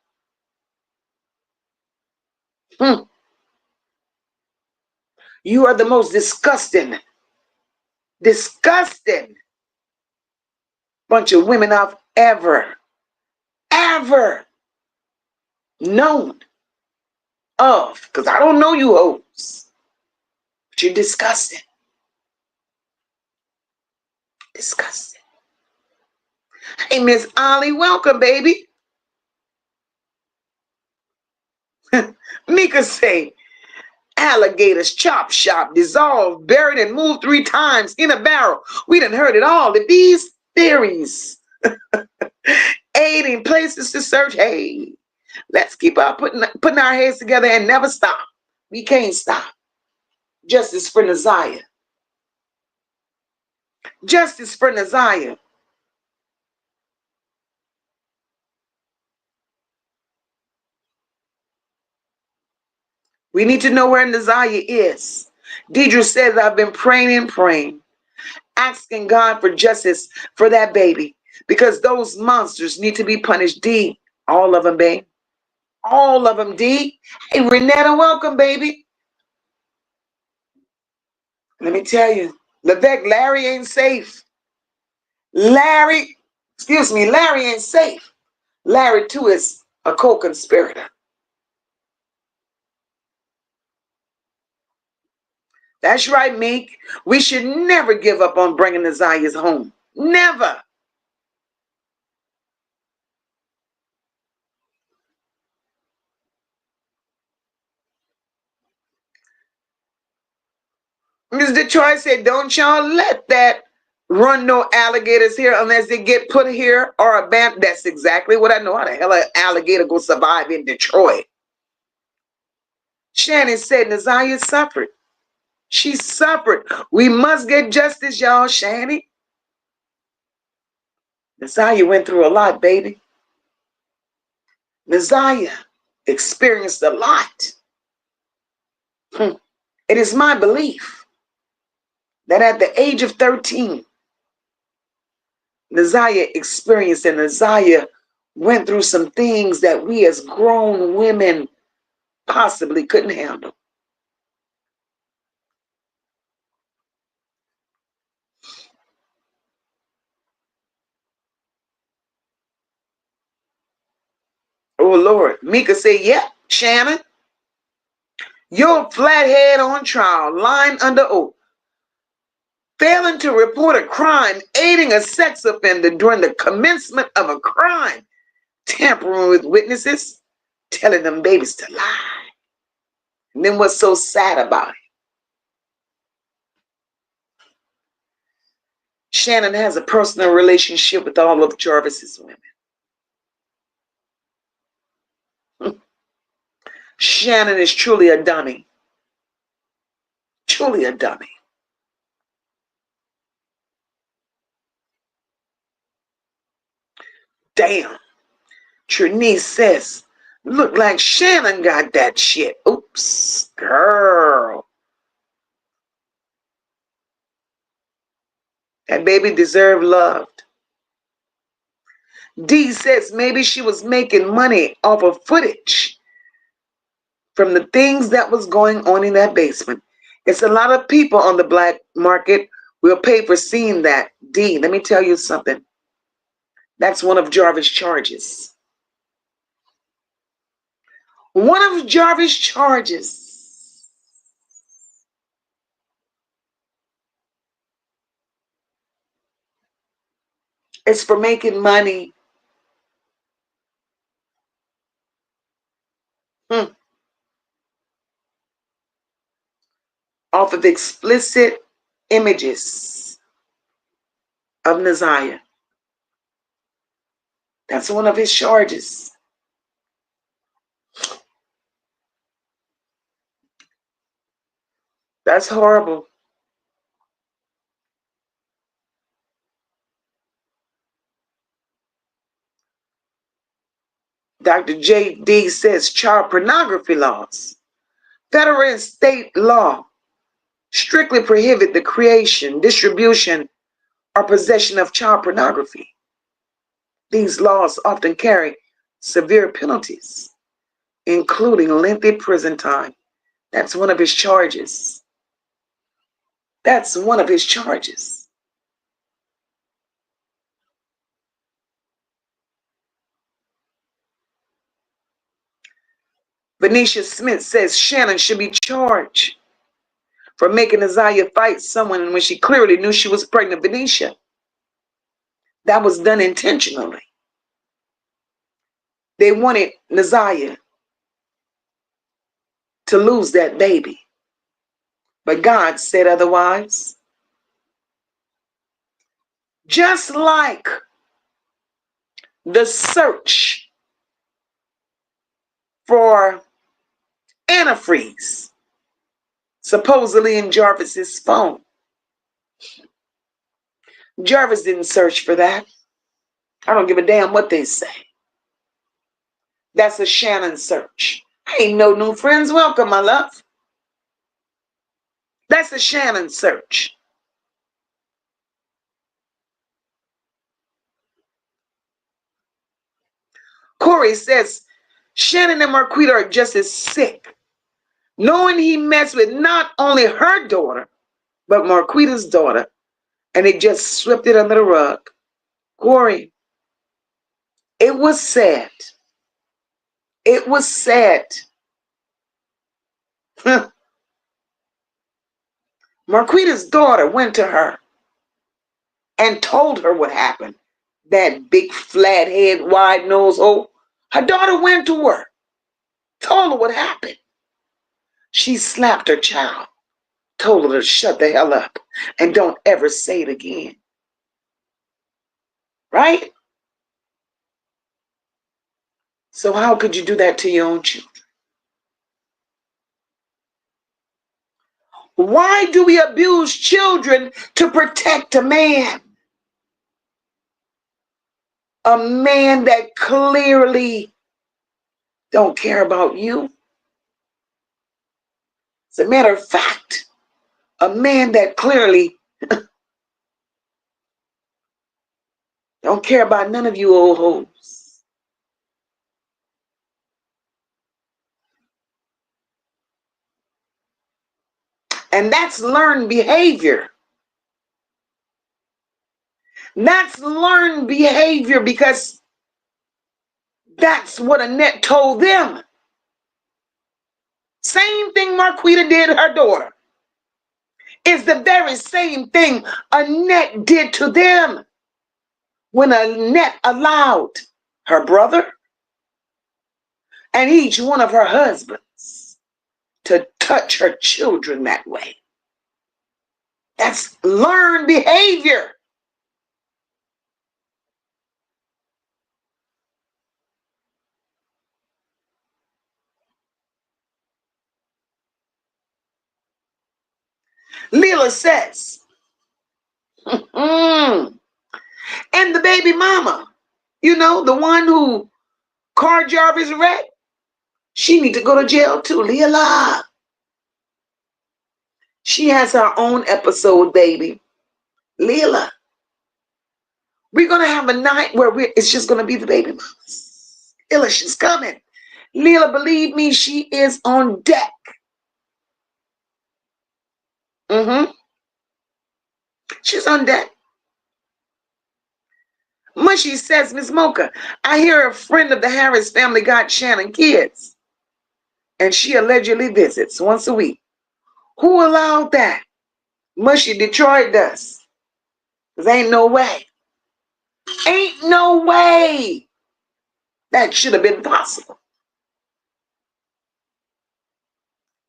You are the most disgusting bunch of women I've ever known of. Because I don't know you hoes. But you're disgusting. Disgusting. Hey, Miss Ollie, welcome, baby. Mika say, alligators, chop shop, dissolved, buried, and moved 3 times in a barrel. We done heard it all. These theories, aiding places to search. Hey, let's keep on putting our heads together and never stop. We can't stop. Justice for Naziyah. Justice for Naziyah. We need to know where Naziyah is. Deidre says, I've been praying and praying, asking God for justice for that baby, because those monsters need to be punished. D, all of them, babe. All of them, D. Hey, Renetta, welcome, baby. Let me tell you, Levesque, Larry ain't safe. Larry ain't safe. Larry, too, is a co-conspirator. That's right, Meek. We should never give up on bringing Naziyah's home. Never. Ms. Detroit said, don't y'all let that run no alligators here unless they get put here or abandoned. That's exactly what I know. How the hell an alligator go survive in Detroit? Shannon said Naziyah suffered. She suffered. We must get justice, y'all, Shannon. Naziyah went through a lot, baby. Naziyah experienced a lot. It is my belief that at the age of 13, Naziyah experienced and Naziyah went through some things that we as grown women possibly couldn't handle. Oh, Lord. Mika said, yep, Shannon, your flathead on trial, lying under oath, failing to report a crime, aiding a sex offender during the commencement of a crime, tampering with witnesses, telling them babies to lie. And then what's so sad about it? Shannon has a personal relationship with all of Jarvis's women. Shannon is truly a dummy. Truly a dummy. Damn. Trinice says, look like Shannon got that shit. Oops, girl. That baby deserved love. D says maybe she was making money off of footage from the things that was going on in that basement. It's a lot of people on the black market will pay for seeing that. D, let me tell you something. That's one of Jarvis' charges. One of Jarvis' charges is for making money off of explicit images of Naziyah. That's one of his charges. That's horrible. Dr. J.D. says child pornography laws, federal and state law, strictly prohibit the creation, distribution, or possession of child pornography. These laws often carry severe penalties, including lengthy prison time. That's one of his charges. That's one of his charges. Venetia Smith says Shannon should be charged for making Naziyah fight someone when she clearly knew she was pregnant. Venetia, that was done intentionally. They wanted Naziyah to lose that baby. But God said otherwise. Just like the search for antifreeze, supposedly in Jarvis's phone. Jarvis didn't search for that. I don't give a damn what they say. That's a Shannon search. I ain't no new friends. Welcome, my love. That's a Shannon search. Corey says Shannon and Marquita are just as sick, knowing he messed with not only her daughter, but Marquita's daughter, and they just swept it under the rug. Corey, it was sad. It was sad. Marquita's daughter went to her and told her what happened. That big flat head, wide nose hole. Her daughter went to her, told her what happened. She slapped her child, told her to shut the hell up and don't ever say it again. Right? So how could you do that to your own children? Why do we abuse children to protect a man? A man that clearly don't care about you. As a matter of fact, a man that clearly don't care about none of you old hoes. And that's learned behavior. That's learned behavior because that's what Annette told them. Same thing Marquita did her daughter. Is the very same thing Annette did to them. When Annette allowed her brother and each one of her husbands to touch her children that way. That's learned behavior. Leela says, and the baby mama, you know, the one who car Jarvis wrecked, she need to go to jail too, Leela. She has her own episode, baby. Leela. We're going to have a night where it's just going to be the baby mamas. Leela, she's coming. Leela, believe me, she is on deck. She's on deck. Mushy says, Miss Mocha, I hear a friend of the Harris family got Shannon kids, and she allegedly visits once a week. Who allowed that? Mushy, Detroit does. Because ain't no way. Ain't no way that should have been possible.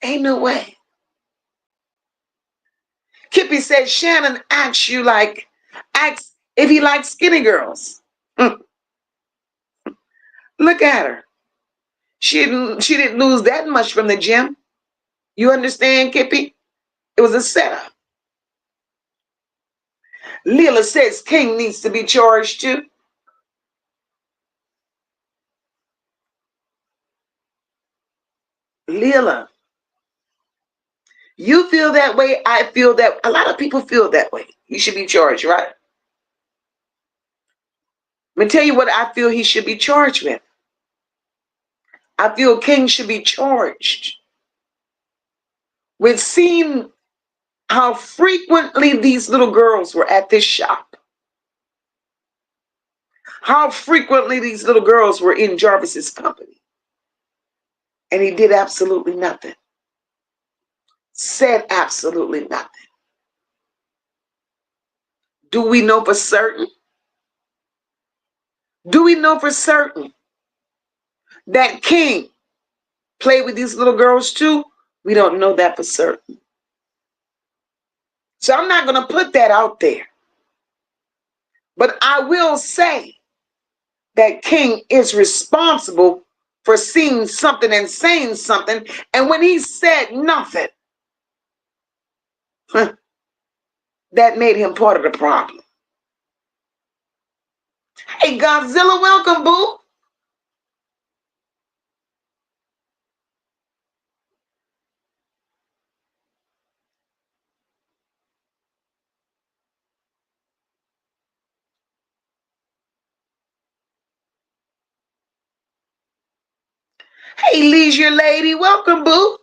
Ain't no way. Kippy said Shannon asks if he likes skinny girls. Look at her. She didn't lose that much from the gym. You understand, Kippy? It was a setup. Leela says King needs to be charged too. Leela, you feel that way. I feel that a lot of people feel that way. He should be charged, right? Let me tell you what I feel he should be charged with. I feel King should be charged with seeing how frequently these little girls were at this shop. How frequently these little girls were in Jarvis's company. And he did absolutely nothing. Said absolutely nothing. Do we know for certain? Do we know for certain that King played with these little girls too? We don't know that for certain. So I'm not going to put that out there. But I will say that King is responsible for seeing something and saying something. And when he said nothing, that made him part of the problem. Hey, Godzilla, welcome, boo. Hey, leisure lady, welcome, boo.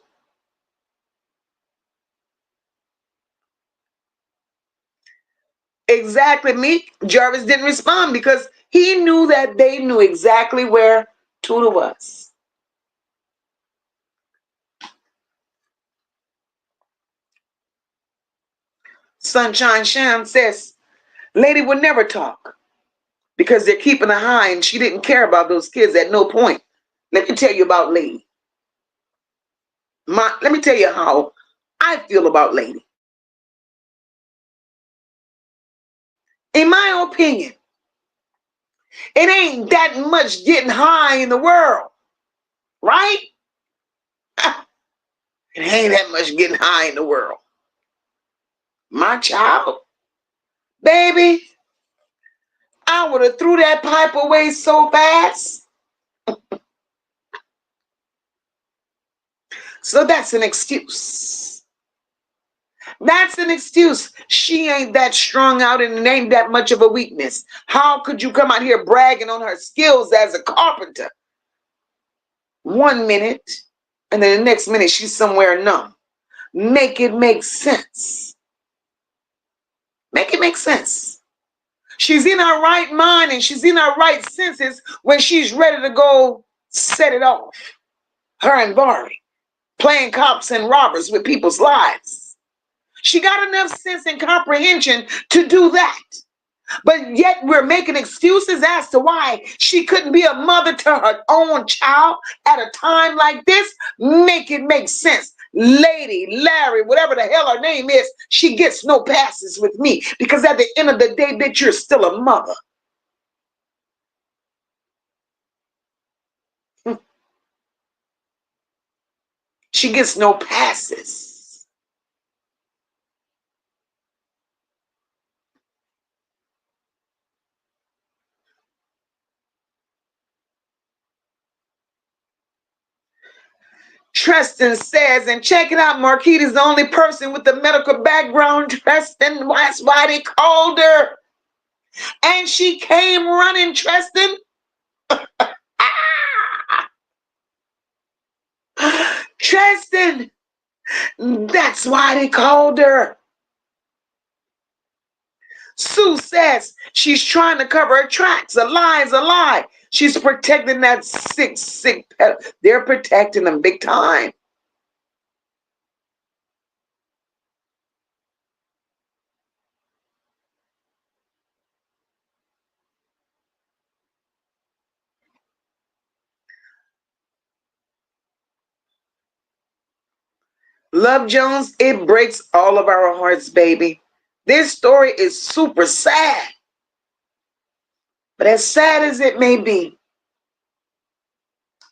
Exactly, Meek. Jarvis didn't respond because he knew that they knew exactly where Tuna was. Sunshine Sham says, Lady would never talk because they're keeping a high and she didn't care about those kids at no point. Let me tell you about Lady. Let me tell you how I feel about Lady. In my opinion, it ain't that much getting high in the world, right? It ain't that much getting high in the world. My child, baby, I would have threw that pipe away so fast. So that's an excuse. That's an excuse. She ain't that strung out and it ain't that much of a weakness. How could you come out here bragging on her skills as a carpenter? 1 minute, and then the next minute she's somewhere numb. Make it make sense. Make it make sense. She's in her right mind and she's in her right senses when she's ready to go set it off. Her and Barry playing cops and robbers with people's lives. She got enough sense and comprehension to do that. But yet we're making excuses as to why she couldn't be a mother to her own child at a time like this. Make it make sense. Lady, Larry, whatever the hell her name is, she gets no passes with me because at the end of the day, bitch, you're still a mother. She gets no passes. Tristan says, and check it out, Marquita is the only person with the medical background. Tristan, that's why they called her. And she came running, Tristan. Tristan, that's why they called her. Sue says she's trying to cover her tracks. A lie is a lie. She's protecting that sick pet. They're protecting them big time. Love Jones, it breaks all of our hearts, baby. This story is super sad. But as sad as it may be,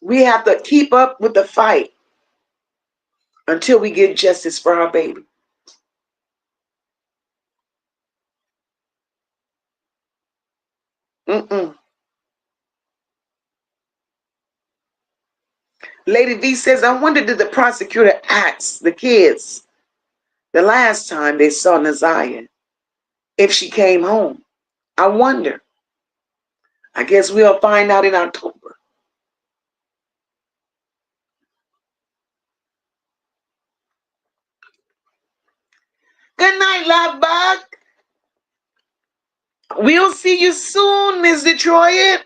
we have to keep up with the fight until we get justice for our baby. Lady V says, I wonder did the prosecutor ask the kids the last time they saw Naziyah if she came home? I wonder. I guess we'll find out in October. Good night, love bug. We'll see you soon, Miss Detroit.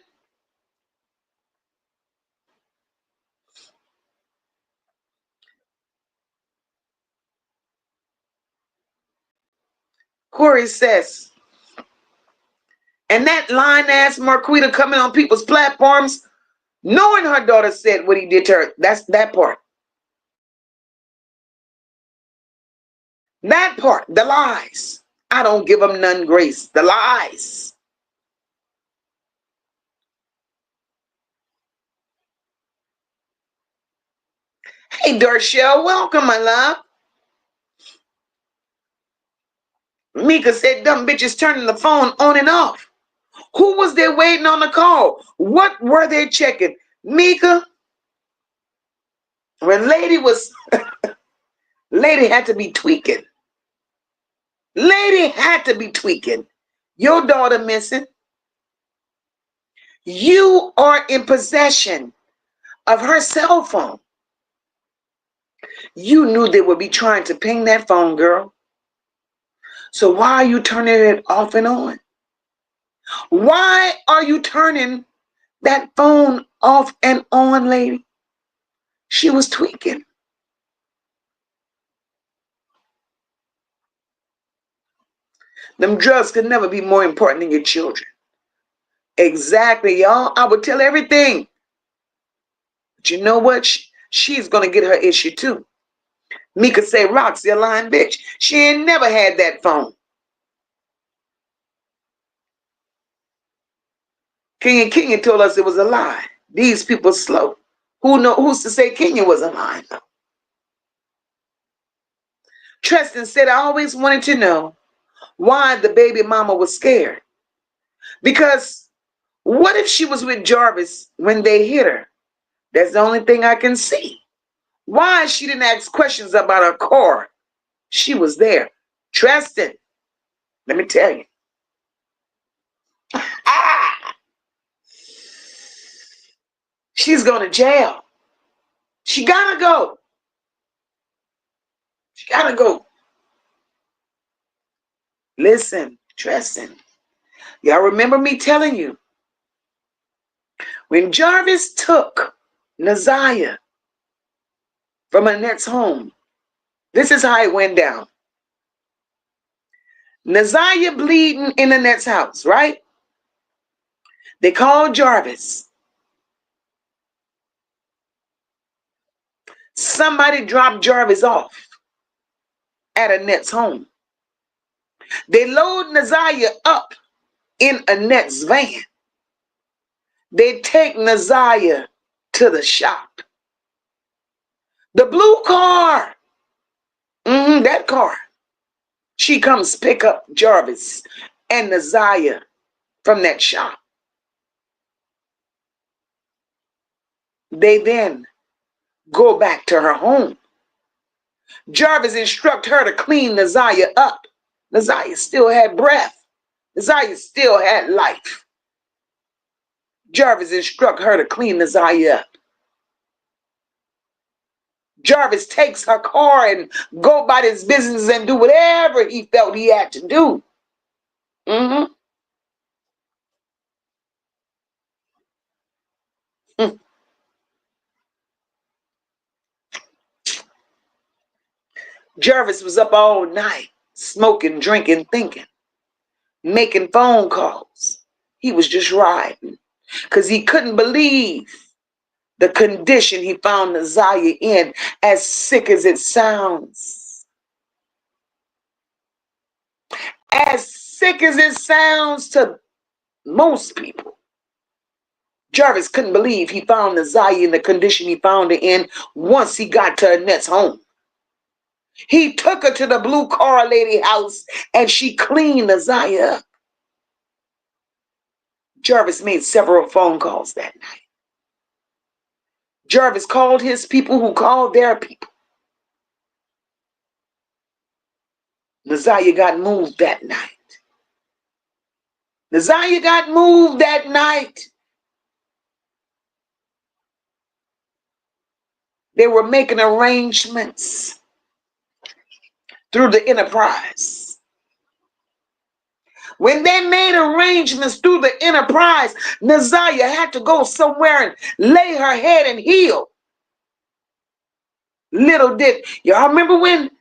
Corey says, and that lying-ass Marquita coming on people's platforms, knowing her daughter said what he did to her. That's that part. That part, the lies. I don't give them none grace. The lies. Hey, Darshell, welcome, my love. Mika said, dumb bitches turning the phone on and off. Who was there waiting on the call? What were they checking? Mika, when Lady was, Lady had to be tweaking. Lady had to be tweaking. Your daughter missing. You are in possession of her cell phone. You knew they would be trying to ping that phone, girl. So why are you turning it off and on? Why are you turning that phone off and on, lady? She was tweaking. Them drugs could never be more important than your children. Exactly, y'all. I would tell everything. But you know what? She's going to get her issue too. Mika say, Roxy, a lying bitch. She ain't never had that phone. Kenya told us it was a lie. These people slow. Who's to say Kenya was a lie, though? Tristan said, I always wanted to know why the baby mama was scared. Because what if she was with Jarvis when they hit her? That's the only thing I can see. Why she didn't ask questions about her car? She was there. Tristan, let me tell you. She's going to jail. She gotta go. She gotta go. Listen, Tristan, y'all remember me telling you, when Jarvis took Naziyah from Annette's home, this is how it went down. Naziyah bleeding in Annette's house, right? They called Jarvis. Somebody dropped Jarvis off at Annette's home. They load Naziyah up in Annette's van. They take Naziyah to the shop. The blue car, that car. She comes pick up Jarvis and Naziyah from that shop. They then go back to her home. Jarvis instruct her to clean Naziyah up. Naziyah still had breath. Naziyah still had life. Jarvis instruct her to clean Naziyah up. Jarvis takes her car and go about his business and do whatever he felt he had to do. Jarvis was up all night, smoking, drinking, thinking, making phone calls. He was just riding because he couldn't believe the condition he found Naziyah in, as sick as it sounds. As sick as it sounds to most people. Jarvis couldn't believe he found Naziyah in the condition he found her in once he got to Annette's home. He took her to the blue car lady house and she cleaned Naziyah up. Jarvis made several phone calls that night. Jarvis called his people who called their people. Naziyah got moved that night. Naziyah got moved that night. They were making arrangements through the enterprise. When they made arrangements through the enterprise, Naziyah had to go somewhere and lay her head and heal. Little did y'all remember when,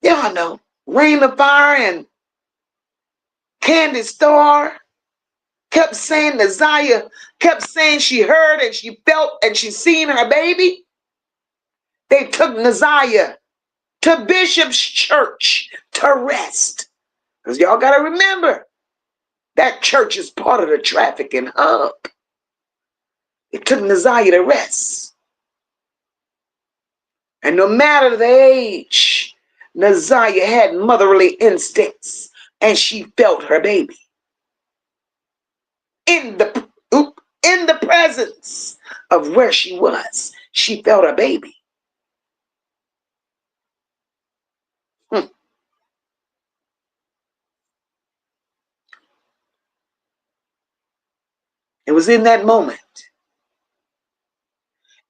y'all know, Rain of Fire and Candy Star kept saying, Naziyah kept saying she heard and she felt and she seen her baby? They took Naziyah to Bishop's church to rest. Because y'all got to remember, that church is part of the trafficking hub. It took Naziyah to rest. And no matter the age, Naziyah had motherly instincts and she felt her baby. In the presence of where she was, she felt her baby. It was in that moment.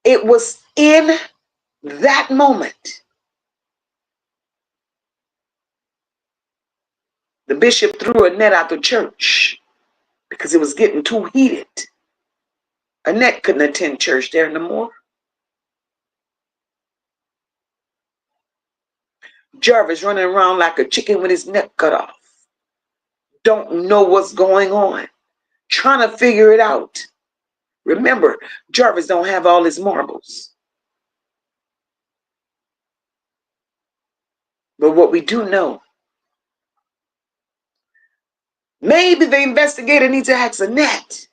It was in that moment. The bishop threw Annette out the church because it was getting too heated. Annette couldn't attend church there no more. Jarvis running around like a chicken with his neck cut off. Don't know what's going on. Trying to figure it out. Remember, Jarvis don't have all his marbles. But what we do know, maybe the investigator needs to ask Annette,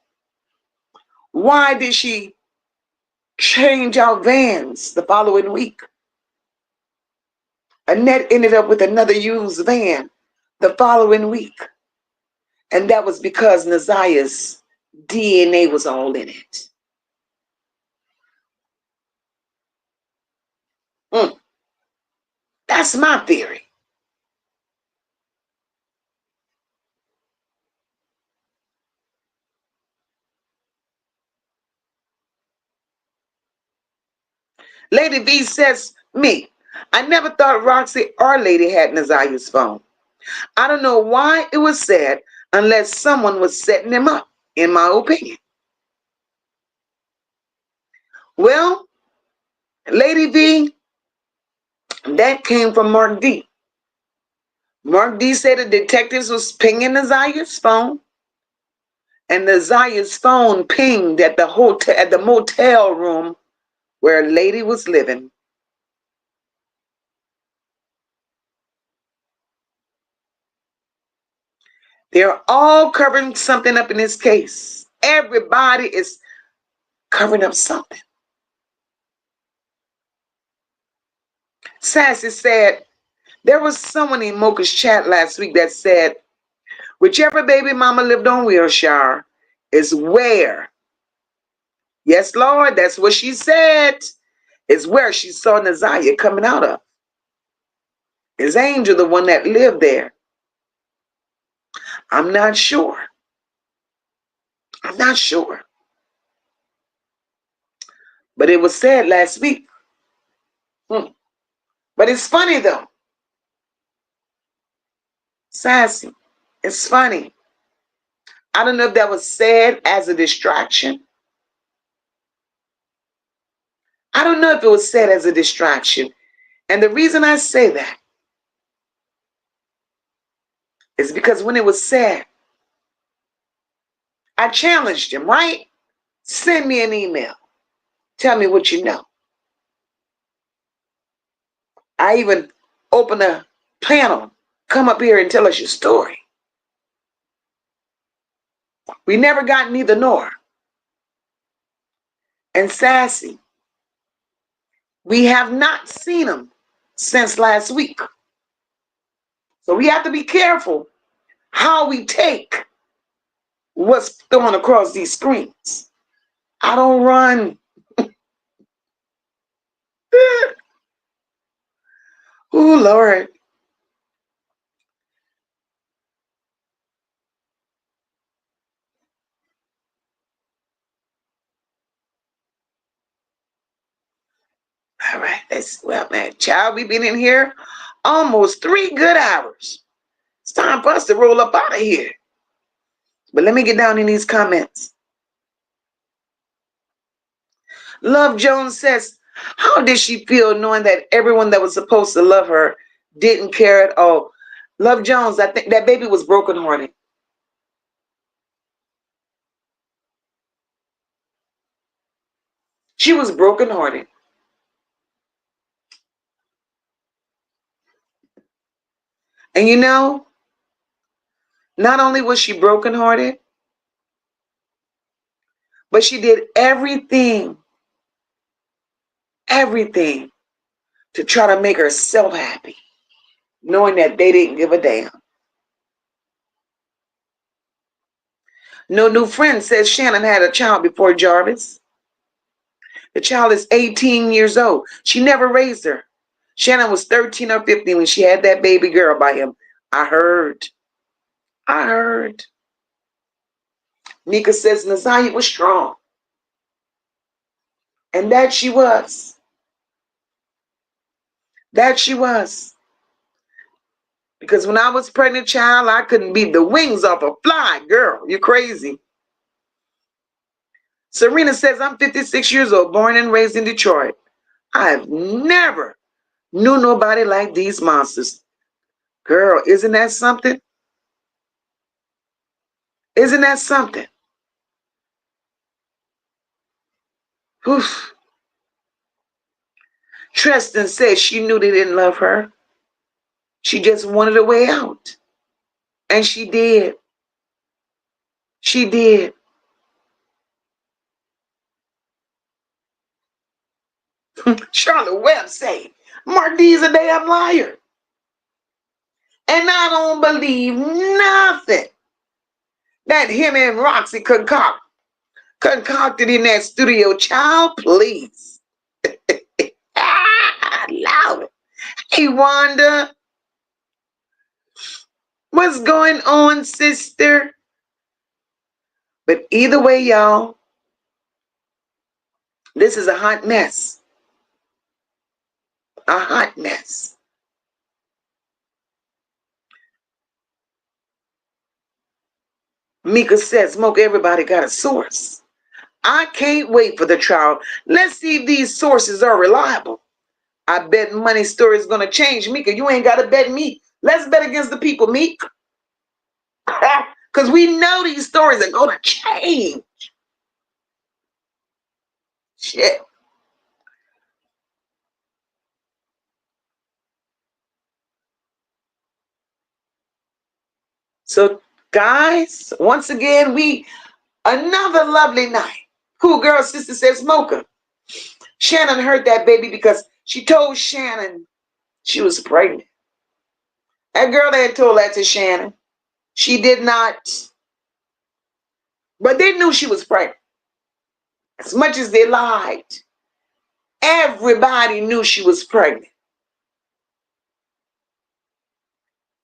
why did she change out vans the following week? Annette ended up with another used van the following week. And that was because Naziyah's DNA was all in it. That's my theory. Lady V says, me, I never thought Roxy or Lady had Naziyah's phone. I don't know why it was said unless someone was setting him up, in my opinion. Well, Lady V, that came from Mark D. Mark D said the detectives was pinging Naziyah's phone, and Naziyah's phone pinged at the hotel, at the motel room where a lady was living. They're all covering something up in this case. Everybody is covering up something. Sassy said, there was someone in Mocha's chat last week that said, whichever baby mama lived on Wilshire is where. Yes, Lord, that's what she said. Is where she saw Naziyah coming out of. Is Angel the one that lived there? I'm not sure. I'm not sure. But it was said last week. But it's funny though. Sassy. It's funny. I don't know if that was said as a distraction. I don't know if it was said as a distraction. And the reason I say that is because when it was said, I challenged him, right? Send me an email. Tell me what you know. I even open a panel. Come up here and tell us your story. We never got neither nor. And Sassy, we have not seen them since last week. So we have to be careful how we take what's thrown across these screens. I don't run. Oh, Lord. All right, well, man, child, we've been in here almost 3 good hours. It's time for us to roll up out of here. But let me get down in these comments. Love Jones says, how did she feel knowing that everyone that was supposed to love her didn't care at all? Love Jones, I think that baby was brokenhearted. She was brokenhearted. And you know, not only was she brokenhearted, but she did everything to try to make herself happy, knowing that they didn't give a damn. No New Friend says Shannon had a child before Jarvis. The child is 18 years old. She never raised her. Shannon was 13 or 15 when she had that baby girl by him. I heard. Nika says Naziyah was strong. And that she was. That she was. Because when I was pregnant, child, I couldn't beat the wings off a fly. Girl, you're crazy. Serena says, I'm 56 years old, born and raised in Detroit. I've never knew nobody like these monsters. Girl, isn't that something? Isn't that something? Oof. Tristan says she knew they didn't love her. She just wanted a way out. And she did. She did. Charlotte Webb say, Mark D's a damn liar. And I don't believe nothing that him and Roxy concocted in that studio. Child, please. Love it. Hey, Wanda. What's going on, sister? But either way, y'all, this is a hot mess. A hot mess. Mika says, Smoke, everybody got a source. I can't wait for the trial. Let's see if these sources are reliable. I bet money story is going to change. Mika, you ain't got to bet me. Let's bet against the people, Mika. Because we know these stories are going to change. Shit. So, guys, once again, another lovely night. Cool girl sister says, Smoker. Shannon heard that baby because she told Shannon she was pregnant. That girl had told that to Shannon. She did not. But they knew she was pregnant. As much as they lied, everybody knew she was pregnant.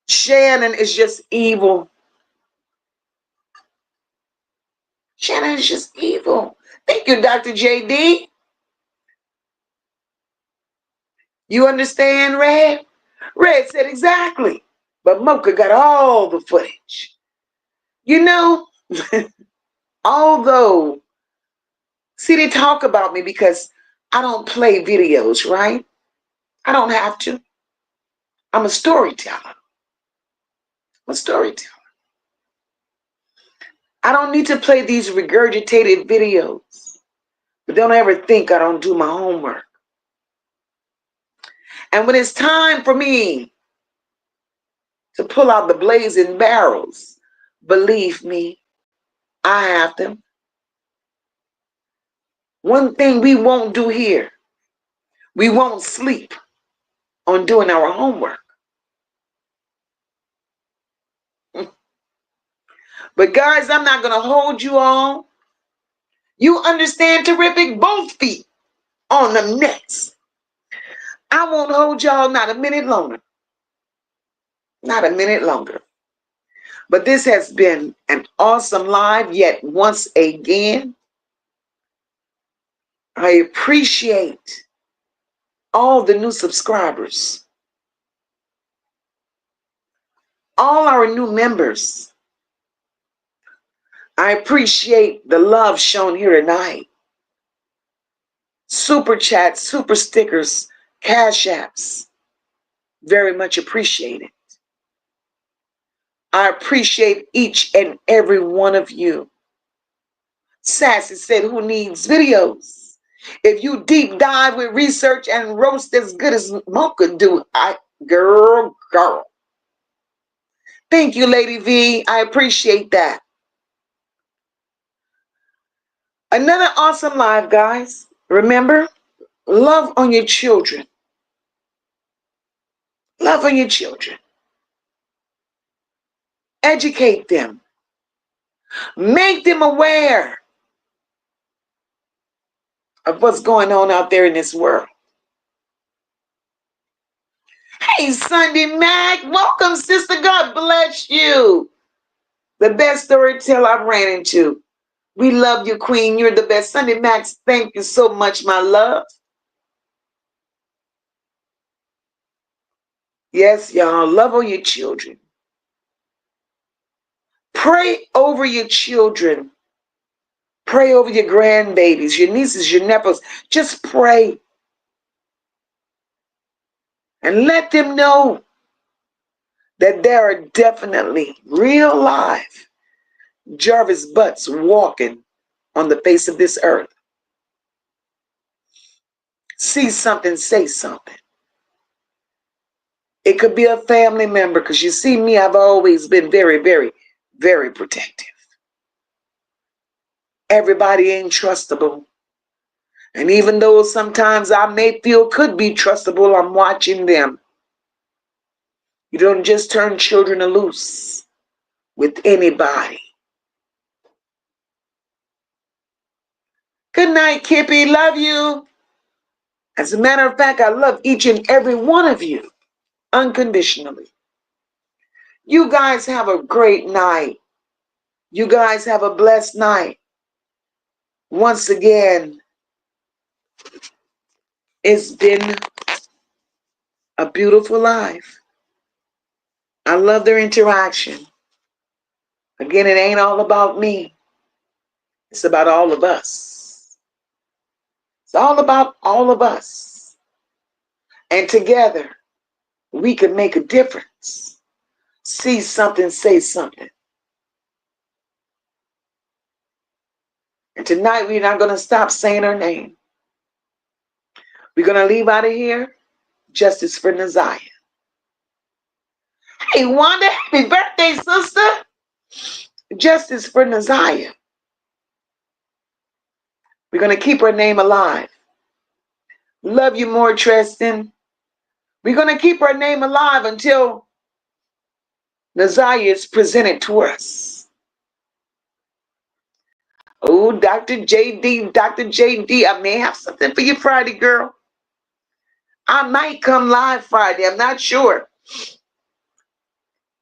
Shannon is just evil. Shannon is just evil. Thank you, Dr. JD. You understand, Red? Red said exactly. But Mocha got all the footage. You know, although, see, they talk about me because I don't play videos, right? I don't have to. I'm a storyteller. I'm a storyteller. I don't need to play these regurgitated videos. But don't ever think I don't do my homework. And when it's time for me to pull out the blazing barrels, believe me, I have them. One thing we won't do here, we won't sleep on doing our homework. But guys, I'm not going to hold you all. You understand, terrific? Both feet on the nets. I won't hold y'all not a minute longer. Not a minute longer. But this has been an awesome live yet once again. I appreciate all the new subscribers, all our new members. I appreciate the love shown here tonight. Super chats, super stickers, cash apps. Very much appreciated. I appreciate each and every one of you. Sassy said, who needs videos? If you deep dive with research and roast as good as Mo could do, girl. Thank you, Lady V. I appreciate that. Another awesome live, guys. Remember, love on your children. Love on your children. Educate them. Make them aware of what's going on out there in this world. Hey, Sunday Mac. Welcome, sister. God bless you. The best storyteller I've ran into. We love you, Queen. You're the best. Sunday Max, thank you so much, my love. Yes, y'all. Love on your children. Pray over your children. Pray over your grandbabies, your nieces, your nephews. Just pray. And let them know that there are definitely real live Jarvis Butts walking on the face of this earth. See something, say something. It could be a family member, because you see me, I've always been very, very, very protective. Everybody ain't trustable. And even though sometimes I may feel could be trustable, I'm watching them. You don't just turn children loose with anybody. Good night, Kippy. Love you. As a matter of fact, I love each and every one of you unconditionally. You guys have a great night. You guys have a blessed night. Once again, it's been a beautiful life. I love their interaction. Again, it ain't all about me. It's about all of us. It's all about all of us. And together, we can make a difference. See something, say something. And tonight, we're not going to stop saying her name. We're going to leave out of here. Justice for Naziyah. Hey, Wanda, happy birthday, sister. Justice for Naziyah. We're going to keep her name alive. Love you more, Tristan. We're going to keep her name alive until Naziyah is presented to us. Oh, Dr. JD, I may have something for you Friday, girl. I might come live Friday. I'm not sure.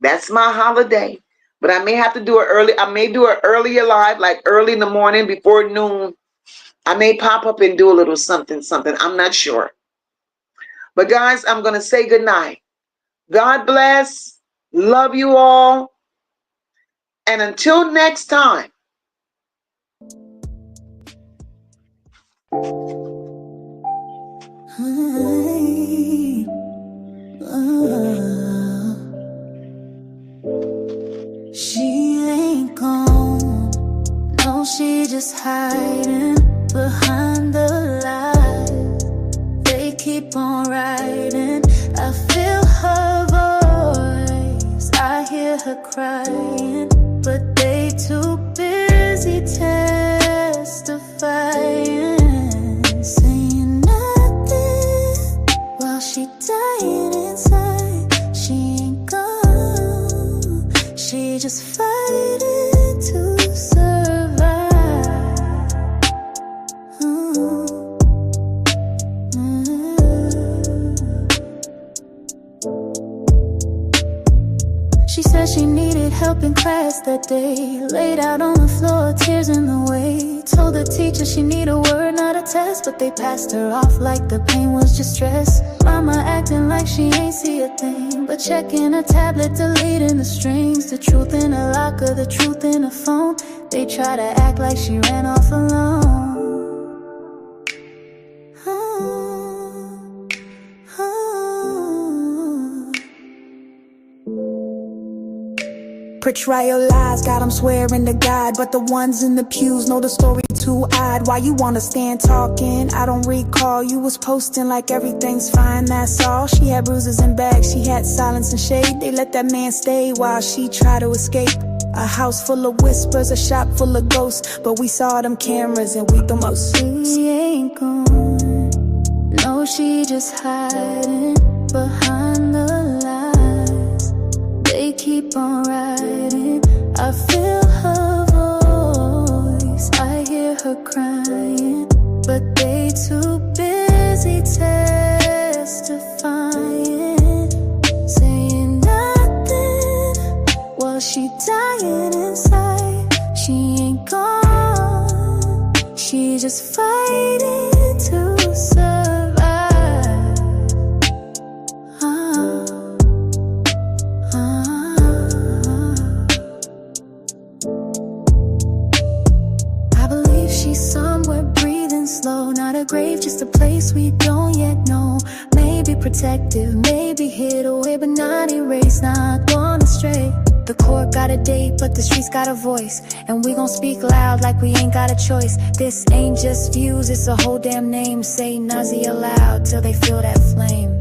That's my holiday. But I may have to do it early. I may do it earlier live, like early in the morning before noon. I may pop up and do a little something. I'm not sure. But guys, I'm going to say good night. God bless. Love you all. And until next time. She ain't gone, no, she just hiding. behind the lies they keep on writing. I feel her voice, I hear her crying, but they too busy testifying, saying nothing while she dying inside. She ain't gone, she just fighting to survive. She said she needed help in class that day. Laid out on the floor, tears in the way. Told the teacher she need a word, not a test, but they passed her off like the pain was just stress. Mama acting like she ain't see a thing, but checking her tablet, deleting the strings. The truth in a locker, the truth in a phone. They try to act like she ran off alone. Portrayal lies, got 'em swearing to God, but the ones in the pews know the story too odd. Why you wanna stand talking? I don't recall. You was posting like everything's fine, that's all. She had bruises and bags, she had silence and shade. They let that man stay while she tried to escape. A house full of whispers, a shop full of ghosts, but we saw them cameras and we the most. She ain't gone, no, she just hiding behind the lies they keep on writing. I feel her voice, I hear her crying, but they too busy testifying, saying nothing while she dying inside. She ain't gone, she just fighting to survive. I believe she's somewhere breathing slow, not a grave, just a place we don't yet know. Maybe protective, maybe hid away, but not erased, not gone astray. The court got a date, but the streets got a voice, and we gon' speak loud like we ain't got a choice. This ain't just views, it's a whole damn name. Say Naziyah loud till they feel that flame.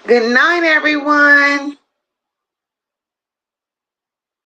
Good night, everyone.